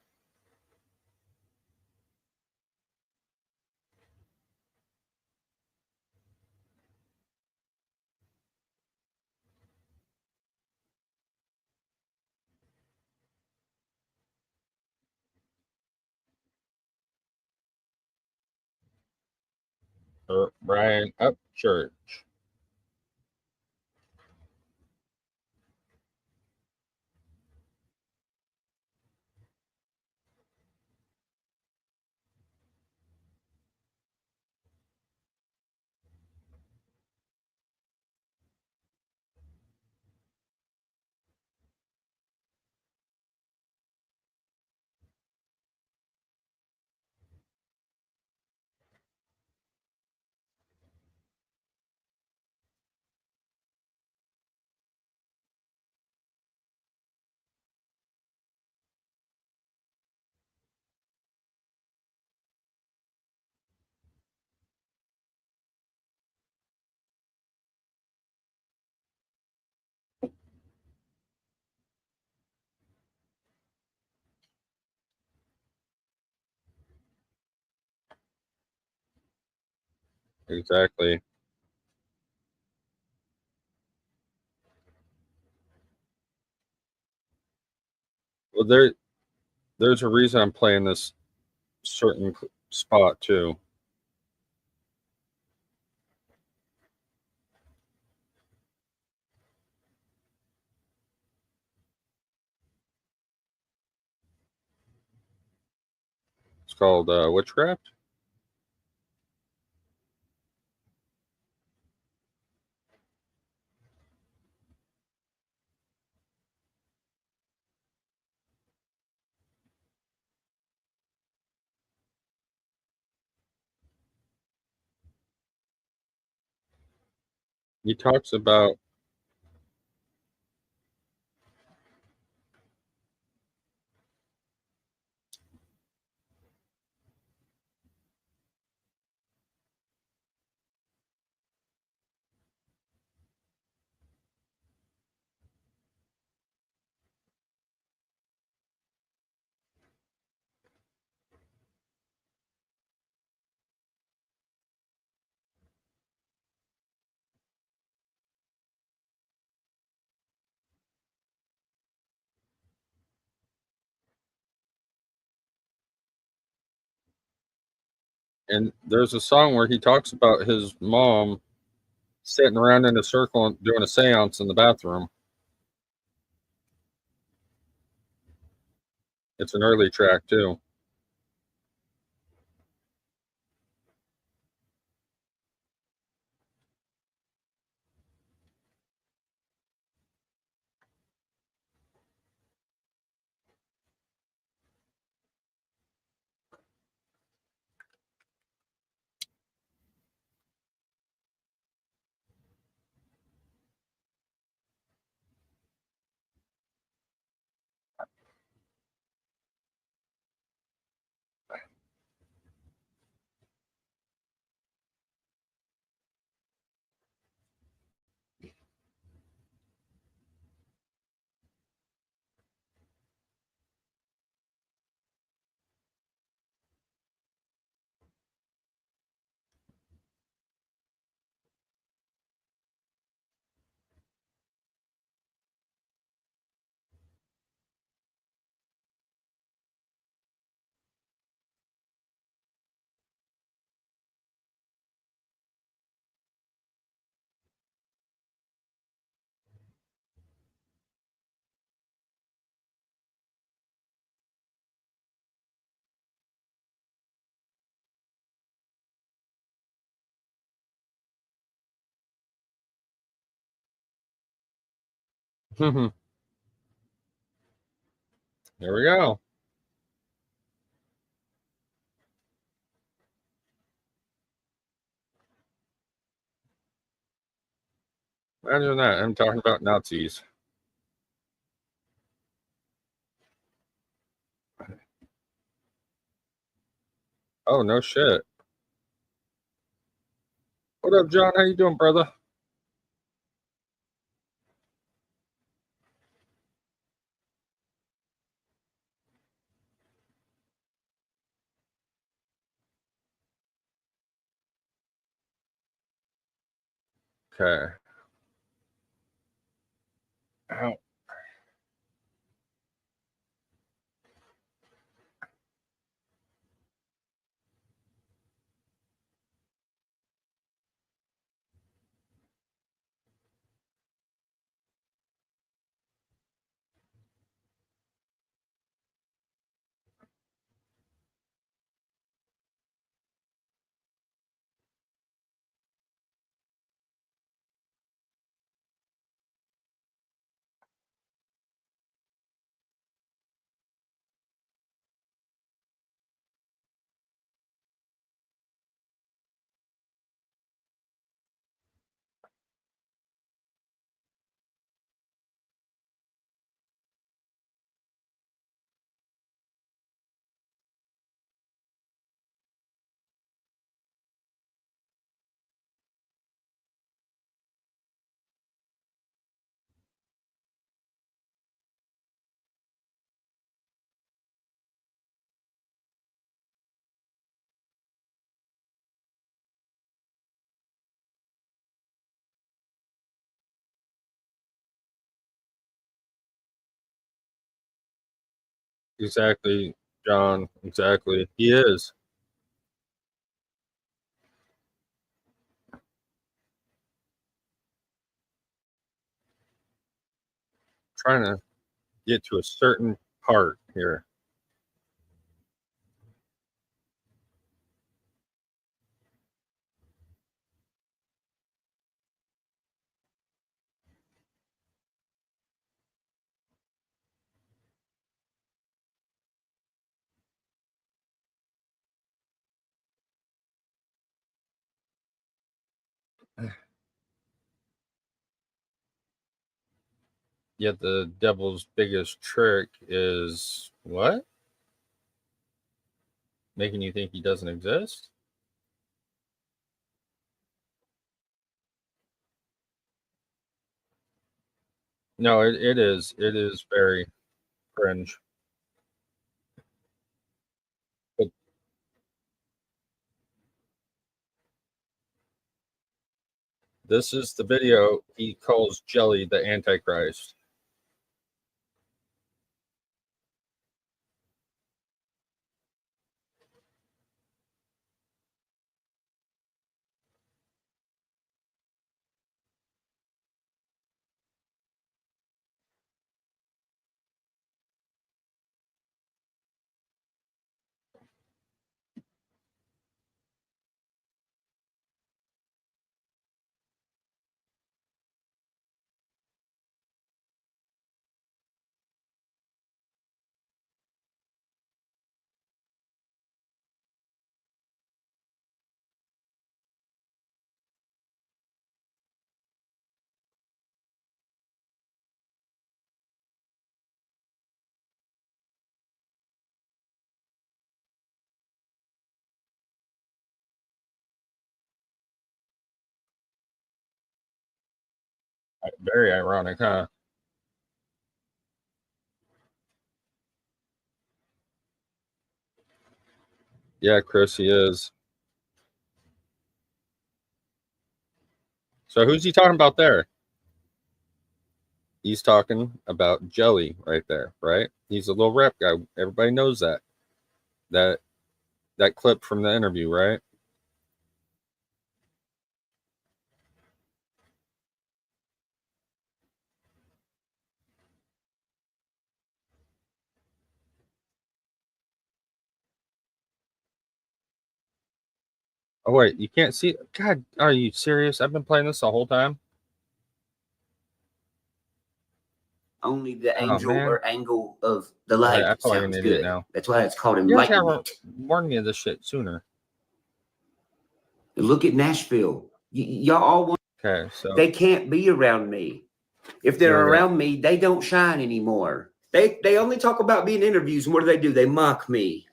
Brian Upchurch. Exactly. Well, there's a reason I'm playing this certain spot too. It's called Witchcraft. He talks about and there's a song where he talks about his mom sitting around in a circle and doing a seance in the bathroom. It's an early track too. Here we go. Imagine that. I'm talking about Nazis. Oh, no shit. What up, John? How you doing, brother? Okay. Ow. Exactly, John. Exactly. He is. Trying to get to a certain part here. Yet the devil's biggest trick is what? Making you think he doesn't exist? No, it is. It is very cringe. But this is the video he calls Jelly the Antichrist. Very ironic, huh? Yeah, Chris, he is. So who's he talking about there? He's talking about Jelly right there, right? He's a little rap guy. Everybody knows that. That that clip from the interview, right? Oh wait, you can't see. God, are you serious? I've been playing this the whole time. Only the Oh, angel man. or angle of the I light feel like an sounds idiot good. now. That's why it's called You guys gotta enlightenment. warn me of this shit sooner. Look at Nashville. Y'all all want Okay, so They can't be around me. If they're around me, they don't shine anymore. They only talk about me in interviews, and what do? They mock me.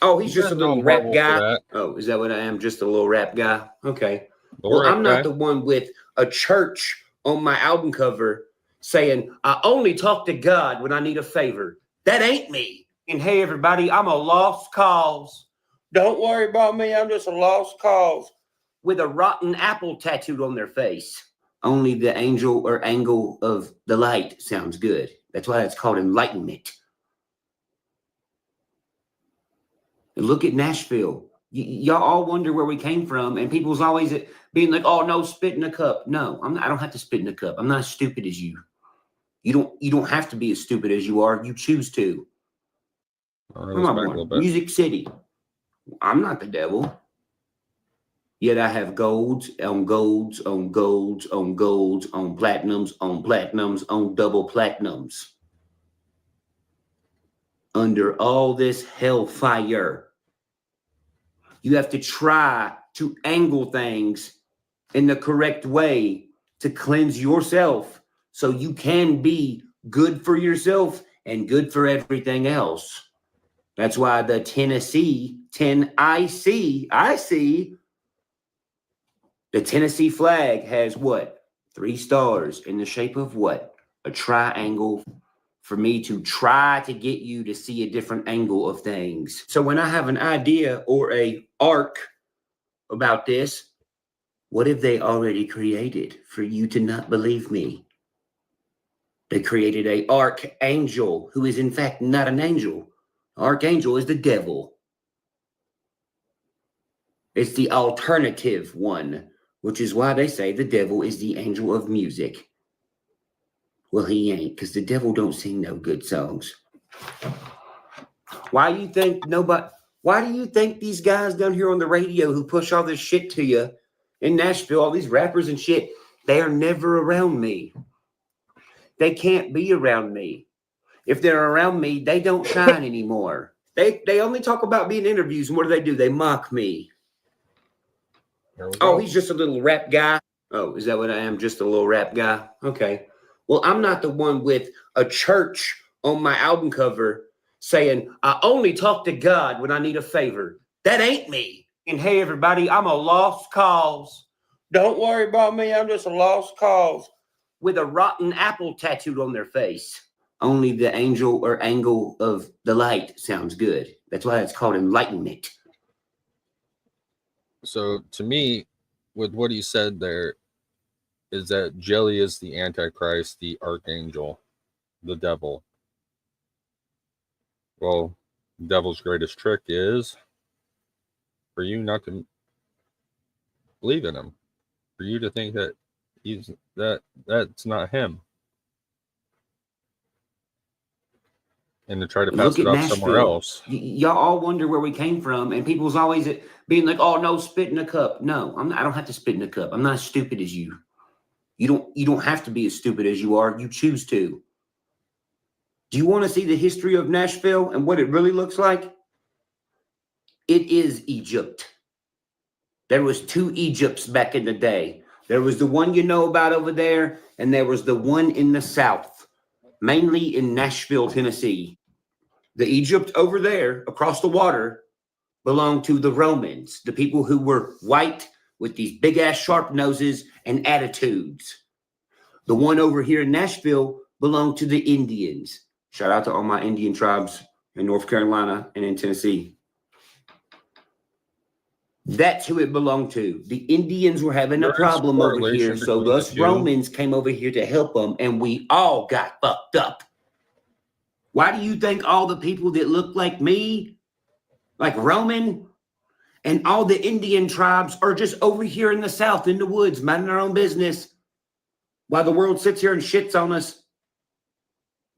Oh, he's just a little rap guy. Oh, is that what I am? Just a little rap guy? Okay. Well, I'm not the one with a church on my album cover saying, I only talk to God when I need a favor. That ain't me. And hey, everybody, I'm a lost cause. Don't worry about me. I'm just a lost cause with a rotten apple tattooed on their face. Only the angel or angle of the light sounds good. That's why it's called enlightenment. And look at Nashville. Y'all all wonder where we came from, and people's always being like, "Oh no, spit in a cup." No, I don't have to spit in a cup. I'm not as stupid as you. You don't have to be as stupid as you are. You choose to. Come on, Music City. I'm not the devil. Yet I have golds on golds on golds on golds on platinums on double platinums. Under all this hellfire, you have to try to angle things in the correct way to cleanse yourself so you can be good for yourself and good for everything else. That's why the Tennessee, the Tennessee flag has what? 3 stars in the shape of what? A triangle for me to try to get you to see a different angle of things. So when I have an idea or a arc about this, what have they already created for you to not believe me? They created an archangel who is in fact not an angel. Archangel is the devil. It's the alternative one, which is why they say the devil is the angel of music. Well, he ain't, because the devil don't sing no good songs. Why do you think these guys down here on the radio who push all this shit to you in Nashville, all these rappers and shit, they are never around me. They can't be around me. If they're around me, they don't shine anymore. They only talk about me in interviews, and what do? They mock me. Oh, he's just a little rap guy. Oh, is that what I am? Just a little rap guy? Okay. Well, I'm not the one with a church on my album cover saying, I only talk to God when I need a favor. That ain't me. And hey, everybody, I'm a lost cause. Don't worry about me. I'm just a lost cause with a rotten apple tattooed on their face. Only the angel or angle of the light sounds good. That's why it's called enlightenment. So to me, with what he said there, is that Jelly is the Antichrist, the Archangel, the devil. Well, the devil's greatest trick is for you not to believe in him, for you to think that that's not him, and to try to pass it off somewhere else. Y'all all wonder where we came from, and people's always being like, "Oh no, spit in a cup." No, I don't have to spit in a cup. I'm not as stupid as you. You don't have to be as stupid as you are. You choose to. Do you want to see the history of Nashville and what it really looks like? It is Egypt. There was 2 Egypts back in the day. There was the one you know about over there, and there was the one in the south, mainly in Nashville, Tennessee. The Egypt over there, across the water, belonged to the Romans, the people who were white with these big-ass sharp noses and attitudes. The one over here in Nashville belonged to the Indians. Shout out to all my Indian tribes in North Carolina and in Tennessee. That's who it belonged to. The Indians were having a problem over here, so us Romans came over here to help them, and we all got fucked up. Why do you think all the people that look like me, like Roman, and all the Indian tribes are just over here in the South, in the woods, minding their own business, while the world sits here and shits on us?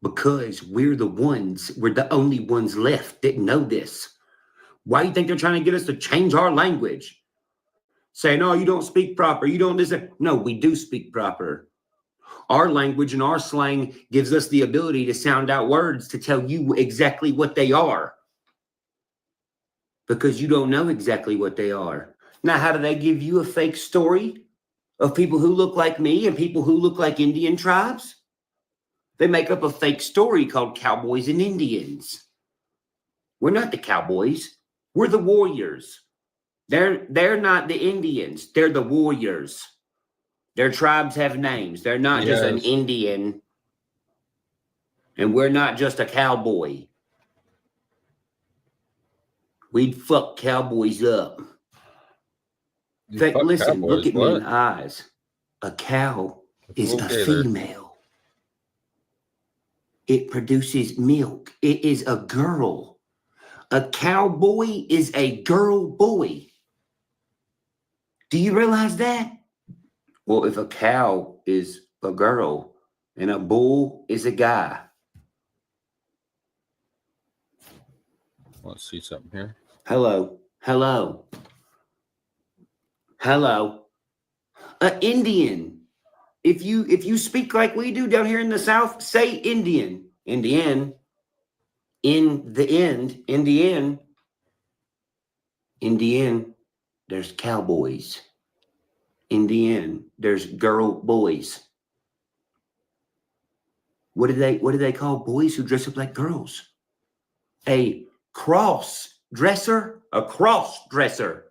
Because we're the only ones left that know this. Why do you think they're trying to get us to change our language? Saying, oh, you don't speak proper, you don't listen. No, we do speak proper. Our language and our slang gives us the ability to sound out words to tell you exactly what they are. Because you don't know exactly what they are. Now, how do they give you a fake story of people who look like me and people who look like Indian tribes? They make up a fake story called Cowboys and Indians. We're not the cowboys. We're the warriors. They're not the Indians. They're the warriors. Their tribes have names. They're not just an Yes. Indian, and we're not just a cowboy. We'd fuck cowboys up. You Fact, fuck listen, look cowboys, at me in what? the eyes. A cow is a Okay there. female. It produces milk. It is a girl. A cowboy is a girl boy. Do you realize that? Well, if a cow is a girl and a bull is a guy. Let's see something here. Hello. Hello. Hello. An Indian. If you speak like we do down here in the South, say Indian. Indian. In the end, Indian, there's cowboys. In the end, there's girl boys. What do they call boys who dress up like girls? A cross dresser? A cross dresser.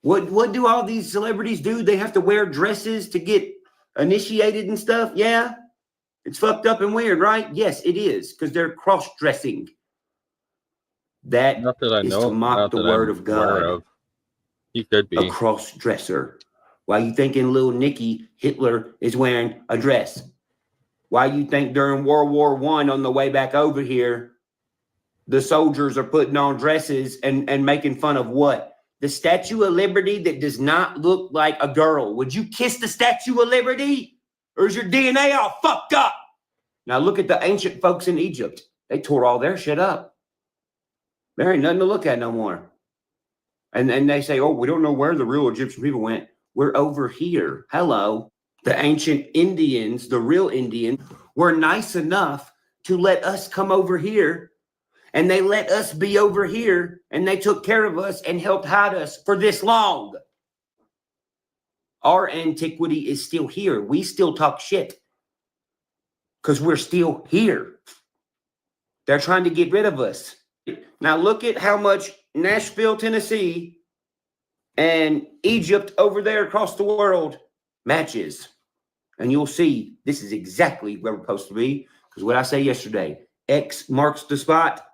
What do all these celebrities do? They have to wear dresses to get initiated and stuff? Yeah. It's fucked up and weird, right? Yes, it is, because they're cross-dressing. That Not that I is know, to mock not the that word I'm of aware God. of. He could A be. cross-dresser. Why you thinking little Nicky Hitler is wearing a dress? Why you think during World War I on the way back over here, the soldiers are putting on dresses and making fun of what? The Statue of Liberty that does not look like a girl. Would you kiss the Statue of Liberty? Or is your DNA all fucked up? Now look at the ancient folks in Egypt. They tore all their shit up. There ain't nothing to look at no more. And they say, oh, we don't know where the real Egyptian people went. We're over here. Hello. The ancient Indians, the real Indians, were nice enough to let us come over here. And they let us be over here. And they took care of us and helped hide us for this long. Our antiquity is still here. We still talk shit. Because we're still here. They're trying to get rid of us. Now look at how much Nashville, Tennessee and Egypt over there across the world matches. And you'll see this is exactly where we're supposed to be. Because what I say yesterday, X marks the spot.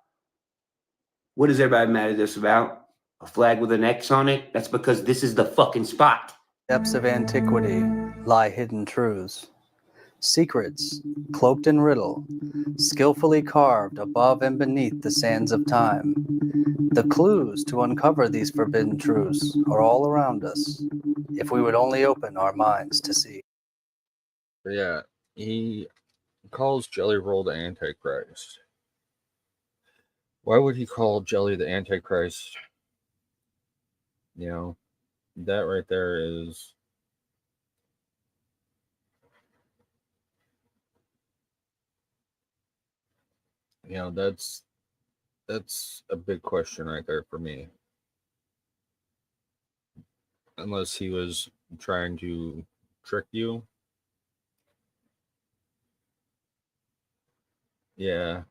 What is everybody mad at us about? A flag with an X on it? That's because this is the fucking spot. Depths of antiquity lie hidden truths. Secrets, cloaked in riddle, skillfully carved above and beneath the sands of time. The clues to uncover these forbidden truths are all around us, if we would only open our minds to see. But yeah, he calls Jelly Roll the Antichrist. Why would he call Jelly the Antichrist? You know, that right there is... You know, that's a big question right there for me. Unless he was trying to trick you. Yeah.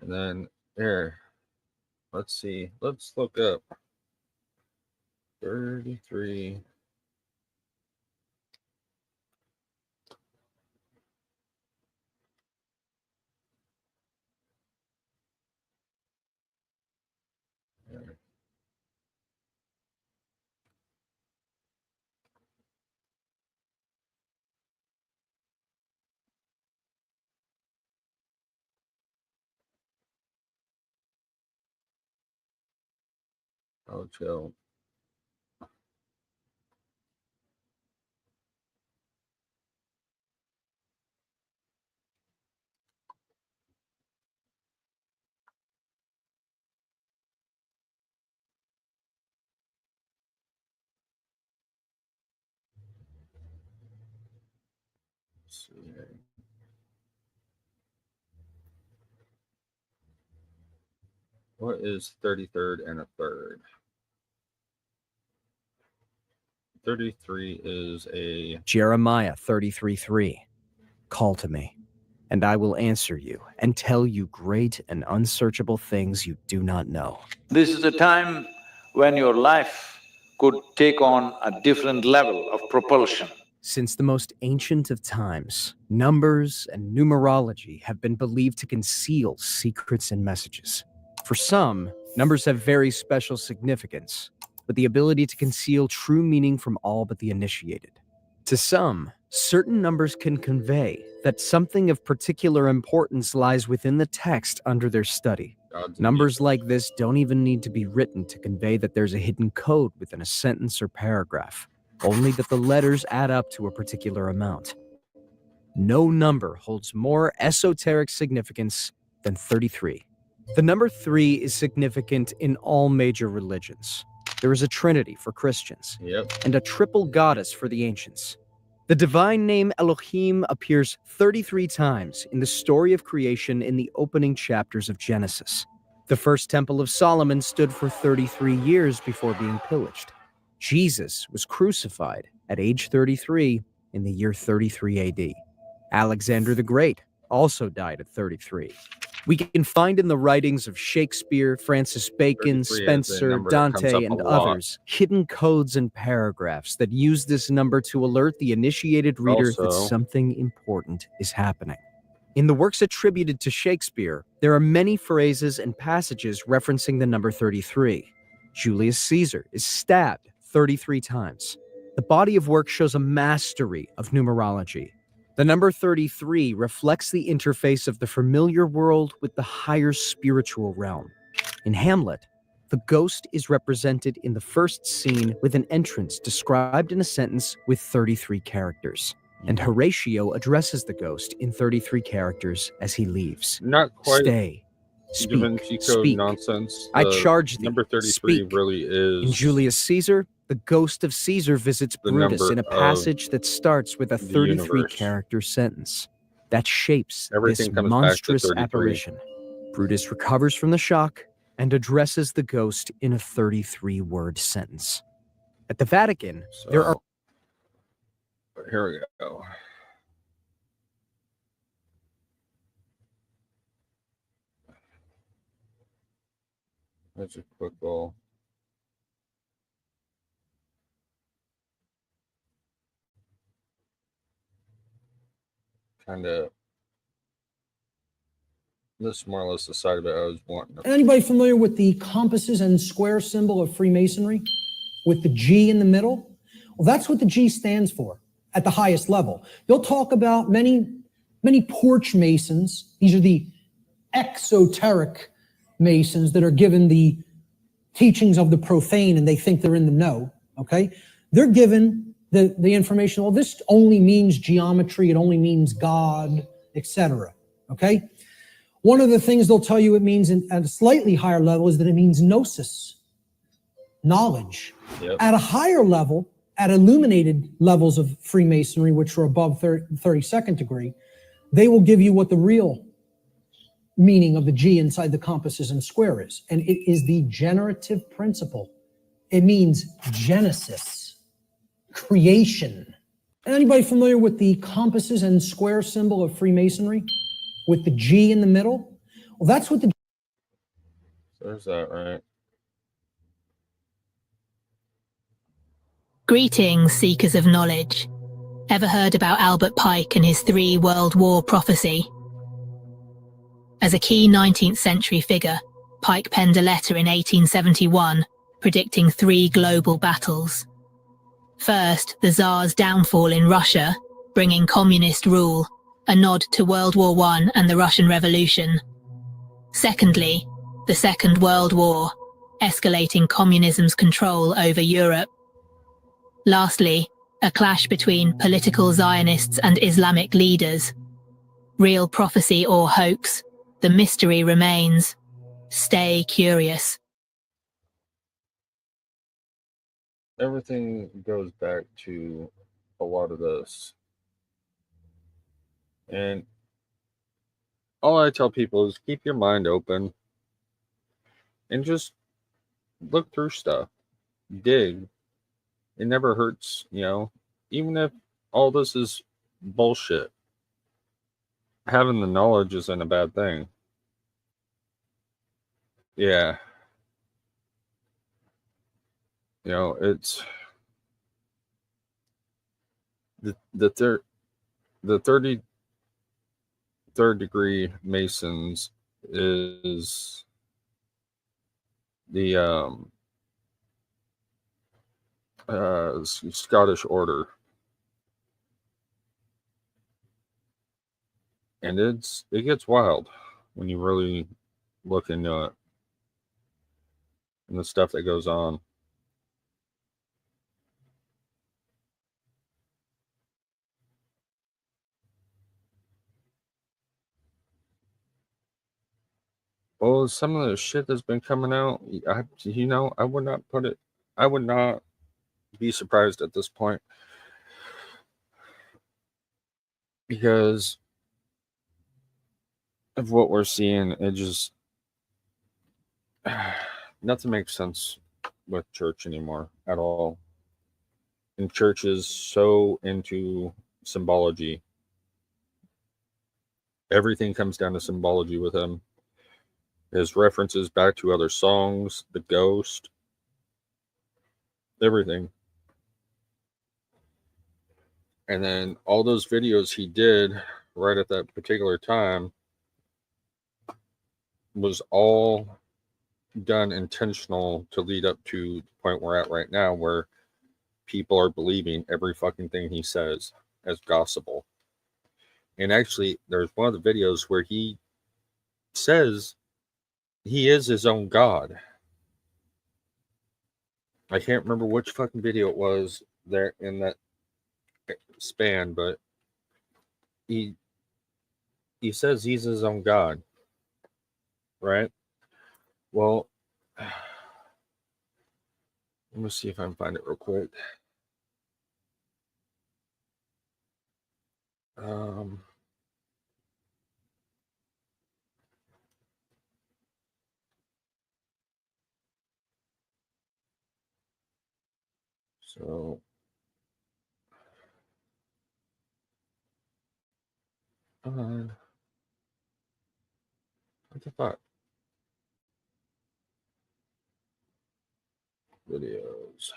And then here, let's see. Let's look up 33. Oh, chill. Let's see. What is 33rd and a third? 33 is a Jeremiah 33:3. Call to me, and I will answer you and tell you great and unsearchable things you do not know. This is a time when your life could take on a different level of propulsion. Since the most ancient of times, numbers and numerology have been believed to conceal secrets and messages. For some, numbers have very special significance, with the ability to conceal true meaning from all but the initiated. To some, certain numbers can convey that something of particular importance lies within the text under their study. Numbers like this don't even need to be written to convey that there's a hidden code within a sentence or paragraph, only that the letters add up to a particular amount. No number holds more esoteric significance than 33. The number 3 is significant in all major religions. There is a trinity for Christians, and a triple goddess for the ancients. The divine name Elohim appears 33 times in the story of creation in the opening chapters of Genesis. The first Temple of Solomon stood for 33 years before being pillaged. Jesus was crucified at age 33 in the year 33 AD. Alexander the Great also died at 33. We can find in the writings of Shakespeare, Francis Bacon, Spencer, Dante, and others hidden codes and paragraphs that use this number to alert the initiated reader that something important is happening. In the works attributed to Shakespeare, there are many phrases and passages referencing the number 33. Julius Caesar is stabbed 33 times. The body of work shows a mastery of numerology. The number 33 reflects the interface of the familiar world with the higher spiritual realm. In Hamlet, the ghost is represented in the first scene with an entrance described in a sentence with 33 characters. And Horatio addresses the ghost in 33 characters as he leaves. Not quite Stay. Da Vinci Code nonsense. I charge thee. Number 33 really is. In Julius Caesar, the ghost of Caesar visits the Brutus in a number passage that starts with a the 33-character sentence. That shapes Everything this comes back to monstrous 33. apparition. Brutus recovers from the shock and addresses the ghost in a 33-word sentence. At the Vatican, there are... Here we go. That's a quick little. Kind of. This is more or less the side of it I was wanting. Anybody familiar with the compasses and square symbol of Freemasonry with the G in the middle? Well, that's what the G stands for at the highest level. You'll talk about many porch masons. These are the exoteric masons that are given the teachings of the profane and they think they're in the know, okay? They're given the information, well, this only means geometry, it only means God, etc., okay? One of the things they'll tell you it means at a slightly higher level is that it means gnosis, knowledge. Yep. At a higher level, at illuminated levels of Freemasonry, which are above 32nd degree, they will give you what the real meaning of the G inside the compasses and square is. And it is the generative principle. It means Genesis, creation. Anybody familiar with the compasses and square symbol of Freemasonry with the G in the middle? Well, that's what the... There's that, right? Greetings, seekers of knowledge. Ever heard about Albert Pike and his 3 World War prophecy? As a key 19th century figure, Pike penned a letter in 1871 predicting 3 global battles. First, the Tsar's downfall in Russia, bringing communist rule, a nod to World War I and the Russian Revolution. Secondly, the Second World War, escalating communism's control over Europe. Lastly, a clash between political Zionists and Islamic leaders. Real prophecy or hoax, the mystery remains. Stay curious. Everything goes back to a lot of this. And all I tell people is keep your mind open and just look through stuff. Dig. It never hurts, even if all this is bullshit. Having the knowledge isn't a bad thing. Yeah. It's the 33rd degree Masons is the Scottish order, and it gets wild when you really look into it and the stuff that goes on. Well, some of the shit that's been coming out, I would not put it. I would not be surprised at this point, because of what we're seeing. It just nothing makes sense with church anymore at all. And church is so into symbology. Everything comes down to symbology with him. His references back to other songs, the ghost, everything. And then all those videos he did right at that particular time was all done intentional to lead up to the point we're at right now, where people are believing every fucking thing he says as gospel. And actually, there's one of the videos where he says he is his own God. I can't remember which fucking video it was there in that span, but he says he's his own God, right? Well, let me see if I can find it real quick. So what the fuck? Videos.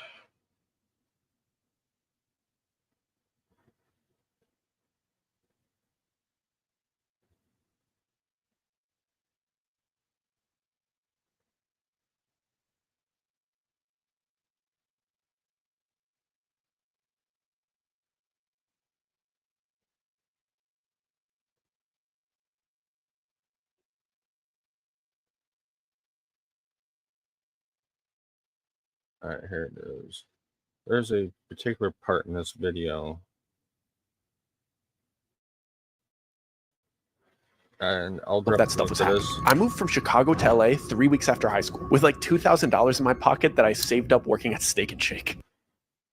All right, here it is. There's a particular part in this video, and I'll drop that stuff was happening. I moved from Chicago to LA 3 weeks after high school with like $2,000 in my pocket that I saved up working at Steak and Shake.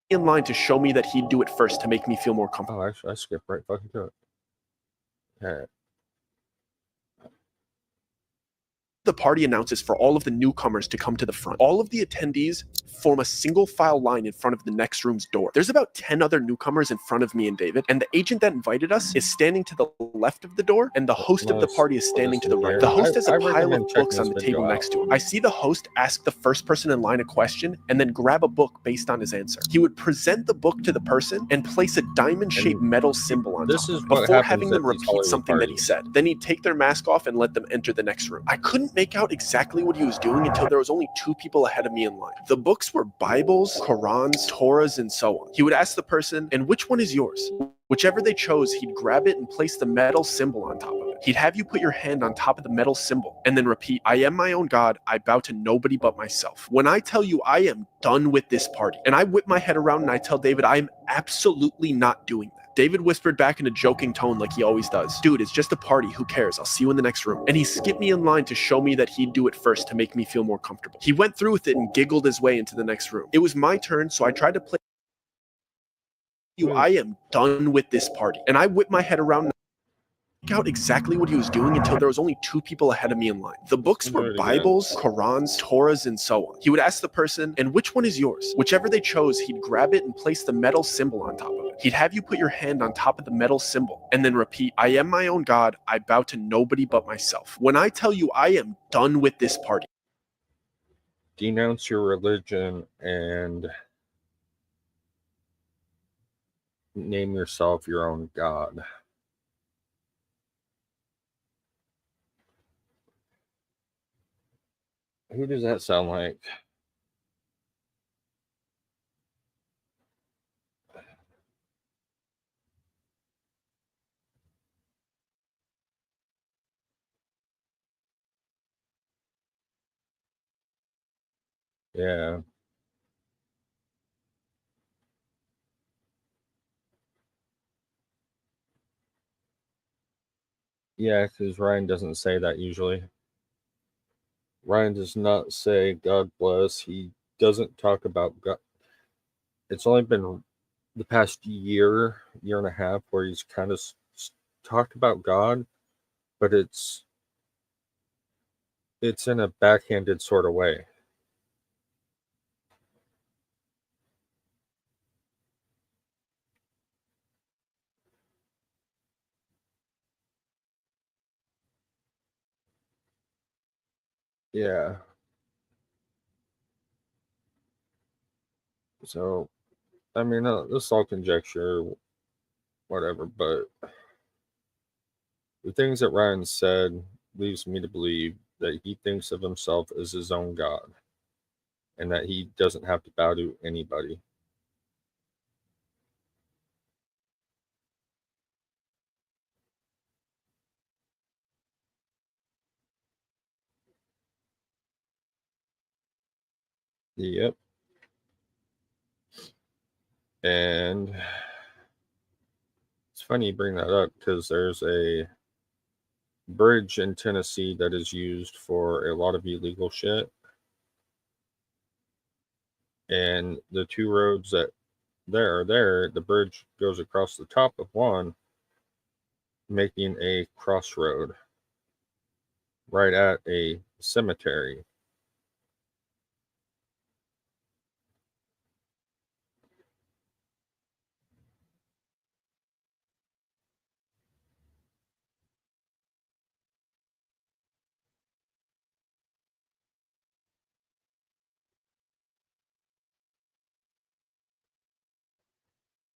In line to show me that he'd do it first to make me feel more comfortable. Oh, actually, I skipped right fucking to it. Yeah. The party announces for all of the newcomers to come to the front. All of the attendees form a single file line in front of the next room's door. There's about 10 other newcomers in front of me and David, and the agent that invited us is standing to the left of the door, and the host of the party is standing to the right. The host has a pile of books on the table next to him. I see the host ask the first person in line a question and then grab a book based on his answer. He would present the book to the person and place a diamond-shaped metal symbol on top before having them repeat something that he said. Then he'd take their mask off and let them enter the next room. I couldn't make out exactly what he was doing until there was only 2 people ahead of me in line. The books were Bibles, Qurans, Torahs, and so on. He would ask the person, "And which one is yours?" Whichever they chose, he'd grab it and place the metal symbol on top of it. He'd have you put your hand on top of the metal symbol and then repeat, "I am my own God. I bow to nobody but myself." When I tell you I am done with this party, and I whip my head around and I tell David I am absolutely not doing that. David whispered back in a joking tone like he always does, "Dude, it's just a party. Who cares? I'll see you in the next room." And he skipped me in line to show me that he'd do it first to make me feel more comfortable. He went through with it and giggled his way into the next room. It was my turn, so I tried to play I am done with this party. And I whipped my head around. out exactly what he was doing until there was only 2 people ahead of me in line. The books were Bibles, Qurans, Torahs, and so on. He would ask the person, and which one is yours? Whichever they chose, he'd grab it and place the metal symbol on top of it. He'd have you put your hand on top of the metal symbol and then repeat, I am my own God. I bow to nobody but myself. When I tell you I am done with this party. Denounce your religion and name yourself your own God. Who does that sound like? Yeah. Yeah, because Ryan doesn't say that usually. Ryan does not say God bless. He doesn't talk about God. It's only been the past year and a half where he's kind of talked about God, but it's in a backhanded sort of way. Yeah. So, I mean, this is all conjecture, whatever, but the things that Ryan said leaves me to believe that he thinks of himself as his own God and that he doesn't have to bow to anybody. Yep. And it's funny you bring that up because there's a bridge in Tennessee that is used for a lot of illegal shit. And the 2 roads that the bridge goes across the top of one, making a crossroad right at a cemetery.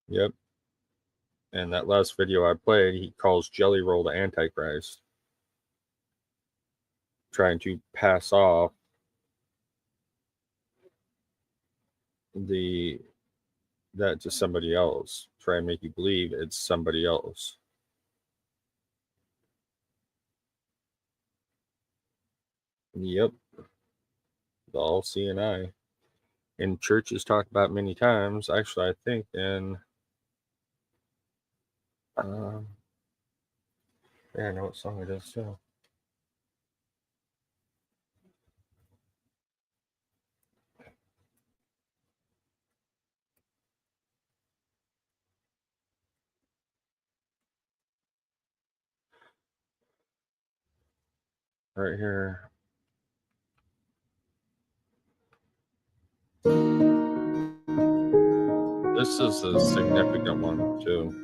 Yep. And that last video I played, he calls Jelly Roll the Antichrist, trying to pass off that to somebody else, try and make you believe it's somebody else. Yep. The all seeing eye. And church is talked about many times. Actually, I think in yeah, I know what song it is too. Right here. This is a significant one too.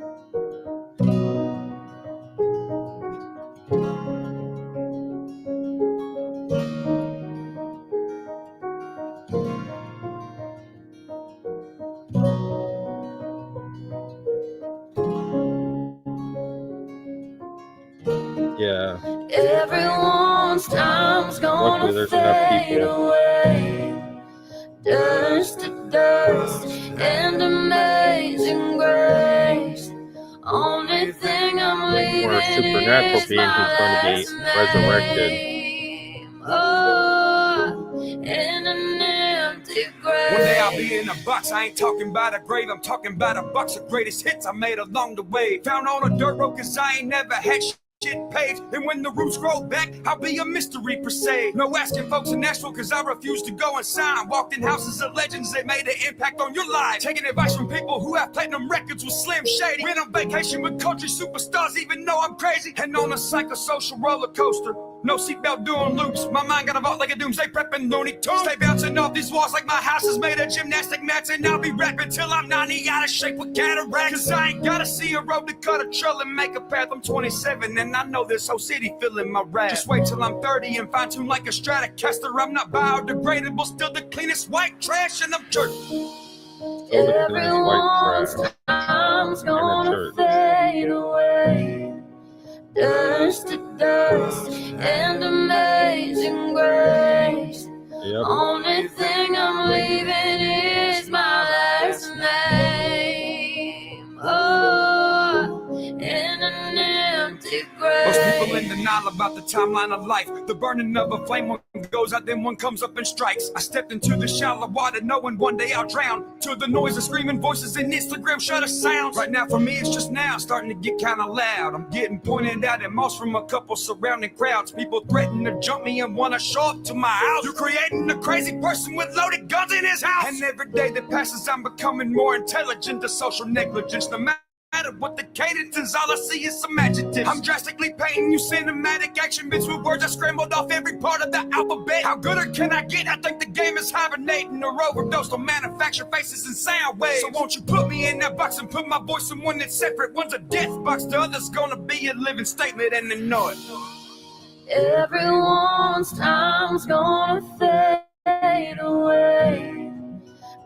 Yeah. Everyone's time's gonna Luckily, there's enough fade people. away. Dust to dust and amazing grace. Only thing I'm leaving Or a supernatural is being who's going to be resurrected. Oh, in an empty grave. One day I'll be in a box. I ain't talking about a grave. I'm talking about a box of greatest hits I made along the way. Found on a dirt road cause I ain't never had shit paved. And when the roots grow back, I'll be a mystery per se. No asking folks in Nashville, cause I refuse to go and sign. Walked in houses of legends that made an impact on your life. Taking advice from people who have platinum records with Slim Shady. Went on vacation with country superstars, even though I'm crazy. And on a psychosocial roller coaster. No seatbelt doing loops. My mind got a vault like a doomsday prepping Looney Tunes. Stay bouncing off these walls like my house is made of gymnastic mats. And I'll be rapping till I'm 90 out of shape with cataracts. Cause I ain't gotta see a road to cut a trail and make a path. I'm 27 and I know this whole city feeling my wrath. Just wait till I'm 30 and fine tune like a Stratocaster. I'm not biodegradable, still the cleanest white trash in the church. Everyone's time's gonna fade away. Dust to dust and amazing grace. Only thing I'm leaving is my last name. Oh, in an empty grave. Most people in denial about the timeline of life. The burning of a flame, one goes out, then one comes up and strikes. I stepped into the shallow water, knowing one day I'll drown. To the noise of screaming voices in Instagram shutter sounds. Right now for me it's just now, starting to get kinda loud. I'm getting pointed out at most from a couple surrounding crowds. People threaten to jump me and wanna show up to my house. You're creating a crazy person with loaded guns in his house. And every day that passes I'm becoming more intelligent to social negligence. No matter what the cadence is, all I see is some adjectives. I'm drastically painting you cinematic action bits with words I scrambled off every part of the alphabet. How good or can I get? I think the game is hibernating or overdosed on manufactured faces and sound waves. So won't you put me in that box and put my voice in one that's separate? One's a death box, the other's gonna be a living statement, and they know it. Everyone's time's gonna fade away.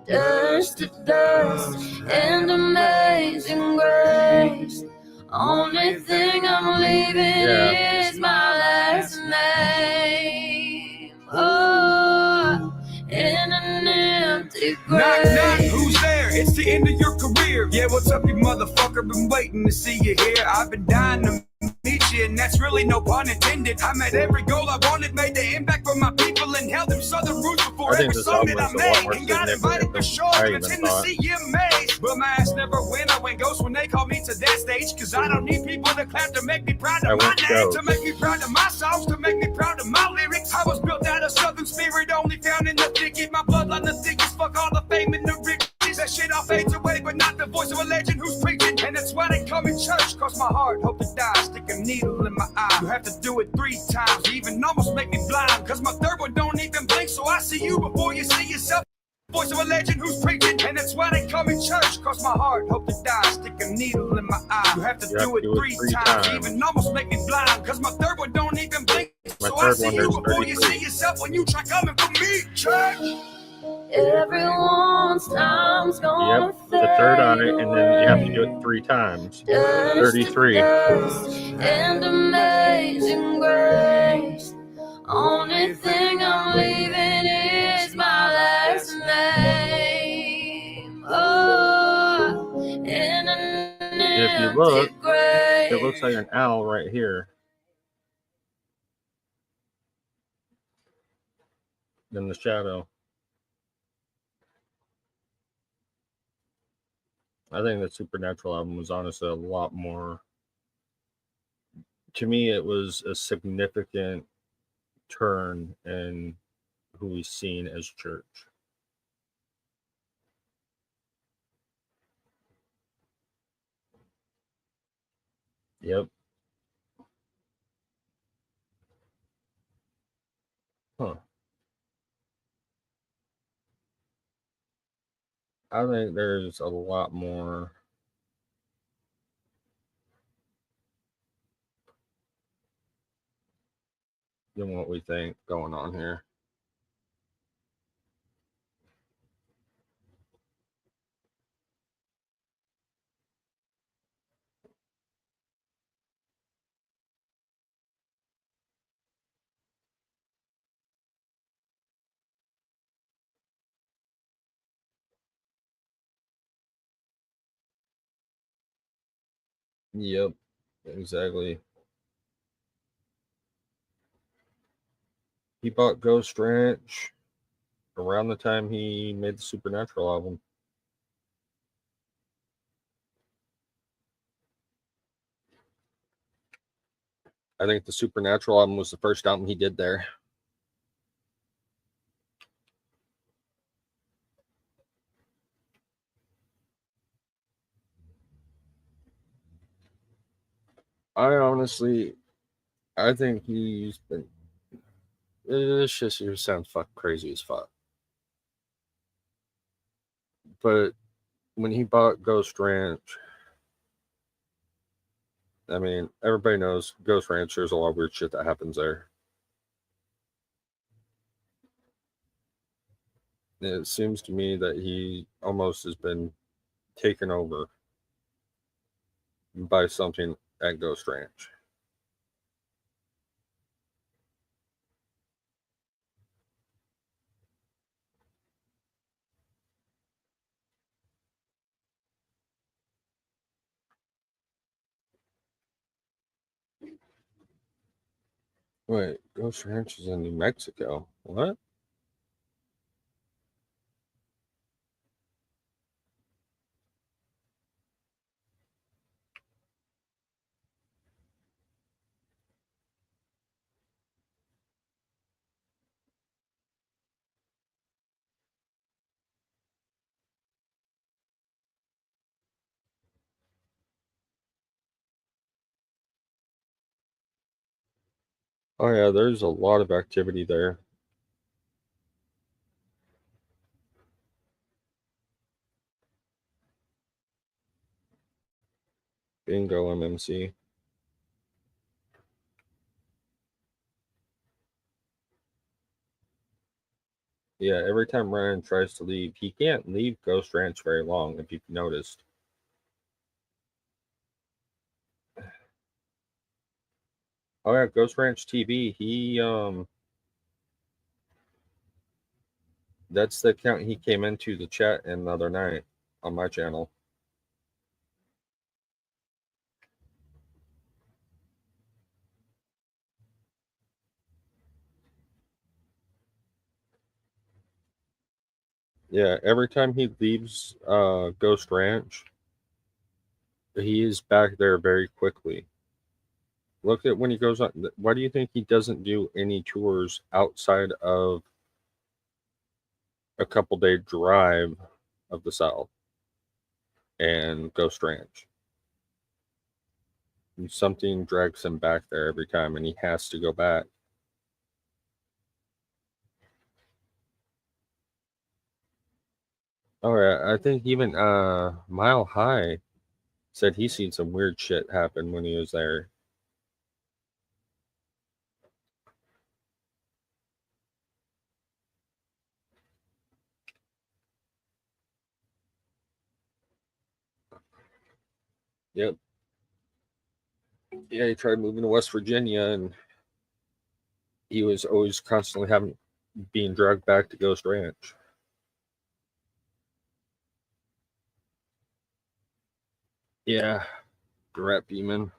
Dust to dust and amazing grace. Only thing I'm leaving is my last name. Oh, in an empty grave. Knock, knock, who's there? It's the end of your career. Yeah, what's up, you motherfucker? Been waiting to see you here. I've been dying to meet you, and that's really no pun intended. I met every goal I wanted, made the impact for my people, and held them southern roots before every song that I made. And got invited to shows in Tennessee, you amazed. But my ass never went. I went ghost when they called me to that stage. Cause I don't need people to clap to make me proud of my name, to make me proud of my songs, to make me proud of my lyrics. I was built out of southern spirit, only found in the thicket. My bloodline the thickest, fuck all the fame and the riches. That shit all fades away, but not the voice of a legend who's preaching. And that's why they come in church. Cross my heart, hope to die, stick a needle in my eye. You have to do it 3 times, even almost make me blind. Cause my third one don't even blink, so I see you before you see yourself. Voice of a legend who's preaching, and that's why they come in church. Cross my heart, hope to die, stick a needle in my eye. You have to do it 3 times, even almost make me blind. Cause my third one don't even blink, so I see you before you see yourself when you try coming for me, church. Everyone's time's gonna the third eye, and then you have to do it 3 times. 33. And amazing grace. Only thing I'm leaving is my last name. Oh, in an If you look, it looks like an owl right here. In the shadow. I think the Supernatural album was honestly a lot more. To me, it was a significant turn in who we've seen as church. Yep. Huh. I think there's a lot more than what we think going on here. Yep, exactly. He bought Ghost Ranch around the time he made the Supernatural album. I think the Supernatural album was the first album he did there. I think he's been. This just sounds fuck crazy as fuck. But when he bought Ghost Ranch, I mean, everybody knows Ghost Ranch, there's a lot of weird shit that happens there. It seems to me that he almost has been taken over by something at Ghost Ranch. Wait, Ghost Ranch is in New Mexico. What? Oh yeah, there's a lot of activity there. Bingo, MMC. Yeah, every time Ryan tries to leave, he can't leave Ghost Ranch very long, if you've noticed. Oh yeah, Ghost Ranch TV, that's the account he came into the chat in the other night on my channel. Yeah, every time he leaves Ghost Ranch, he is back there very quickly. Look at when he goes on. Why do you think he doesn't do any tours outside of a couple-day drive of the South and Ghost Ranch? And something drags him back there every time, and he has to go back. Oh yeah, I think even Mile High said he seen some weird shit happen when he was there. Yep. Yeah, he tried moving to West Virginia, and he was always constantly being dragged back to Ghost Ranch. Yeah, the Rat Demon.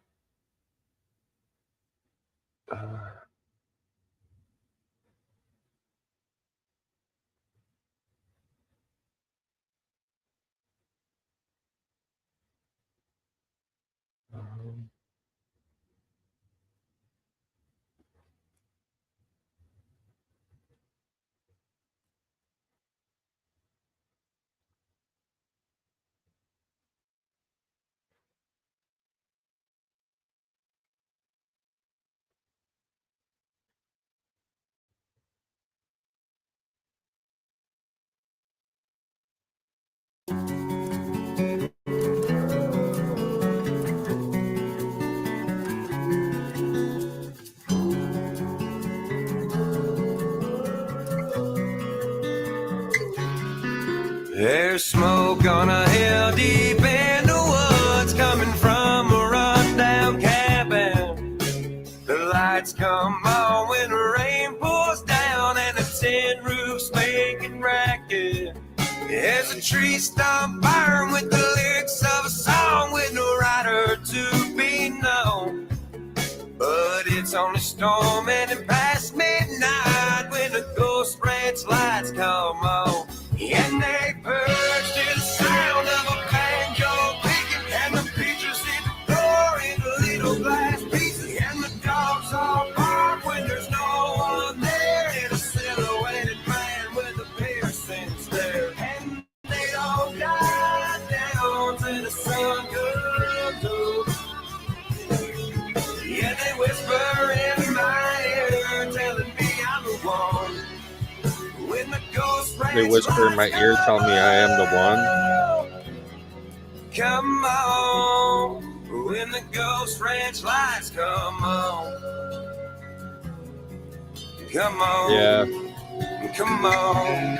There's smoke on a hill deep in the woods coming from a rundown cabin. The lights come on when the rain pours down and the tin roof's making racket. There's a tree stump burn with the lyrics of a song with no writer to be known. But it's only storming and past midnight when the Ghost Ranch lights come on. And they purge to the sound of a banjo picking, and the pictures hit the floor into little glass pieces, and the dog softly whisper in my ear, tell me I am the one. Come on, when the Ghost Ranch lights come on. Come on, Yeah. come on.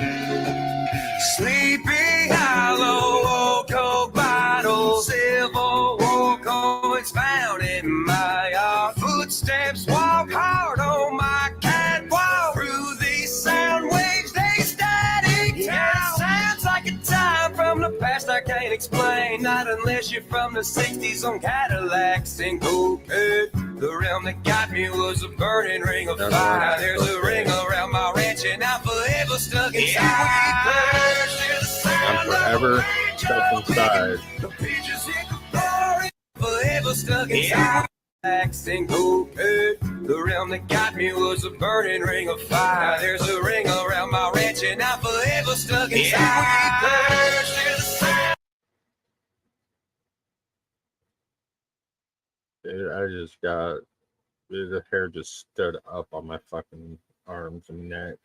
Sleepy Hollow, Coke bottle, Civil War coins found in my yard. Footsteps walk hard on my catwalk. Through these sound waves, they static town. Sounds like a time from the past I can't explain. Not unless you're from the 60s on Cadillacs and cocaine. The realm that got me was a burning ring of fire. Now there's a ring around my ranch and I'm forever stuck inside. I'm forever stuck inside. The pigeons hit the floor, forever stuck inside. And cocaine. The realm that got me was a burning ring of fire. Now there's a ring around my ranch and I'm forever stuck inside. Dude, I just got, dude, the hair just stood up on my fucking arms and neck.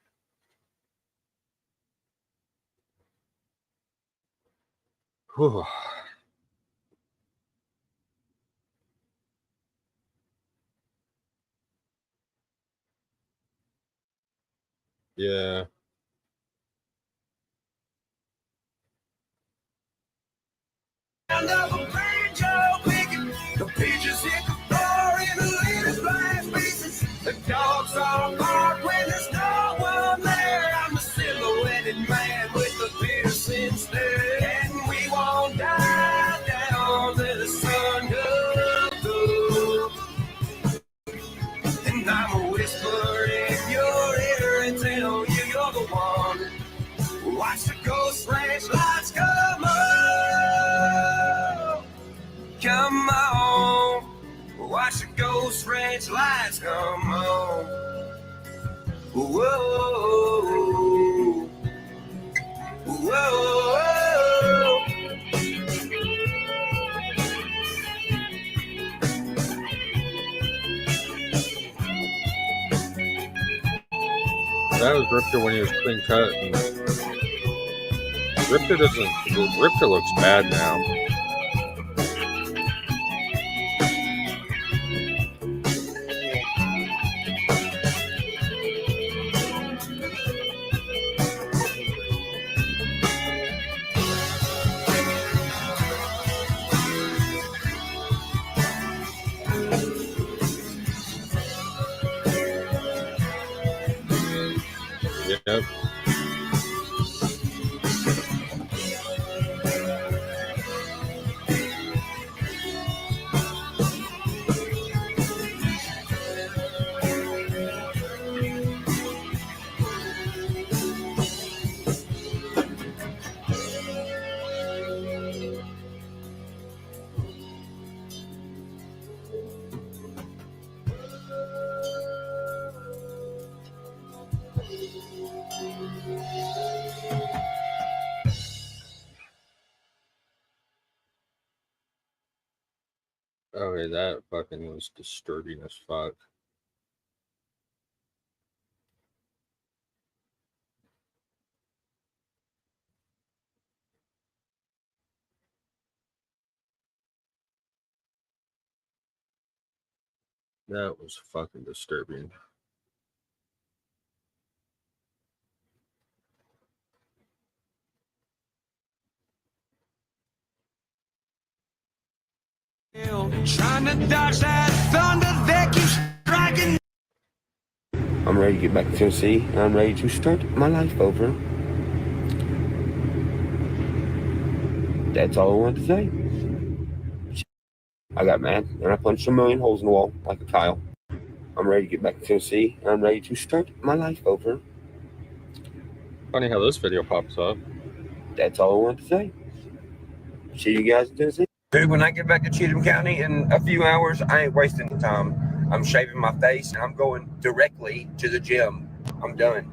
Whew. Yeah. The pigeons hit the floor in the latest blast pieces. The dogs all bark when there's no one there. I'm the silhouetted man with the piercing stare. And we won't die down till the sun comes up. And I'm a whisper in your ear and tell you you're the one. Watch the Ghost Ranch lights come up. Come on, watch the Ghost Ranch lights come on. Whoa, whoa. That was Riptor when he was clean cut. And Riptor looks bad now. Yep. Okay, that fucking was disturbing as fuck. That was fucking disturbing. Trying to dodge that thunder that keeps striking. I'm ready to get back to Tennessee, and I'm ready to start my life over. That's all I wanted to say. I got mad, and I punched a million holes in the wall like a tile. I'm ready to get back to Tennessee, and I'm ready to start my life over. Funny how this video pops up. That's all I wanted to say. See you guys in Tennessee. Dude, when I get back to Cheatham County in a few hours, I ain't wasting the time. I'm shaving my face, and I'm going directly to the gym. I'm done.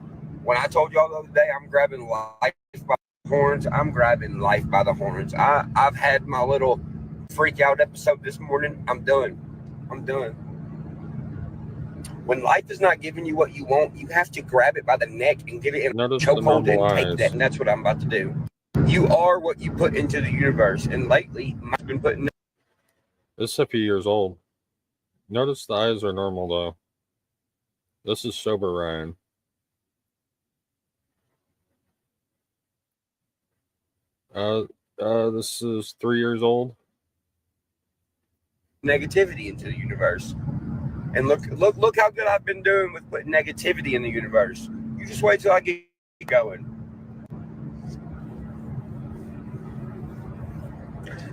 When I told y'all the other day I'm grabbing life by the horns, I'm grabbing life by the horns. I've had my little freak out episode this morning. I'm done. I'm done. When life is not giving you what you want, you have to grab it by the neck and get it in a Notice the chokehold normal and take eyes. that. And that's what I'm about to do. You are what you put into the universe. And lately, I've been putting. This is a few years old. Notice the eyes are normal though. This is sober Ryan. This is 3 years old. Negativity into the universe. And look how good I've been doing with putting negativity in the universe. You just wait till I get going.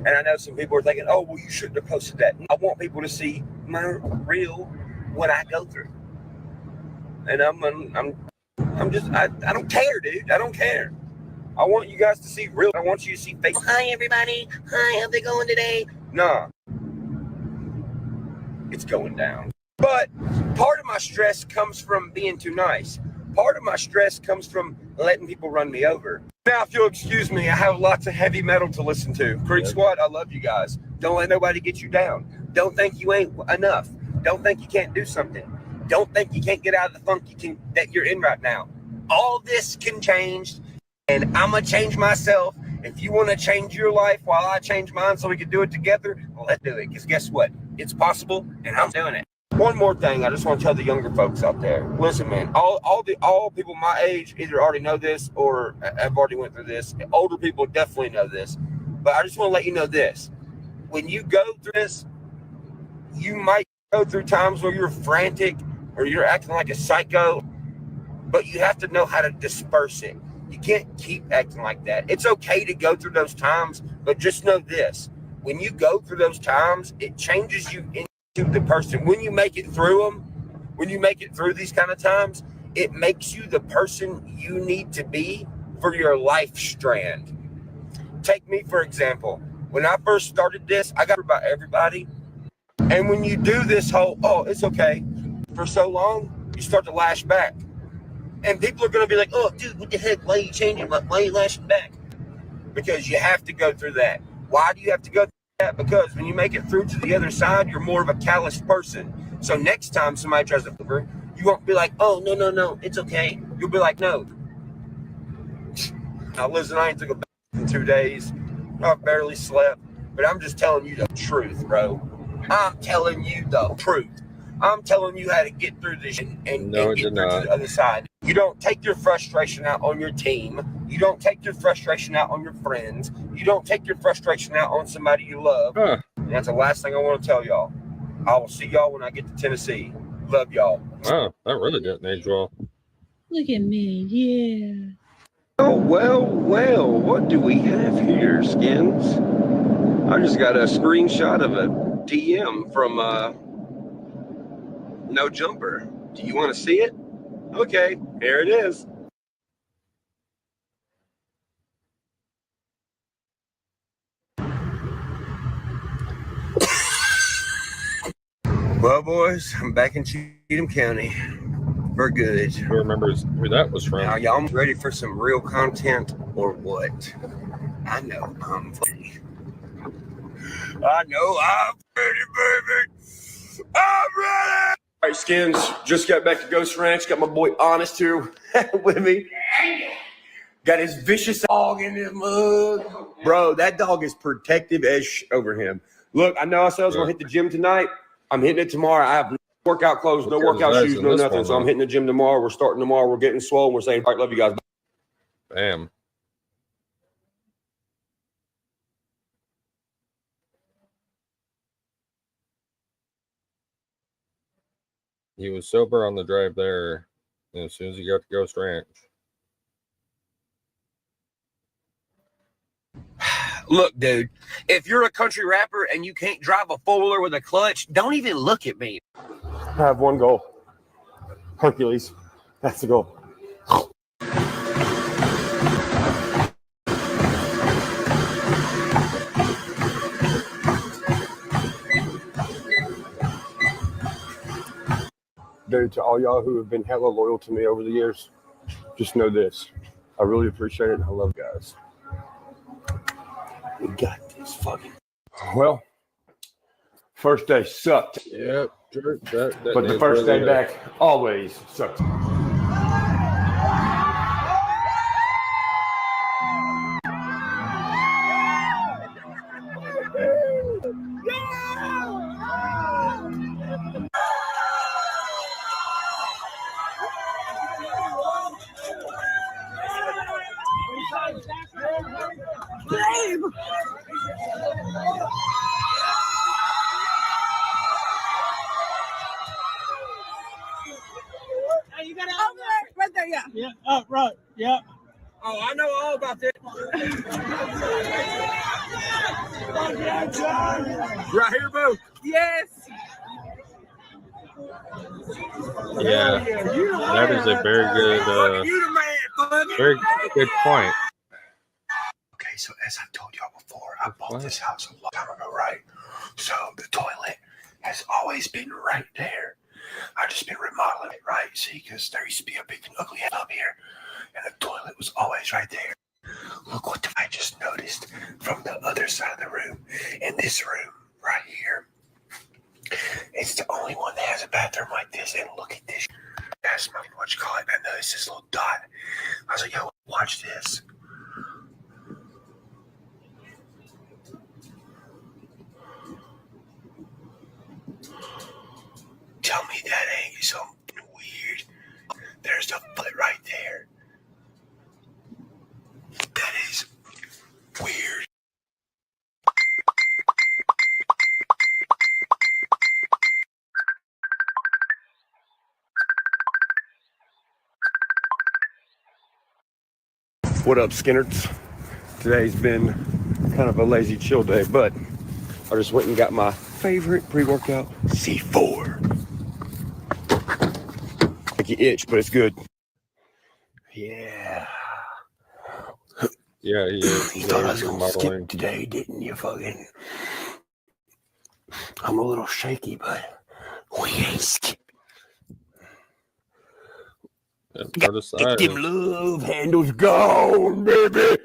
And I know some people are thinking, oh, well, you shouldn't have posted that. I want people to see my real, what I go through. And I don't care, dude. I don't care. I want you guys to see real. I want you to see fake. Hi, everybody. Hi, how's it going today? Nah. It's going down. But part of my stress comes from being too nice. Part of my stress comes from letting people run me over. Now, if you'll excuse me, I have lots of heavy metal to listen to. Creek Squad, I love you guys. Don't let nobody get you down. Don't think you ain't enough. Don't think you can't do something. Don't think you can't get out of the funk that you're in right now. All this can change, and I'm going to change myself. If you want to change your life while I change mine so we can do it together, well, let's do it. Because guess what? It's possible, and I'm doing it. One more thing, I just want to tell the younger folks out there. Listen, man, all people my age either already know this or have already went through this. Older people definitely know this. But I just want to let you know this. When you go through this, you might go through times where you're frantic or you're acting like a psycho, but you have to know how to disperse it. You can't keep acting like that. It's okay to go through those times, but just know this. When you go through those times, it changes you into the person. When you make it through them, when you make it through these kind of times, it makes you the person you need to be for your life strand. Take me, for example. When I first started this, I got about everybody. And when you do this whole, oh, it's okay, for so long, you start to lash back. And people are going to be like, oh, dude, what the heck? Why are you changing? Why are you lashing back? Because you have to go through that. Why do you have to go through that? Because when you make it through to the other side, you're more of a calloused person. So next time somebody tries to flip her, you won't be like, oh, no, it's okay. You'll be like, no. Now, listen, I ain't took a bath in 2 days. I've barely slept. But I'm just telling you the truth, bro. I'm telling you the truth. I'm telling you how to get through this and get through to the other side. You don't take your frustration out on your team. You don't take your frustration out on your friends. You don't take your frustration out on somebody you love. And that's the last thing I want to tell y'all. I will see y'all when I get to Tennessee. Love y'all. Wow, that really didn't age well. Look at me, yeah. Oh, well, what do we have here, Skins? I just got a screenshot of a DM from No Jumper. Do you want to see it? Okay, here it is. Well, boys, I'm back in Cheatham County for good. Who remembers who that was from? Now, y'all ready for some real content or what? I know I'm funny. I know I'm ready, baby. I'm ready. All right, Skins, just got back to Ghost Ranch. Got my boy Honest here with me. Got his vicious dog in his mug. Bro, that dog is protective as over him. Look, I know I said I was going to hit the gym tonight. I'm hitting it tomorrow. I have no workout clothes, no workout shoes, no nothing. So I'm hitting the gym tomorrow. We're starting tomorrow. We're getting swole. We're saying, all right, love you guys. Bam. He was sober on the drive there as soon as he got to Ghost Ranch. Look, dude, if you're a country rapper and you can't drive a four-wheeler with a clutch, don't even look at me. I have one goal. Hercules. That's the goal. Dude, to all y'all who have been hella loyal to me over the years, just know this. I really appreciate it, and I love you guys. We got this fucking. Well, First day sucked. Yep. That But the is first really day nice. back always sucks. You got it over there, right there, yeah. Yeah, oh, right, yeah. Oh, I know all about that. Right here, boo. Yes. Yeah, that is a very good point. Okay, so as I've told y'all before, I bought this house a long time ago, right? So the toilet has always been right there. I've just been remodeling it, right? See, because there used to be a big ugly head up here, and the toilet was always right there. Look what I just noticed from the other side of the room. In this room right here, it's the only one that has a bathroom like this. And look at this. That's my, what you call it. I noticed this little dot. I was like, yo, watch this. Tell me that ain't something weird. There's the foot right there. That is weird. What up, Skinners? Today's been kind of a lazy chill day, but I just went and got my favorite pre-workout, C4. Make you itch, but it's good. Yeah. Yeah, he is. You thought I was gonna skip today, didn't you, fucking? I'm a little shaky, but we ain't skipping. Get them love handles gone, baby.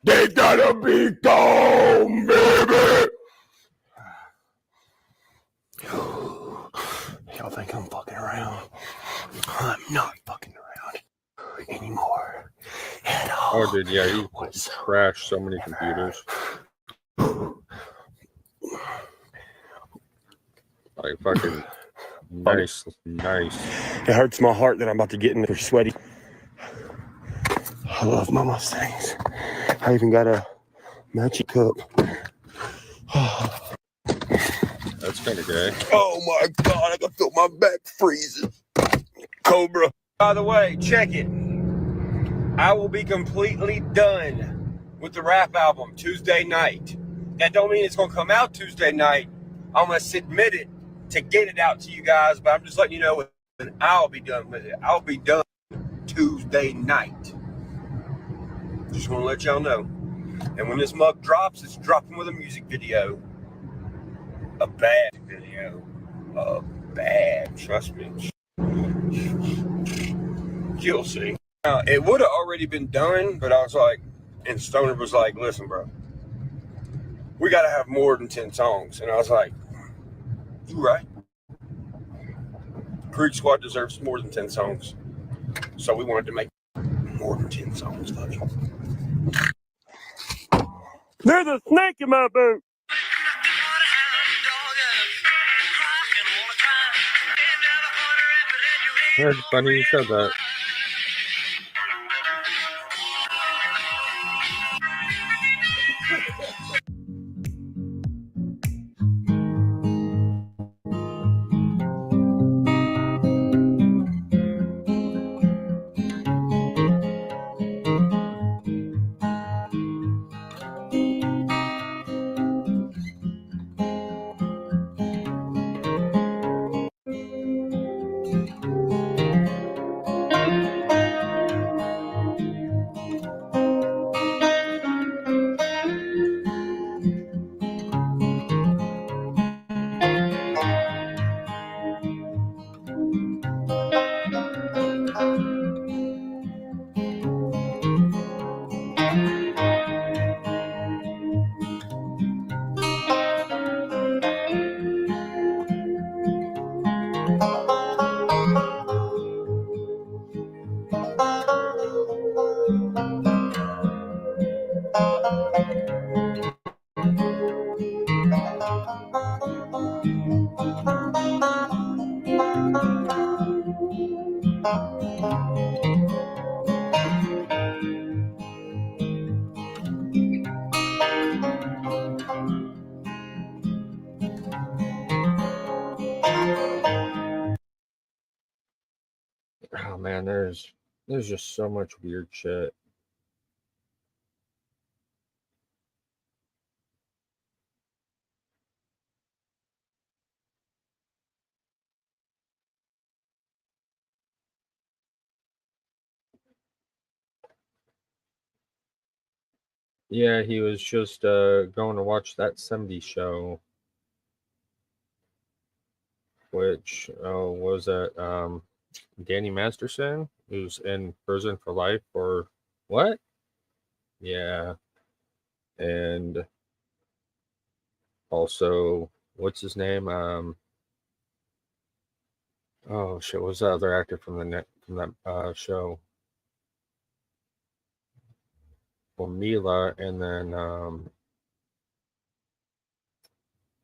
They gotta be gone, baby. Y'all think I'm fucking around? I'm not fucking around anymore at all. Oh, dude, yeah, he crashed so many computers. Like fucking nice. It hurts my heart that I'm about to get in there sweaty. I love my Mustangs. I even got a matching cup. That's kind of gay. Oh my God, I can feel my back freezing. Cobra. By the way, check it. I will be completely done with the rap album Tuesday night. That don't mean it's going to come out Tuesday night. I'm going to submit it to get it out to you guys, but I'm just letting you know when I'll be done with it. I'll be done Tuesday night. Just want to let y'all know. And when this mug drops, it's dropping with a music video. A bad video. Trust me. You'll see. It would have already been done, but I was like, and Stoner was like, listen, bro, we got to have more than 10 songs. And I was like, you right. Creek Squad deserves more than 10 songs. So we wanted to make more than 10 songs, buddy. There's a snake in my boot. That's funny you said that. Oh man, there's just so much weird shit. Yeah, he was just going to watch that 70s show, which was that Danny Masterson, who's in prison for life for what? Yeah, and also what's his name? Oh shit, what was the other actor from that show? Well, Mila, and then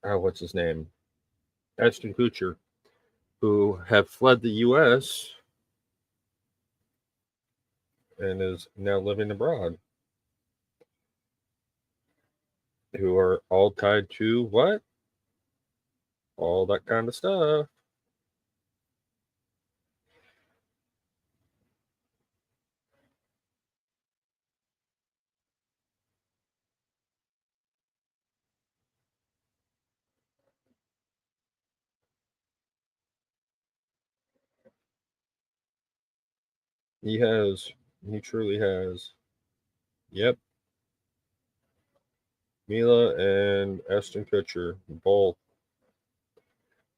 what's his name? Ashton Kutcher, who have fled the U.S. and is now living abroad. Who are all tied to what? All that kind of stuff. He has. He truly has. Yep. Mila and Ashton Kutcher, both,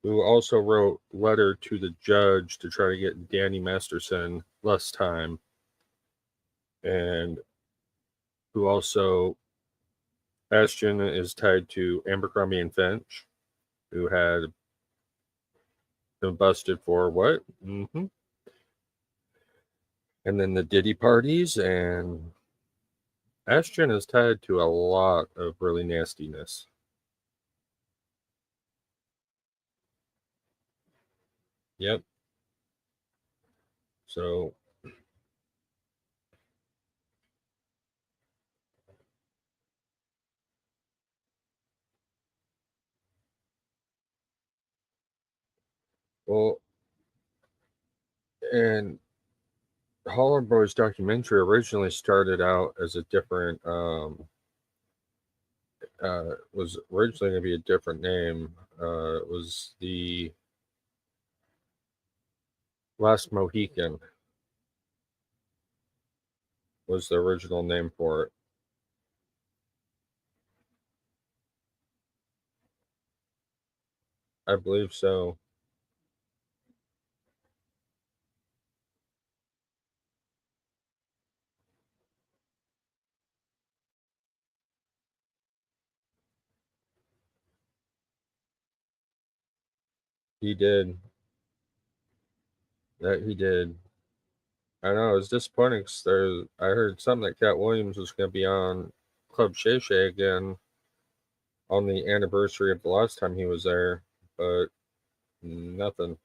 who also wrote letter to the judge to try to get Danny Masterson less time, and who also Ashton is tied to Abercrombie and Finch, who had been busted for what? Mm-hmm. And then the Diddy parties, and Ashton is tied to a lot of really nastiness. Yep. So well, and Holler Boys documentary originally started out as a different was originally going to be a different name. It was the Last Mohican was the original name for it. I believe so. He did. That he did. I know, it was disappointing because I heard something that Cat Williams was going to be on Club Shay Shay again on the anniversary of the last time he was there, but nothing.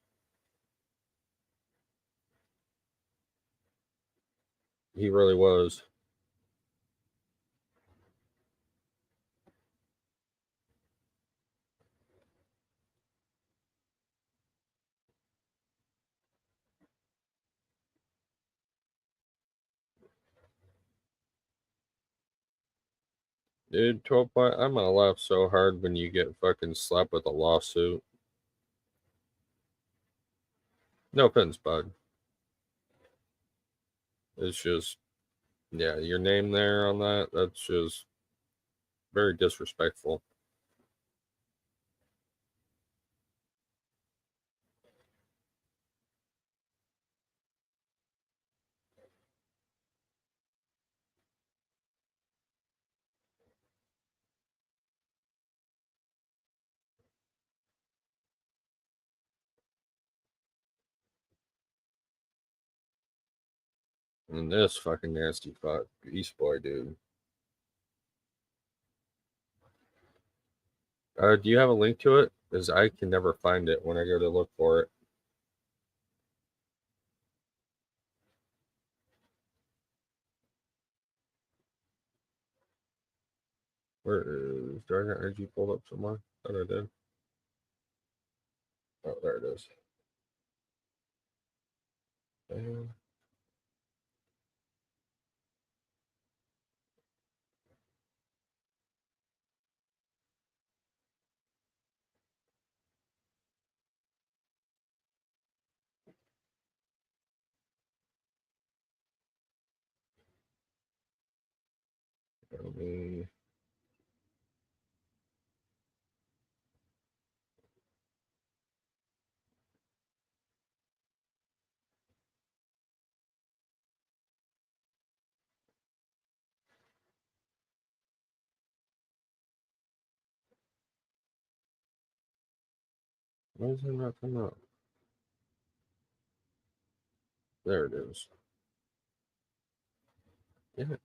He really was. Dude, 12 point, I'm gonna laugh so hard when you get fucking slapped with a lawsuit. No offense, bud. It's just, yeah, your name there on that's just very disrespectful. And this fucking nasty fuck, Beast Boy, dude. Do you have a link to it? Because I can never find it when I go to look for it. Where is? Do I got energy pulled up somewhere? Thought I did. Oh, there it is. And me. Why is it not coming up? There it is. Damn it.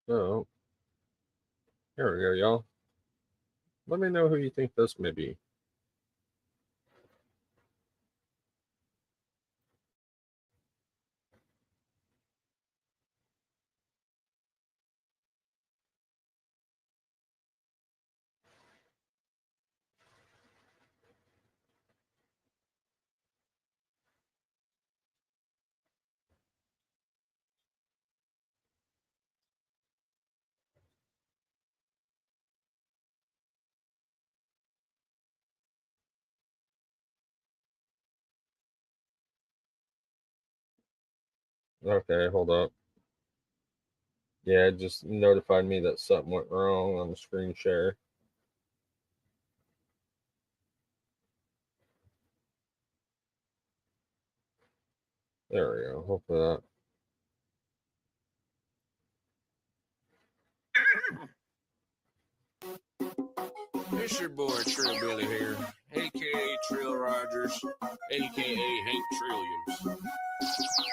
So, here we go, y'all. Let me know who you think this may be. Okay, hold up. Yeah, it just notified me that something went wrong on the screen share. There we go. Hopefully that. It's your boy Trill Billy here, aka Trill Rogers, aka Hank Trilliums.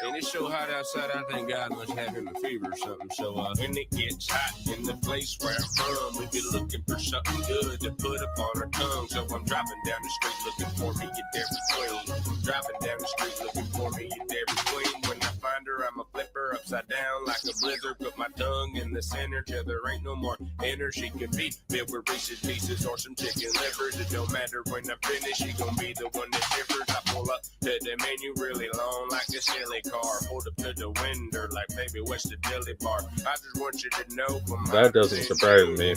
And it's so hot outside, I think God must have him a fever or something. So when it gets hot in the place where I'm from, we be looking for something good to put up on our tongue. So I'm driving down the street looking for me a Dairy Queen. Driving down the street looking for me a Dairy Queen. When I find her, I'ma flip her upside down like a blizzard. Put my tongue in the center till there ain't no more in her. She could be filled with Reese's Pieces or some chicken livers. It don't matter when I finish, she gon' be the one that differs. I pull up to the menu really long like a silly car. Pulled up to the window like baby, what's the dilly bar? I just want you to know from That doesn't surprise me.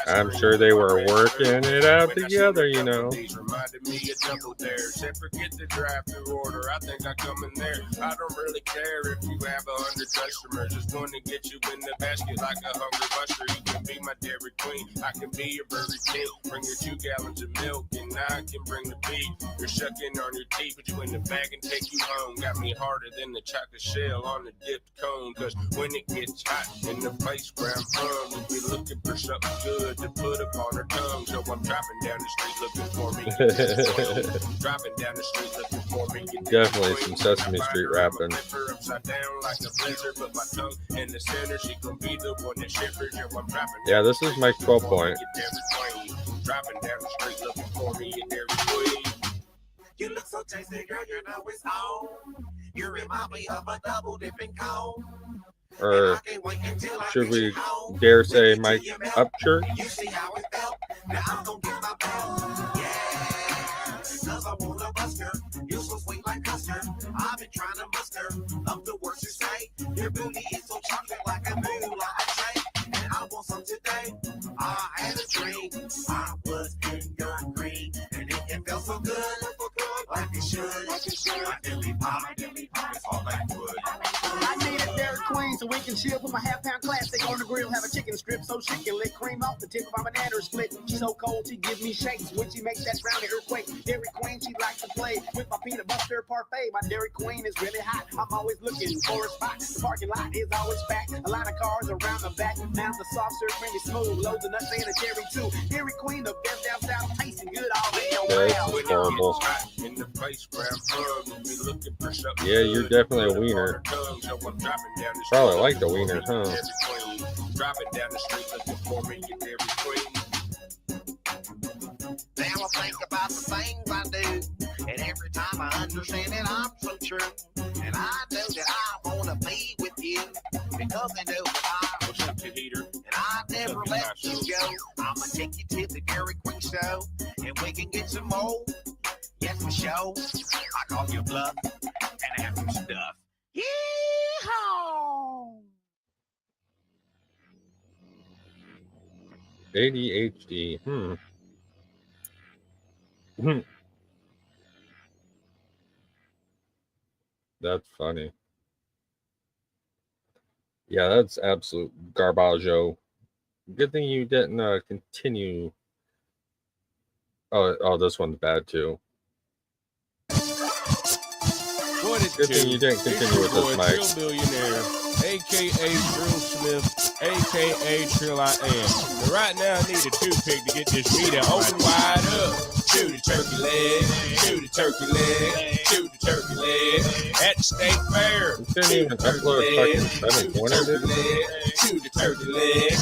I'm sure they were working it out together, you know. Reminded me of Double Dare. Said forget the drive-through order. I think I come in there. I don't really care if you have 100 customers. Just want to get you in the basket like a hungry buster. You can be my Dairy Queen. I can be your Burger King. Bring your 2 gallons of milk and I can bring the beef. You're sucking on your teeth, put you in the bag and take you home. Got me harder than the chocolate shell on the dipped cone. Cause when it gets hot in the place where I'm from, we'll be looking for something good to put up on our tongue. So I'm driving down the street looking for me. Driving down the street looking for me. Definitely some Sesame Street rapping. Upside down like a blizzard, but my tongue in the center. She gon' be the one that shivers. Yeah, this is my 12 point. Driving down the street looking for me a Dairy Queen. You look so tasty, girl, you know it's on. You remind me of a double dipping cone. Or should we dare say Mike Upchurch? You see how it felt? Now I'm gonna get my belt. Yeah, cause I wanna bust her. You're so sweet like custard. I've been trying to muster up the words you say. Your booty is so chocolate like a moon, like a tray. And I want some today. I had a dream. I was in your green. And it felt so good. Like it should. My dilly pie, it's all that wood. I need a Dairy Queen so we can chill with my half-pound classic on the grill. Have a chicken strip so she can lick cream off the tip of my banana split. She's so cold she gives me shakes when she makes that brownie earthquake. Dairy Queen, she likes to play with my peanut butter parfait. My Dairy Queen is really hot. I'm always looking for a spot. The parking lot is always packed. A lot of cars around the back. Now the soft serve really smooth. Loads of nuts and a cherry too. Dairy Queen, the best down south, tasting good all day on That's horrible. Yeah, you're definitely a wiener. Probably like the wiener, huh? Driving down the street looking for me a Dairy Queen. understand that I'm so true. And I know that I wanna be with you because I know that I was up to heater. And I never let you go. I'ma take you to the Dairy Queen show and we can get some more. Yes, for sure. I call you bluff and I have some stuff. Yeehaw! ADHD. That's funny. Yeah, that's absolute garbaggio. Good thing you didn't continue. Oh, this one's bad too. Good thing you didn't continue with this, Mike. Trill Billionaire, a.k.a. Trill Smith, a.k.a. Trill I Am. And right now, I need a toothpick to get this meat out open wide up. Chew the turkey leg, chew the turkey leg, chew the turkey leg. At the state fair. You didn't even upload a fucking 7 pointer, did you? Chew the turkey leg.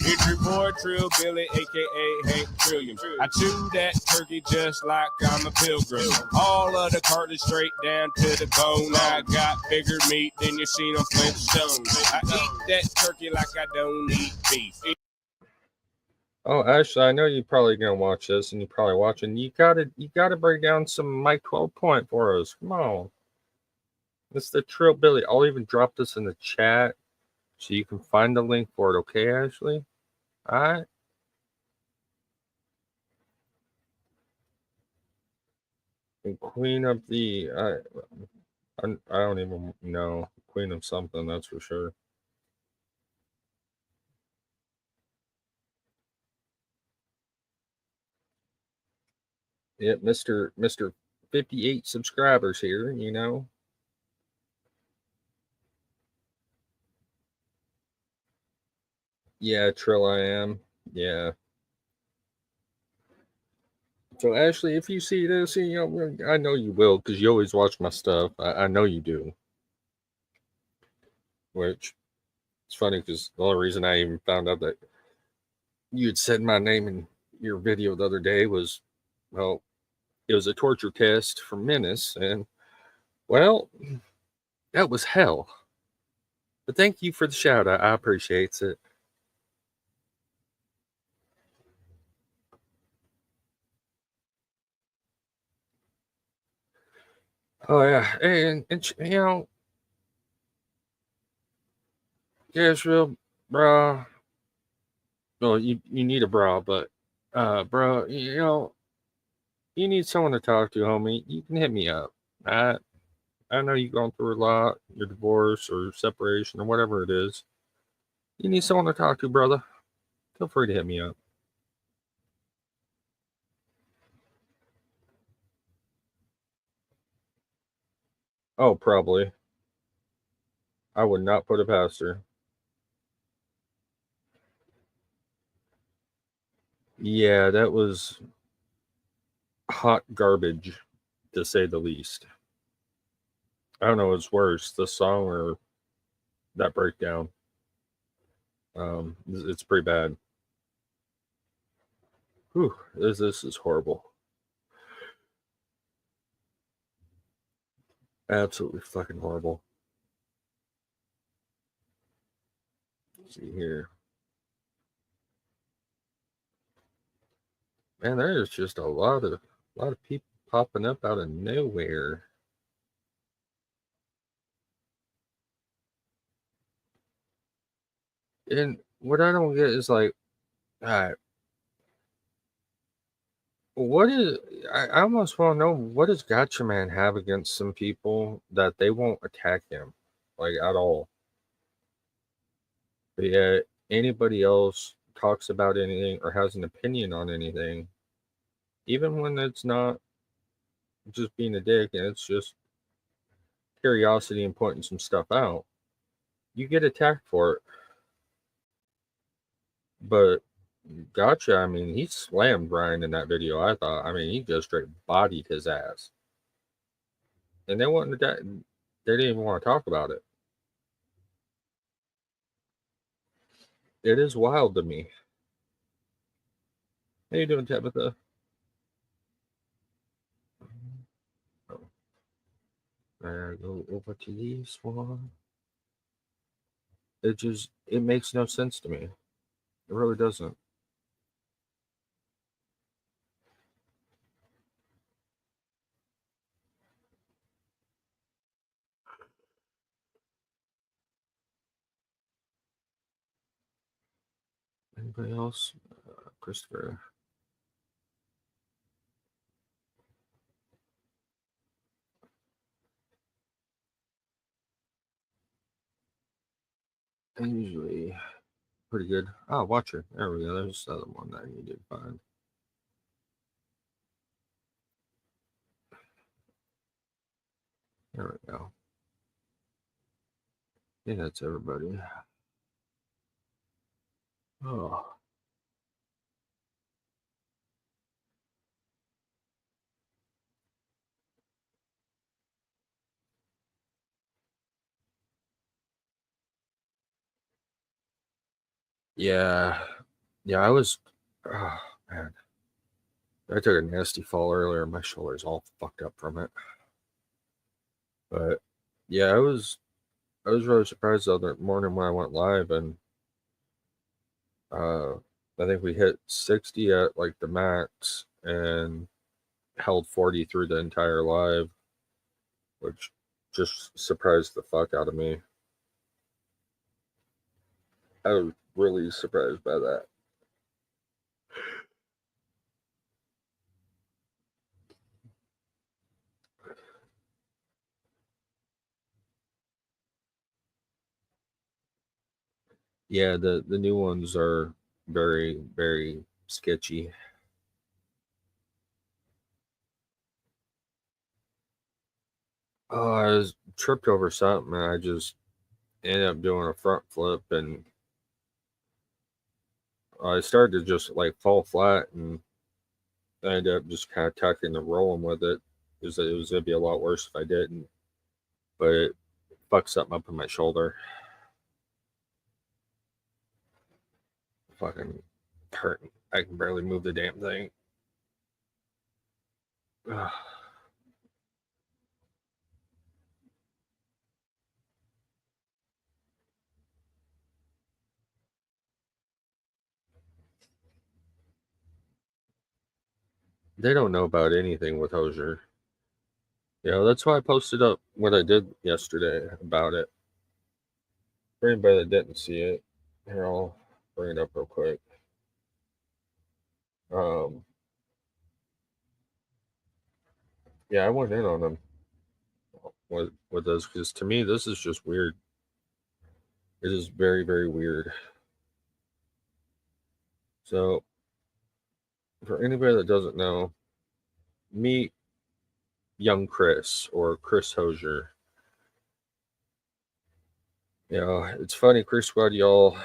It's your boy Trill Billy, a.k.a. Hank Trillium. I chew that turkey just like I'm a pilgrim. All of the cartilage straight down to the bone. I got bigger meat than you seen on Flintstones. I eat that turkey like I don't eat beef. Oh, Ashley, I know you're probably gonna watch this, and you're probably watching. You gotta break down some Mike 12 point for us. Come on, it's the Trill Billy. I'll even drop this in the chat so you can find the link for it. Okay, Ashley. All right. And Queen of the I don't even know. Queen of something, that's for sure. Yeah, Mr. 58 subscribers here, you know. Yeah, Trill I Am. Yeah. So Ashley, if you see this, you know, I know you will because you always watch my stuff. I know you do. Which it's funny because the only reason I even found out that you had said my name in your video the other day was, well, it was a torture test for Menace, and well, that was hell. But thank you for the shout out. I appreciate it. Oh yeah, and you know, Israel, bro. Well, you need a bra, but bro, you know, you need someone to talk to, homie. You can hit me up. I know you're going through a lot, your divorce or separation or whatever it is. You need someone to talk to, brother. Feel free to hit me up. Oh, probably. I would not put it past her. Yeah, that was hot garbage, to say the least. I don't know what's worse, the song or that breakdown. It's pretty bad. Whew, this is horrible. Absolutely fucking horrible. Let's see here. Man, there's just a lot of people popping up out of nowhere. And what I don't get is like, what is I almost want to know, what does Gotcha Man have against some people that they won't attack him like at all? But yet anybody else talks about anything or has an opinion on anything, even when it's not just being a dick and it's just curiosity and pointing some stuff out, you get attacked for it. But Gotcha, I mean, he slammed Ryan in that video. I thought, I mean, he just straight bodied his ass, and they wanted that. They didn't even want to talk about it. It is wild to me. How you doing, Tabitha? I go over to this one. It makes no sense to me. It really doesn't. Anybody else? Christopher. Usually pretty good. Oh, Watcher. There we go. There's the other one that I need to find. There we go. Yeah, that's everybody. Oh. Yeah. Yeah, I was. Oh, man. I took a nasty fall earlier. My shoulder's all fucked up from it. But yeah, I was really surprised the other morning when I went live, and I think we hit 60 at like the max and held 40 through the entire live, which just surprised the fuck out of me. I was really surprised by that. Yeah, the new ones are very, very sketchy. Oh, I was tripped over something and I just ended up doing a front flip, and I started to just like fall flat, and I ended up just kind of tucking and rolling with it. It was going to be a lot worse if I didn't, but it fucked something up in my shoulder. Fucking hurting. I can barely move the damn thing. Ugh. They don't know about anything with Hosier. Yeah, that's why I posted up what I did yesterday about it. For anybody that didn't see it, here, I'll bring it up real quick. Yeah, I went in on them with this because to me this is just weird. It is very, very weird. So, for anybody that doesn't know, meet young Chris or Chris Hosier. You know, it's funny, Chris Squad, y'all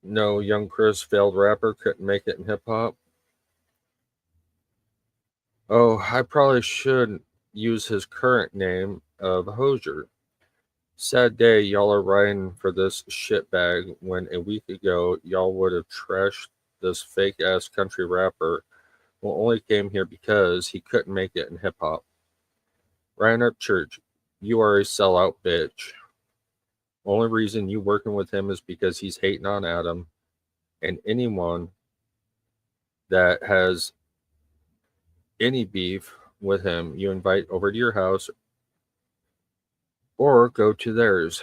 know young Chris, failed rapper, couldn't make it in hip hop. Oh, I probably should use his current name of Hosier. Sad day, y'all are riding for this shitbag when a week ago y'all would have trashed this fake ass country rapper who only came here because he couldn't make it in hip hop. Ryan Upchurch, you are a sellout bitch. Only reason you working with him is because he's hating on Adam, and anyone that has any beef with him, you invite over to your house or go to theirs,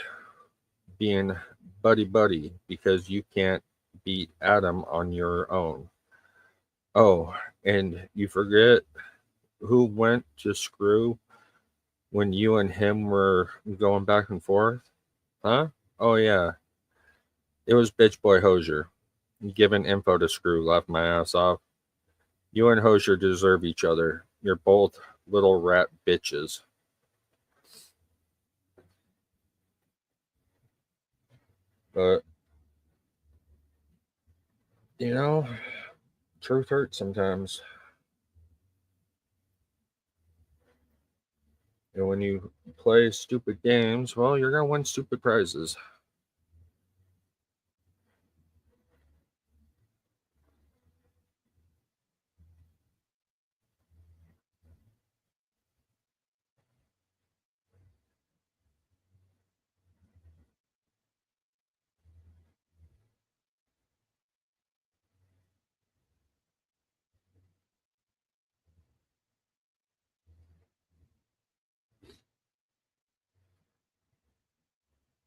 being buddy buddy because you can't beat Adam on your own. Oh, and you forget who went to screw when you and him were going back and forth? Huh? Oh, yeah. It was Bitch Boy Hosier. Giving info to Screw laughed my ass off. You and Hosier deserve each other. You're both little rat bitches. But, you know, truth hurts sometimes. And when you play stupid games, well, you're going to win stupid prizes.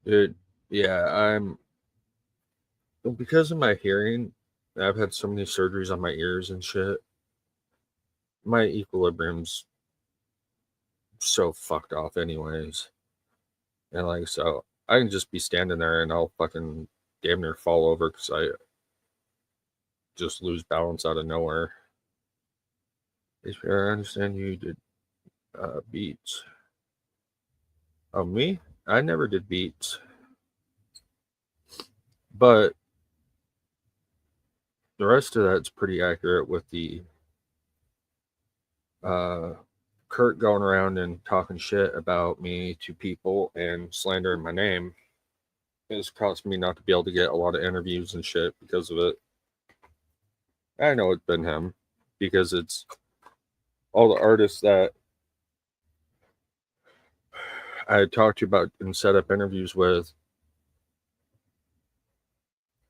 Dude, yeah, because of my hearing, I've had so many surgeries on my ears and shit. My equilibrium's so fucked off anyways. And like, so I can just be standing there and I'll fucking damn near fall over because I just lose balance out of nowhere. I understand you did beats. Oh, me? I never did beats. But the rest of that's pretty accurate with the Kurt going around and talking shit about me to people and slandering my name. It's caused me not to be able to get a lot of interviews and shit because of it. I know it's been him because it's all the artists that I talked to about and set up interviews with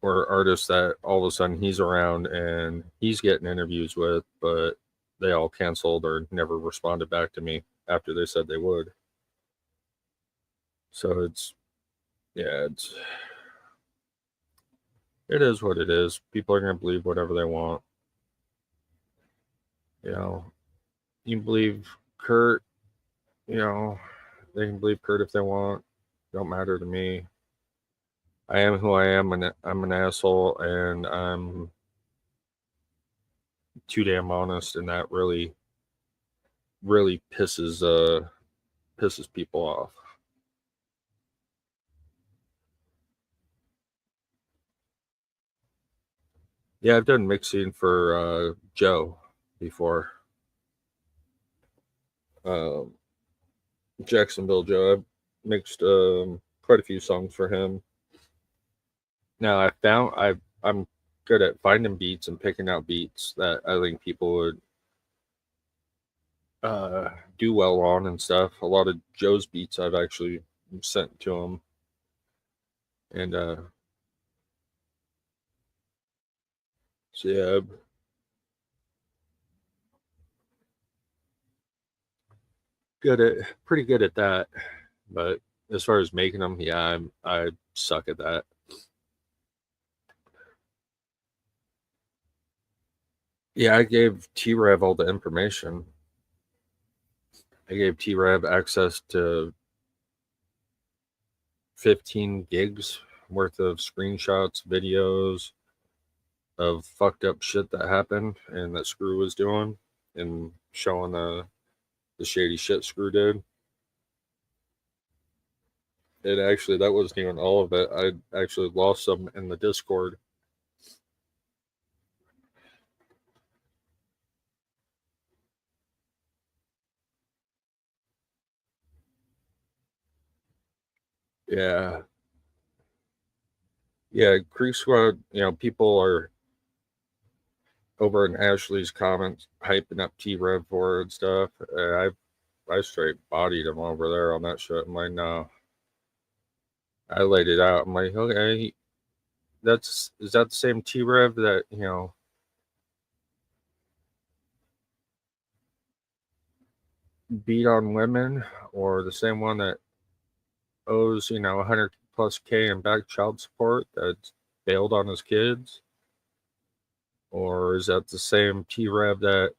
or artists that all of a sudden he's around and he's getting interviews with, but they all canceled or never responded back to me after they said they would. So it is what it is. People are going to believe whatever they want. You know, you can believe Kurt, you know, they can believe Kurt if they want. Don't matter to me. I am who I am, and I'm an asshole, and I'm too damn honest, and that really pisses people off. Yeah, I've done mixing for Joe before. Jacksonville Joe. I've mixed quite a few songs for him. Now I'm good at finding beats and picking out beats that I think people would do well on and stuff. A lot of Joe's beats I've actually sent to him, and so yeah, pretty good at that. But as far as making them, yeah, I suck at that. Yeah, I gave T-Rev all the information. I gave T-Rev access to 15 gigs worth of screenshots, videos of fucked up shit that happened and that Screw was doing and showing the shady shit Screw did. That wasn't even all of it. I actually lost some in the Discord. Yeah. Yeah, Creek Squad, people are over in Ashley's comments hyping up T-Rev for it and stuff. I straight bodied him over there on that shit. I'm like, no. I laid it out. I'm like, okay, is that the same T-Rev that, beat on women, or the same one that owes, 100 plus K in back child support that's bailed on his kids? Or is that the same T-Rev that,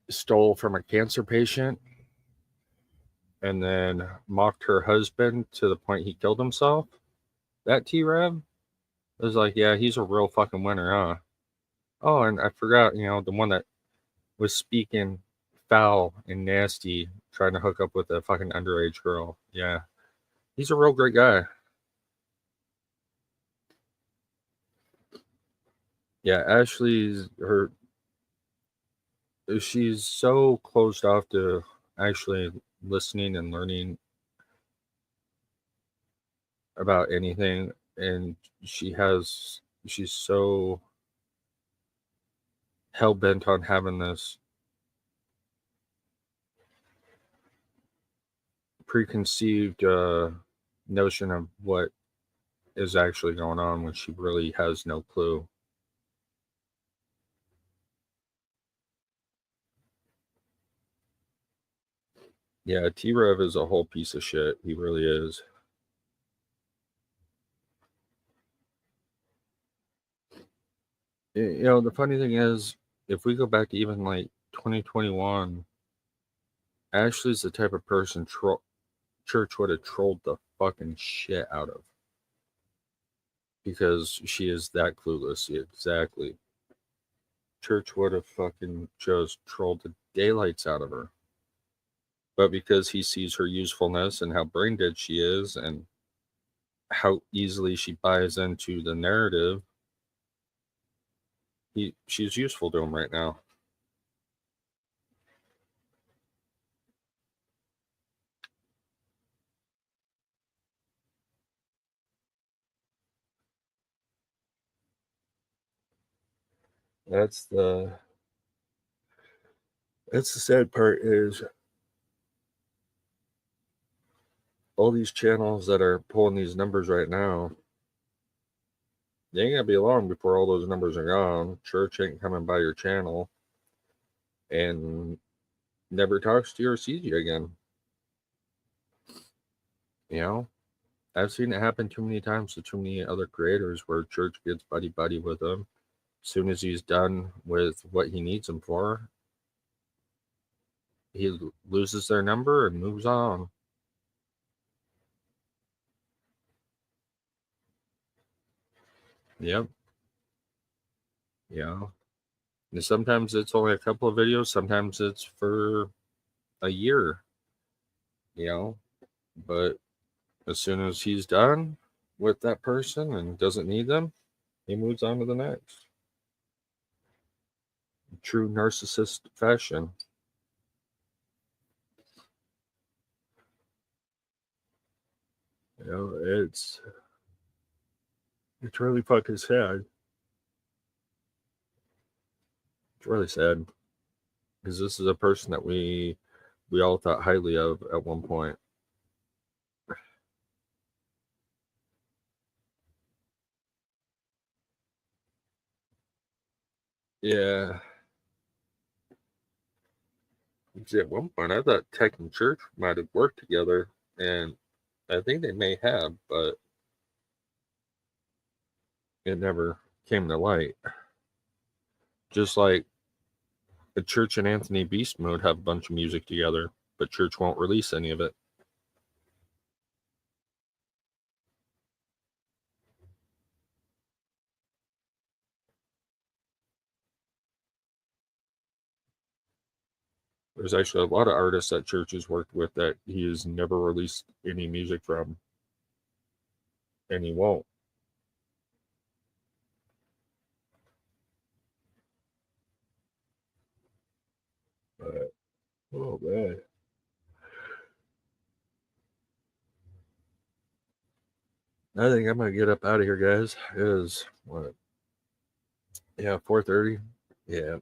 stole from a cancer patient and then mocked her husband to the point he killed himself? That T-Rev? It was like, yeah, he's a real fucking winner, huh? Oh, and I forgot, the one that was speaking foul and nasty, trying to hook up with a fucking underage girl. Yeah. He's a real great guy. Yeah, she's so closed off to actually listening and learning about anything, and she's so hell-bent on having this preconceived notion of what is actually going on when she really has no clue. Yeah, T-Rev is a whole piece of shit. He really is. You know, the funny thing is, if we go back to even like 2021, Ashley's the type of person Church would have trolled the fucking shit out of. Because she is that clueless. Exactly. Church would have fucking just trolled the daylights out of her. But because he sees her usefulness and how brain dead she is and how easily she buys into the narrative, she's useful to him right now. That's the sad part is all these channels that are pulling these numbers right now, they ain't gonna be long before all those numbers are gone. Church ain't coming by your channel and never talks to you or sees you again. You know, I've seen it happen too many times to too many other creators where Church gets buddy with them. As soon as he's done with what he needs them for, he loses their number and moves on. Yep. Yeah. And sometimes it's only a couple of videos, sometimes it's for a year, you know. But as soon as he's done with that person and doesn't need them, he moves on to the next. True narcissist fashion. You know, it's really fucking sad. It's really sad because this is a person that we all thought highly of at one point. Yeah. See, at one point, I thought Tech and Church might have worked together, and I think they may have, but it never came to light. Just like the Church and Anthony Beast Mode have a bunch of music together, but Church won't release any of it. There's actually a lot of artists that Church has worked with that he has never released any music from, and he won't. But, oh man. I think I'm gonna get up out of here, guys. It is what? Yeah, 4:30. Yeah.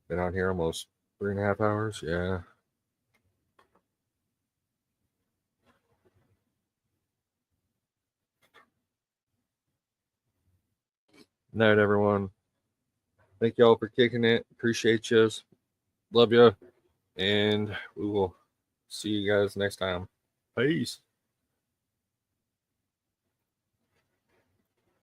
Been on here almost 3.5 hours. Yeah. Night, everyone. Thank y'all for kicking it. Appreciate you. Love you. And we will see you guys next time. Peace.